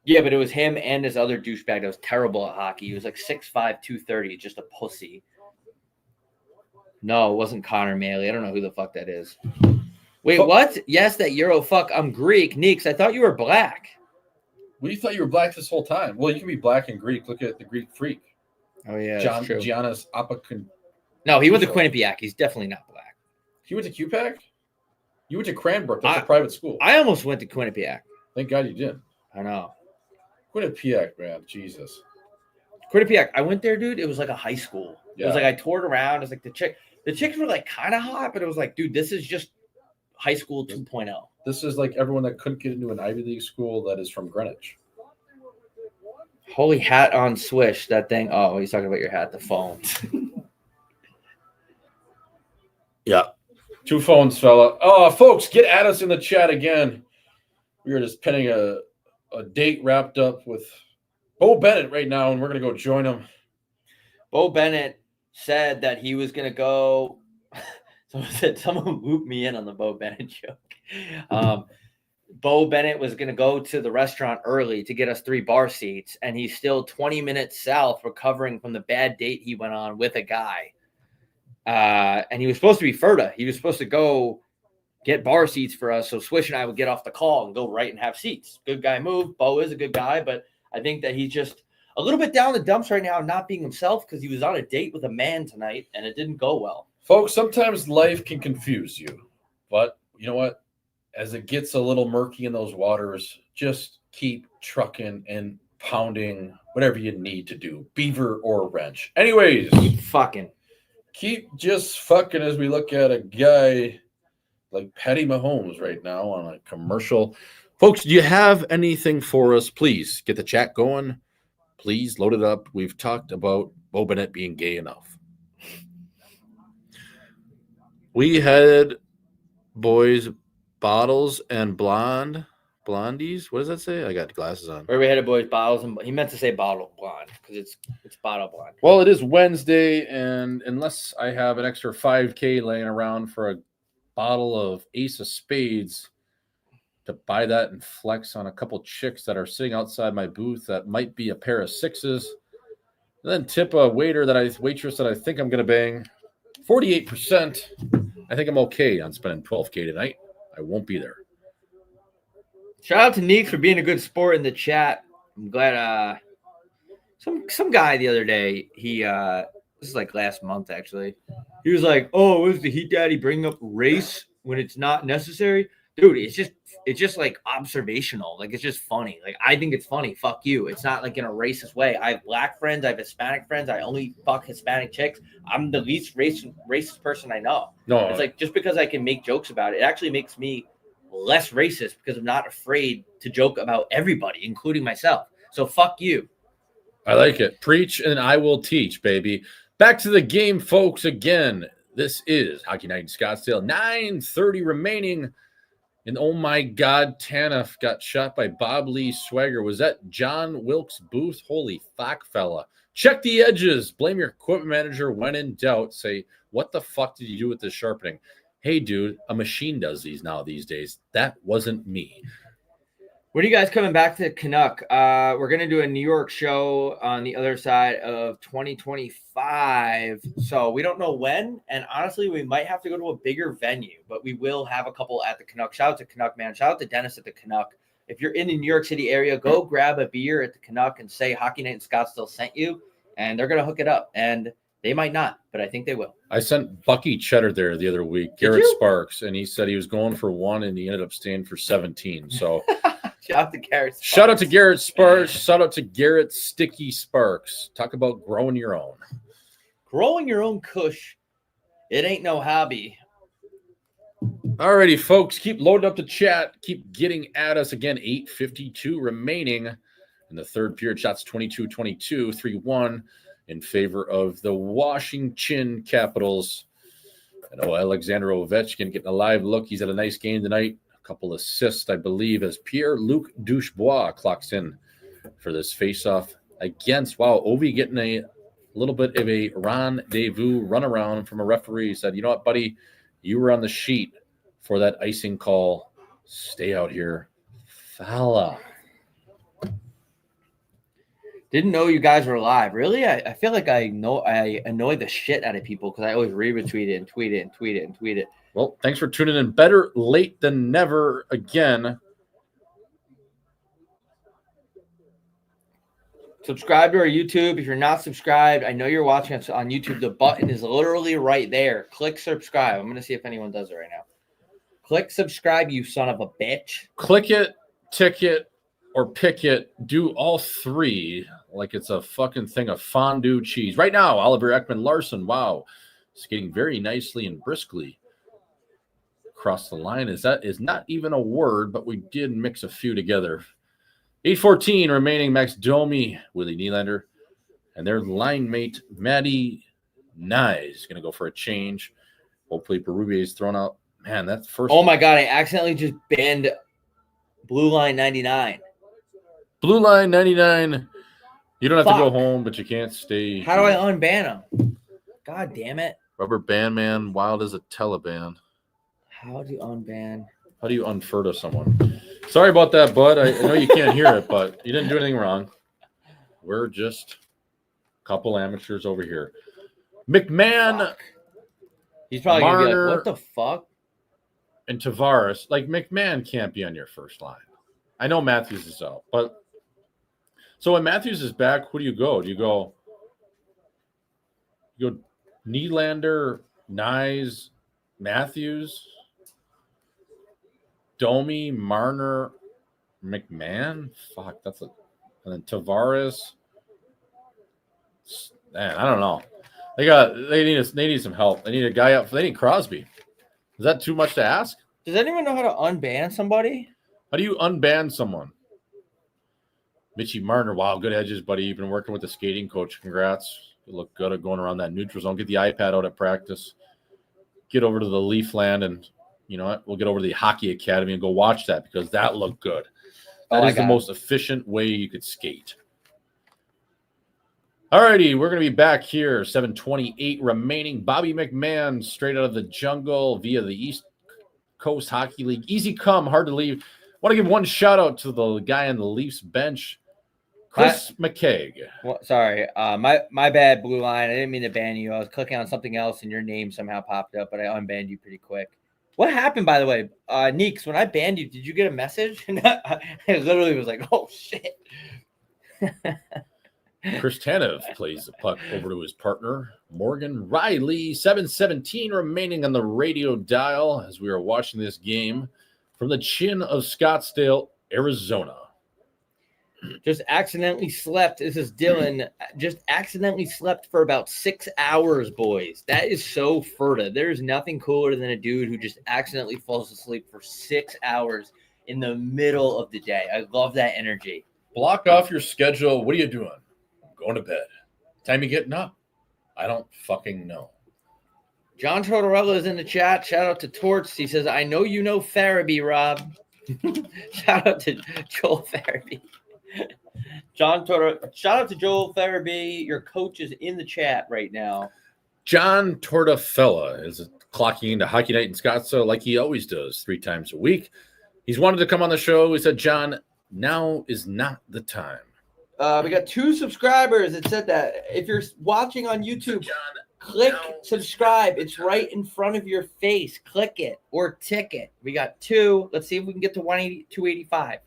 Yeah, but it was him and this other douchebag that was terrible at hockey. He was like 6'5", 230, just a pussy. No, it wasn't Connor Maley. I don't know who the fuck that is. Wait, what? Yes, that Euro fuck. I'm Greek. Neeks, I thought you were black. Well, you thought you were black this whole time. Well, you can be black and Greek. Look at the Greek freak. Oh, yeah, Giannis Apakun. No, he went to Quinnipiac. He's definitely not black. He went to QPAC? You went to Cranbrook. That's a private school. I almost went to Quinnipiac. Thank God you did. I know. Quinnipiac, man. Jesus. Quinnipiac. I went there, dude. It was like a high school. Yeah. It was like I toured around. It was like the chicks were like kind of hot, but it was like, dude, this is just high school 2.0. This is like everyone that couldn't get into an Ivy League school that is from Greenwich. Holy hat on swish, that thing. Oh, he's talking about your hat, the phone. Yeah. Two phones, fella. Oh, folks, get at us in the chat again. We are just penning a date wrapped up with Bo Bennett right now, and we're going to go join him. Bo Bennett said that he was going to go. Someone looped me in on the Bo Bennett joke. Bo Bennett was going to go to the restaurant early to get us 3 bar seats, and he's still 20 minutes south recovering from the bad date he went on with a guy. And he was supposed to be Ferda. He was supposed to go get bar seats for us. So Swish and I would get off the call and go right and have seats. Good guy move. Bo is a good guy, but I think that he's just a little bit down the dumps right now, not being himself because he was on a date with a man tonight and it didn't go well. Folks, sometimes life can confuse you, but you know what? As it gets a little murky in those waters, just keep trucking and pounding whatever you need to do, beaver or wrench. Anyways, keep fucking. Keep just fucking as we look at a guy like Patty Mahomes right now on a commercial. Folks, do you have anything for us? Please get the chat going. Please load it up. We've talked about Bo Bennett being gay enough. We had boys, bottles, and blondies. What does that say? I got glasses on. Where we had a boys, bottles, and he meant to say bottle blonde because it's bottle blonde. Well, it is Wednesday, and unless I have an extra $5K laying around for a bottle of Ace of Spades to buy that and flex on a couple chicks that are sitting outside my booth that might be a pair of 6s, and then tip a waitress that I think I'm going to bang 48%. I think I'm okay on spending $12K tonight. I won't be there. Shout out to Neek for being a good sport in the chat. I'm glad. Some guy the other day, this is like last month actually. He was like, "Oh, was the Heat Daddy bring up race when it's not necessary?" Dude, it's just like observational. Like it's just funny. Like I think it's funny. Fuck you. It's not like in a racist way. I have black friends. I have Hispanic friends. I only fuck Hispanic chicks. I'm the least racist person I know. No, It's like just because I can make jokes about it, it actually makes me less racist because I'm not afraid to joke about everybody, including myself. So fuck you. I like it. Preach and I will teach, baby. Back to the game, folks. Again, this is Hockey Night in Scottsdale. 9:30 remaining. And oh my God, Tanev got shot by Bob Lee Swagger. Was that John Wilkes Booth? Holy fuck, fella. Check the edges. Blame your equipment manager when in doubt. Say, what the fuck did you do with this sharpening? Hey, dude, a machine does these now these days. That wasn't me. When are you guys coming back to Canuck? We're going to do a New York show on the other side of 2025. So we don't know when. And honestly, we might have to go to a bigger venue, but we will have a couple at the Canuck. Shout out to Canuck, man. Shout out to Dennis at the Canuck. If you're in the New York City area, go grab a beer at the Canuck and say Hockey Night in Scottsdale sent you. And they're going to hook it up. And they might not, but I think they will. I sent Bucky Cheddar there the other week, Garrett Sparks, and he said he was going for 1 and he ended up staying for 17. So shout out to Garrett Sparks. Shout out to Garrett Sparks. Shout out to Garrett Sticky Sparks. Talk about growing your own. Growing your own kush. It ain't no hobby. Alrighty, folks. Keep loading up the chat. Keep getting at us. Again, 8:52 remaining in the third period. Shots 22-22, 3-1 in favor of the Washington Capitals. I know Alexander Ovechkin getting a live look. He's had a nice game tonight. Couple assists, I believe, as Pierre-Luc Duchebois clocks in for this faceoff against, Ovi getting a little bit of a rendezvous runaround from a referee. He said, you know what, buddy, you were on the sheet for that icing call. Stay out here, fella. Didn't know you guys were live. Really? I feel like I annoy the shit out of people because I always retweet it and tweet it and tweet it and tweet it. Well, thanks for tuning in. Better late than never again. Subscribe to our YouTube. If you're not subscribed, I know you're watching us on YouTube. The button is literally right there. Click subscribe. I'm going to see if anyone does it right now. Click subscribe, you son of a bitch. Click it, tick it, or pick it. Do all three like it's a fucking thing of fondue cheese. Right now, Oliver Ekman-Larsson, skating very nicely and briskly across the line. That is not even a word, but we did mix a few together. 8:14 remaining. Max Domi, Willie Nylander, and their line mate, Matty Nye, is going to go for a change. Hopefully, Berube is thrown out. Man, that's first. Oh, my God. I accidentally just banned Blue Line 99. Blue Line 99. You don't have to go home, but you can't stay. How do I unban him? God damn it. Rubber Band Man, wild as a Taliban. How do you unban? How do you unfurta someone? Sorry about that, bud. I know you can't hear it, but you didn't do anything wrong. We're just a couple amateurs over here. McMahon. Fuck. He's probably going to be like, what the fuck? And Tavares. Like, McMahon can't be on your first line. I know Matthews is out, but so when Matthews is back, who do you go? Do you go Nylander, Nyes, Matthews, Domi, Marner, McMahon? Fuck, and then Tavares. Man, I don't know. They need some help. They need a guy up. They need Crosby. Is that too much to ask? Does anyone know how to unban somebody? How do you unban someone? Mitchie Marner, good edges, buddy. You've been working with the skating coach. Congrats. You look good at going around that neutral zone. Get the iPad out at practice. Get over to the Leafland, and you know what? We'll get over to the Hockey Academy and go watch that because that looked good. That is the most efficient way you could skate. All righty, we're going to be back here. 7:28 remaining. Bobby McMahon straight out of the jungle via the East Coast Hockey League. Easy come, hard to leave. Want to give one shout out to the guy on the Leafs bench, Chris McKaig. Well, sorry, my bad, Blue Line. I didn't mean to ban you. I was clicking on something else, and your name somehow popped up, but I unbanned you pretty quick. What happened, by the way, Neeks? When I banned you, did you get a message? I literally was like, "Oh shit!" Chris Tanev plays the puck over to his partner, Morgan Riley. 7:17 remaining on the radio dial as we are watching this game from the chin of Scottsdale, Arizona. Just accidentally slept. This is Dylan. Just accidentally slept for about 6 hours, boys. That is so furtive. There's nothing cooler than a dude who just accidentally falls asleep for 6 hours in the middle of the day. I love that energy. Block off your schedule. What are you doing? I'm going to bed. Time you getting up? I don't fucking know. John Tortorella is in the chat. Shout out to Torts. He says, I know you know Farabee, Rob. Shout out to Joel Farabee. Shout out to Joel Farabee. Your coach is in the chat right now. John Tortofella is clocking into Hockey Night in Scottsdale like he always does 3 times a week. He's wanted to come on the show. He said, John, now is not the time. We got 2 subscribers that said that. If you're watching on YouTube, click subscribe. It's right in front of your face. Click it or tick it. We got 2. Let's see if we can get to 285.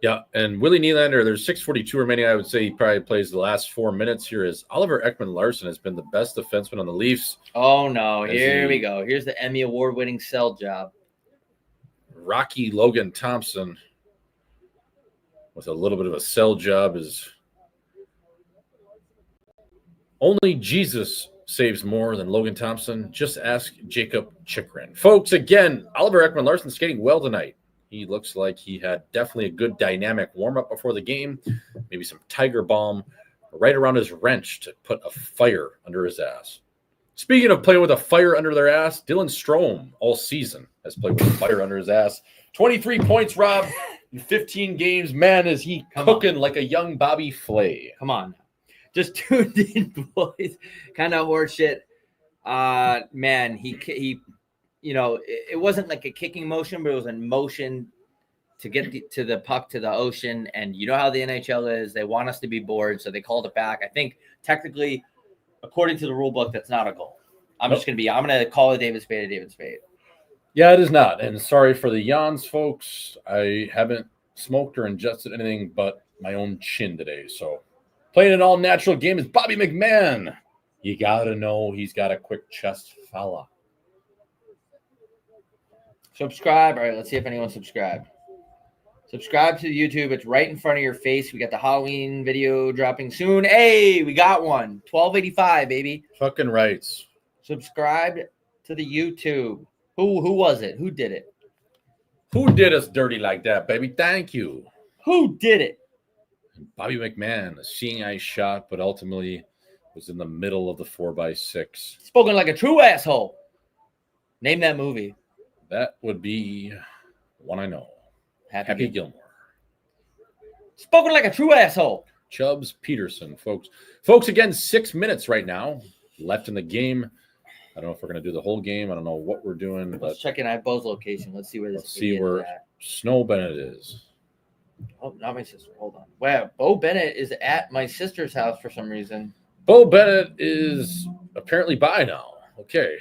Yeah, and Willie Nylander, there's 6:42 remaining. I would say he probably plays the last 4 minutes here as Oliver Ekman-Larsson has been the best defenseman on the Leafs. Oh, no. Here we go. Here's the Emmy Award-winning sell job. Rocky Logan Thompson with a little bit of a sell job is only Jesus saves more than Logan Thompson. Just ask Jacob Chikrin. Folks, again, Oliver Ekman-Larsson skating well tonight. He looks like he had definitely a good dynamic warm-up before the game. Maybe some Tiger Balm right around his wrench to put a fire under his ass. Speaking of playing with a fire under their ass, Dylan Strome all season has played with a fire under his ass. 23 points, Rob, in 15 games. Man, is he cooking like a young Bobby Flay. Come on. Just tuned in, boys. Kind of horseshit. Man, he you know, it wasn't like a kicking motion, but it was a motion to get to the puck to the ocean. And you know how the NHL is. They want us to be bored, so they called it back. I think technically, according to the rule book, that's not a goal. I'm going to call it David Spade. Yeah, it is not. And sorry for the yawns, folks. I haven't smoked or ingested anything but my own chin today. So playing an all-natural game is Bobby McMahon. You got to know he's got a quick chest fella. Subscribe. All right, let's see if anyone subscribed. Subscribe to the YouTube. It's right in front of your face. We got the Halloween video dropping soon. Hey, we got one. $12.85, baby. Fucking rights. Subscribe to the YouTube. Who was it? Who did it? Who did us dirty like that, baby? Thank you. Who did it? Bobby McMahon, a seeing eye shot, but ultimately was in the middle of the 4x6. Spoken like a true asshole. Name that movie. That would be one I know. Happy Gilmore. Spoken like a true asshole. Chubbs Peterson, folks. Folks, again, 6 minutes right now left in the game. I don't know if we're going to do the whole game. I don't know what we're doing. But let's check in at Bo's location. Let's see where this is. Let's see where Snow Bennett is. Oh, not my sister. Hold on. Wow, Bo Bennett is at my sister's house for some reason. Bo Bennett is apparently by now. Okay.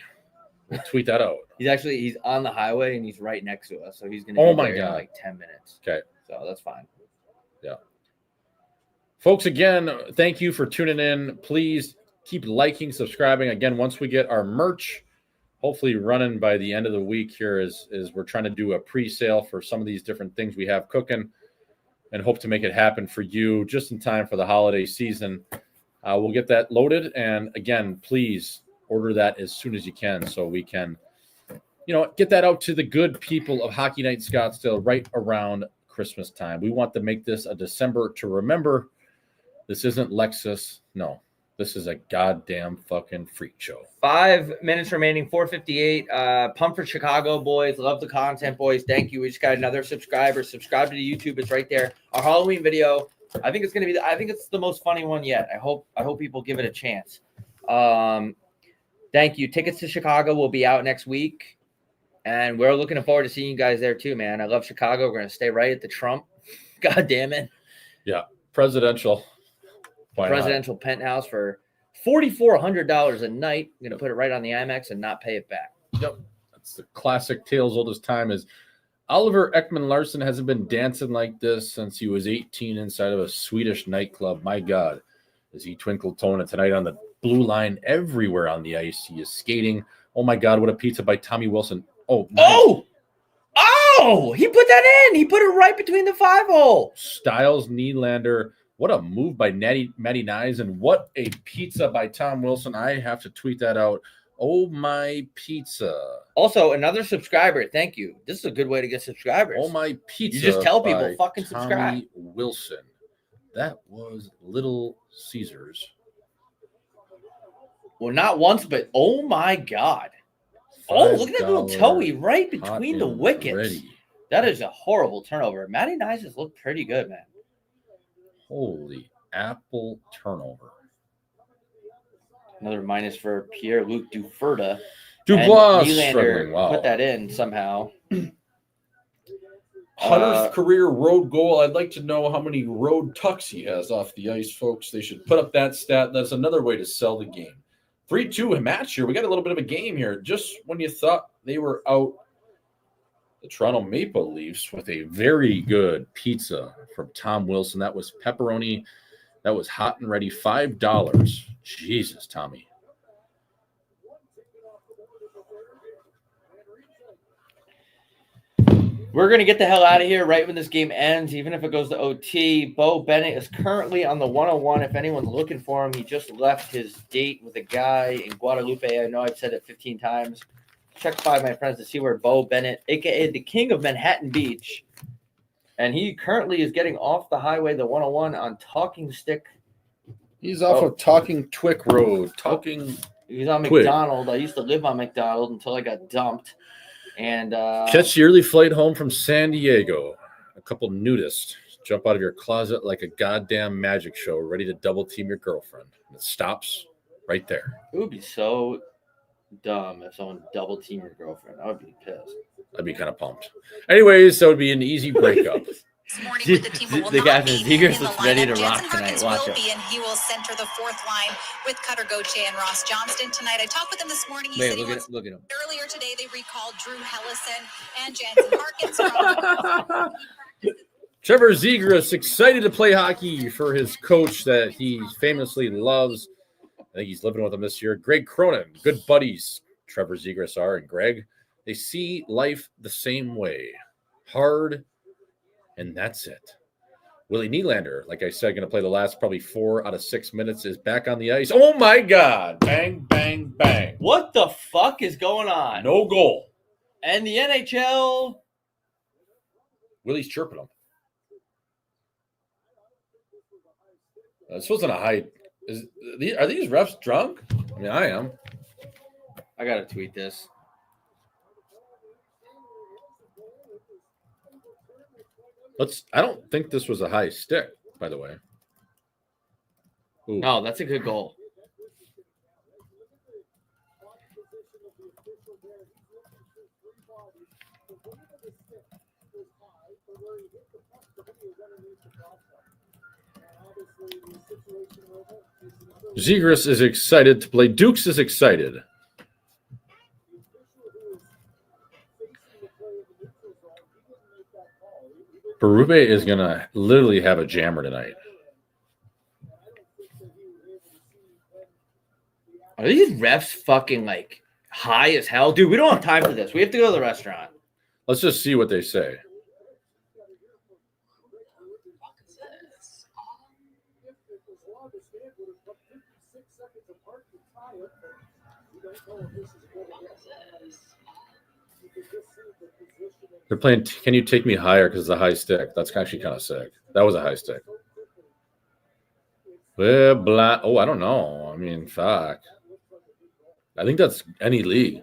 We'll tweet that out. He's on the highway and he's right next to us. So he's going to be there in like 10 minutes. Okay. So that's fine. Yeah. Folks, again, thank you for tuning in. Please keep liking, subscribing. Again, once we get our merch, hopefully running by the end of the week here is we're trying to do a pre-sale for some of these different things we have cooking and hope to make it happen for you just in time for the holiday season. We'll get that loaded. And again, please order that as soon as you can so we can, get that out to the good people of Hockey Night Scottsdale right around Christmas time. We want to make this a December to remember. This isn't Lexus. No, this is a goddamn fucking freak show. 5 minutes remaining, 4:58. Pump for Chicago, boys. Love the content, boys. Thank you. We just got another subscriber. Subscribe to the YouTube. It's right there. Our Halloween video. I think it's the most funny one yet. I hope people give it a chance. Thank you. Tickets to Chicago will be out next week. And we're looking forward to seeing you guys there too, man. I love Chicago. We're going to stay right at the Trump. God damn it. Yeah. Presidential penthouse for $4,400 a night. I'm going to put it right on the IMAX and not pay it back. Yep. That's the classic tales old as time is Oliver Ekman Larsson hasn't been dancing like this since he was 18 inside of a Swedish nightclub. My God, as he twinkled Tona tonight on the blue line everywhere on the ice. He is skating. Oh my God, what a pizza by Tommy Wilson. Oh, nice. Oh, he put that in. He put it right between the 5-hole. Styles Nylander. What a move by Matty Nyes, and what a pizza by Tom Wilson. I have to tweet that out. Oh, my pizza. Also, another subscriber. Thank you. This is a good way to get subscribers. Oh, my pizza. You just tell people, fucking Tommy subscribe. Wilson. That was Little Caesars. Well, not once, but oh, my God. Oh, look at that little toey right between the wickets. Ready. That is a horrible turnover. Matty Nyes has looked pretty good, man. Holy apple turnover. Another minus for Pierre-Luc Dufourda. Dubois Nylander put that in somehow. 100th career road goal. I'd like to know how many road tucks he has off the ice, folks. They should put up that stat. That's another way to sell the game. 3-2 match here. We got a little bit of a game here. Just when you thought they were out, the Toronto Maple Leafs with a very good pizza from Tom Wilson. That was pepperoni. That was hot and ready. $5. Jesus, Tommy. We're going to get the hell out of here right when this game ends, even if it goes to OT. Bo Bennett is currently on the 101. If anyone's looking for him, he just left his date with a guy in Guadalupe. I know I've said it 15 times. Check by my friends to see where Bo Bennett, a.k.a. the king of Manhattan Beach, and he currently is getting off the highway, the 101, on Talking Stick. He's off of Talking Twick Road. He's on McDonald. I used to live on McDonald until I got dumped. And catch the early flight home from San Diego. A couple nudists jump out of your closet like a goddamn magic show, ready to double team your girlfriend. And it stops right there. It would be so dumb if someone double team your girlfriend. I would be pissed. I'd be kind of pumped. Anyways, that would be an easy breakup. The guy from Zegers looks ready to rock tonight. Watch it. And he will center the fourth line with Cutter Gauthier and Ross Johnston tonight. I talked with him this morning. Look at him. Earlier today, they recalled Drew Hellison and Jansen Harkins. Trevor Zegras excited to play hockey for his coach that he famously loves. I think he's living with him this year. Greg Cronin, good buddies. Trevor Zegras and Greg. They see life the same way. Hard. And that's it. Willie Nylander, like I said, going to play the last probably 4 out of 6 minutes, is back on the ice. Oh, my God. Bang, bang, bang. What the fuck is going on? No goal. And the NHL. Willie's chirping him. This wasn't a high. Are these refs drunk? I mean, I am. I got to tweet this. I don't think this was a high stick, by the way. Ooh. No, that's a good goal. Zegras is excited to play. Dukes is excited. Berube is going to literally have a jammer tonight. Are these refs fucking like high as hell? Dude, we don't have time for this. We have to go to the restaurant. Let's just see what they say. They're playing, can you take me higher because it's a high stick? That's actually kind of sick. That was a high stick. Oh, I don't know. I mean, fuck. I think that's any league.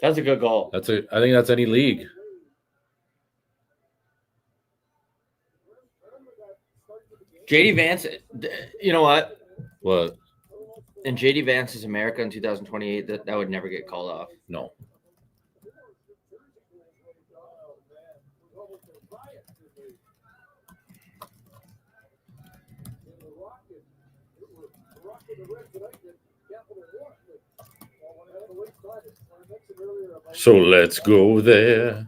That's a good goal. I think that's any league. JD Vance, you know what? What? And JD Vance's America in 2028, that would never get called off. No. So let's go there.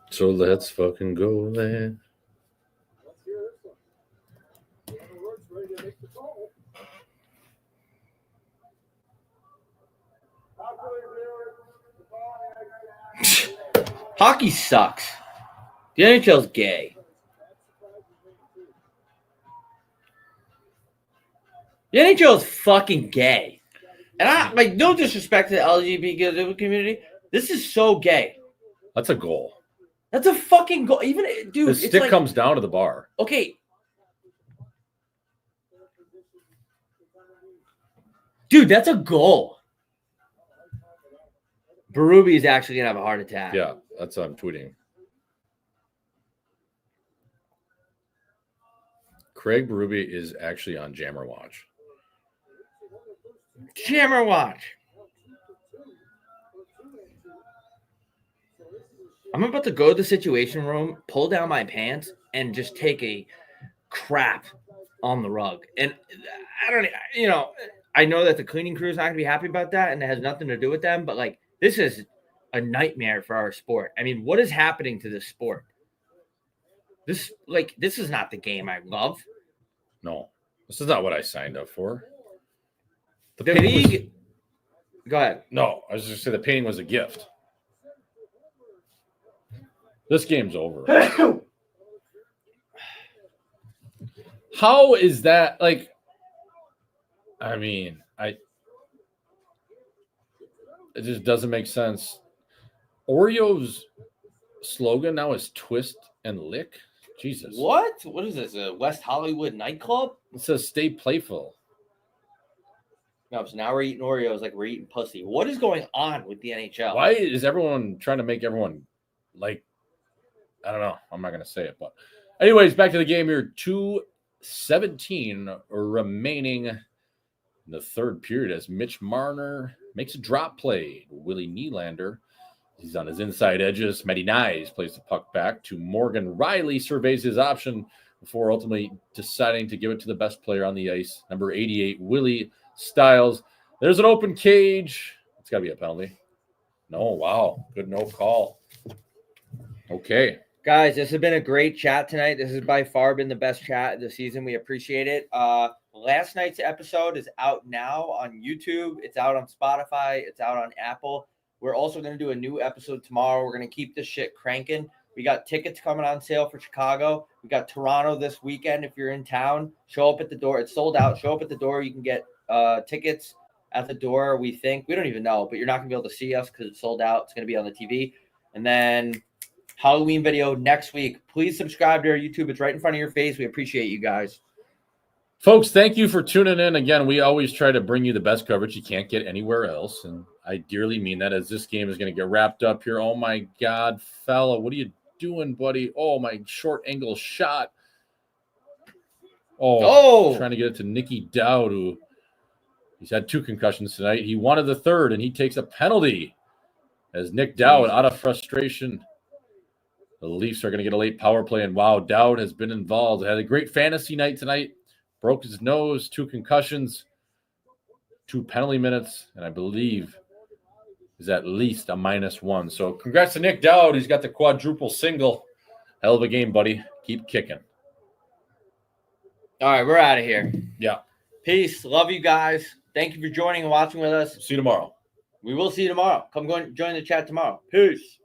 So let's fucking go there. Hockey sucks. The NHL's gay. The NHL is fucking gay. And I like no disrespect to the LGBT community. This is so gay. That's a goal. That's a fucking goal. Even dude, The it's stick like, comes down to the bar. okay. Dude, that's a goal. Berube is actually gonna have a heart attack. Yeah, that's what I'm tweeting. Craig Berube is actually on Jammer Watch. Jammer watch. I'm about to go to the situation room, pull down my pants, and just take a crap on the rug. And I don't, I know that the cleaning crew is not going to be happy about that, and it has nothing to do with them. But like, this is a nightmare for our sport. I mean, what is happening to this sport? This is not the game I love. No, this is not what I signed up for. The league. Go ahead. No, I was just saying the painting was a gift. This game's over. How is that? Like, I mean, it just doesn't make sense. Oreo's slogan now is twist and lick. Jesus. What? What is this? A West Hollywood nightclub? It says stay playful. No, so now we're eating Oreos like we're eating pussy. What is going on with the NHL? Why is everyone trying to make everyone like, I don't know. I'm not going to say it. But anyways, back to the game here. 2:17 remaining in the third period as Mitch Marner makes a drop play. Willie Nylander, he's on his inside edges. Matty Nyes plays the puck back to Morgan Riley, surveys his option before ultimately deciding to give it to the best player on the ice, number 88, Willie Styles. There's an open cage. It's got to be a penalty. No, wow. Good no call. Okay. Guys, this has been a great chat tonight. This has by far been the best chat of the season. We appreciate it. Last night's episode is out now on YouTube. It's out on Spotify. It's out on Apple. We're also going to do a new episode tomorrow. We're going to keep this shit cranking. We got tickets coming on sale for Chicago. We got Toronto this weekend. If you're in town, show up at the door. It's sold out. Show up at the door. You can get tickets at the door, we think. We don't even know, but you're not going to be able to see us because it's sold out. It's going to be on the TV. And then Halloween video next week. Please subscribe to our YouTube. It's right in front of your face. We appreciate you guys. Folks, thank you for tuning in. Again, we always try to bring you the best coverage you can't get anywhere else, and I dearly mean that as this game is going to get wrapped up here. Oh, my God, fella, what are you doing, buddy? Oh, my short angle shot. Oh, trying to get it to Nicky Dowd, who he's had 2 concussions tonight. He wanted the third, and he takes a penalty as Nick Dowd, out of frustration. The Leafs are going to get a late power play, and wow, Dowd has been involved. Had a great fantasy night tonight. Broke his nose, 2 concussions, 2 penalty minutes, and I believe is at least a -1. So congrats to Nick Dowd. He's got the quadruple single. Hell of a game, buddy. Keep kicking. All right, we're out of here. Yeah. Peace. Love you guys. Thank you for joining and watching with us. See you tomorrow. We will see you tomorrow. Come join the chat tomorrow. Peace.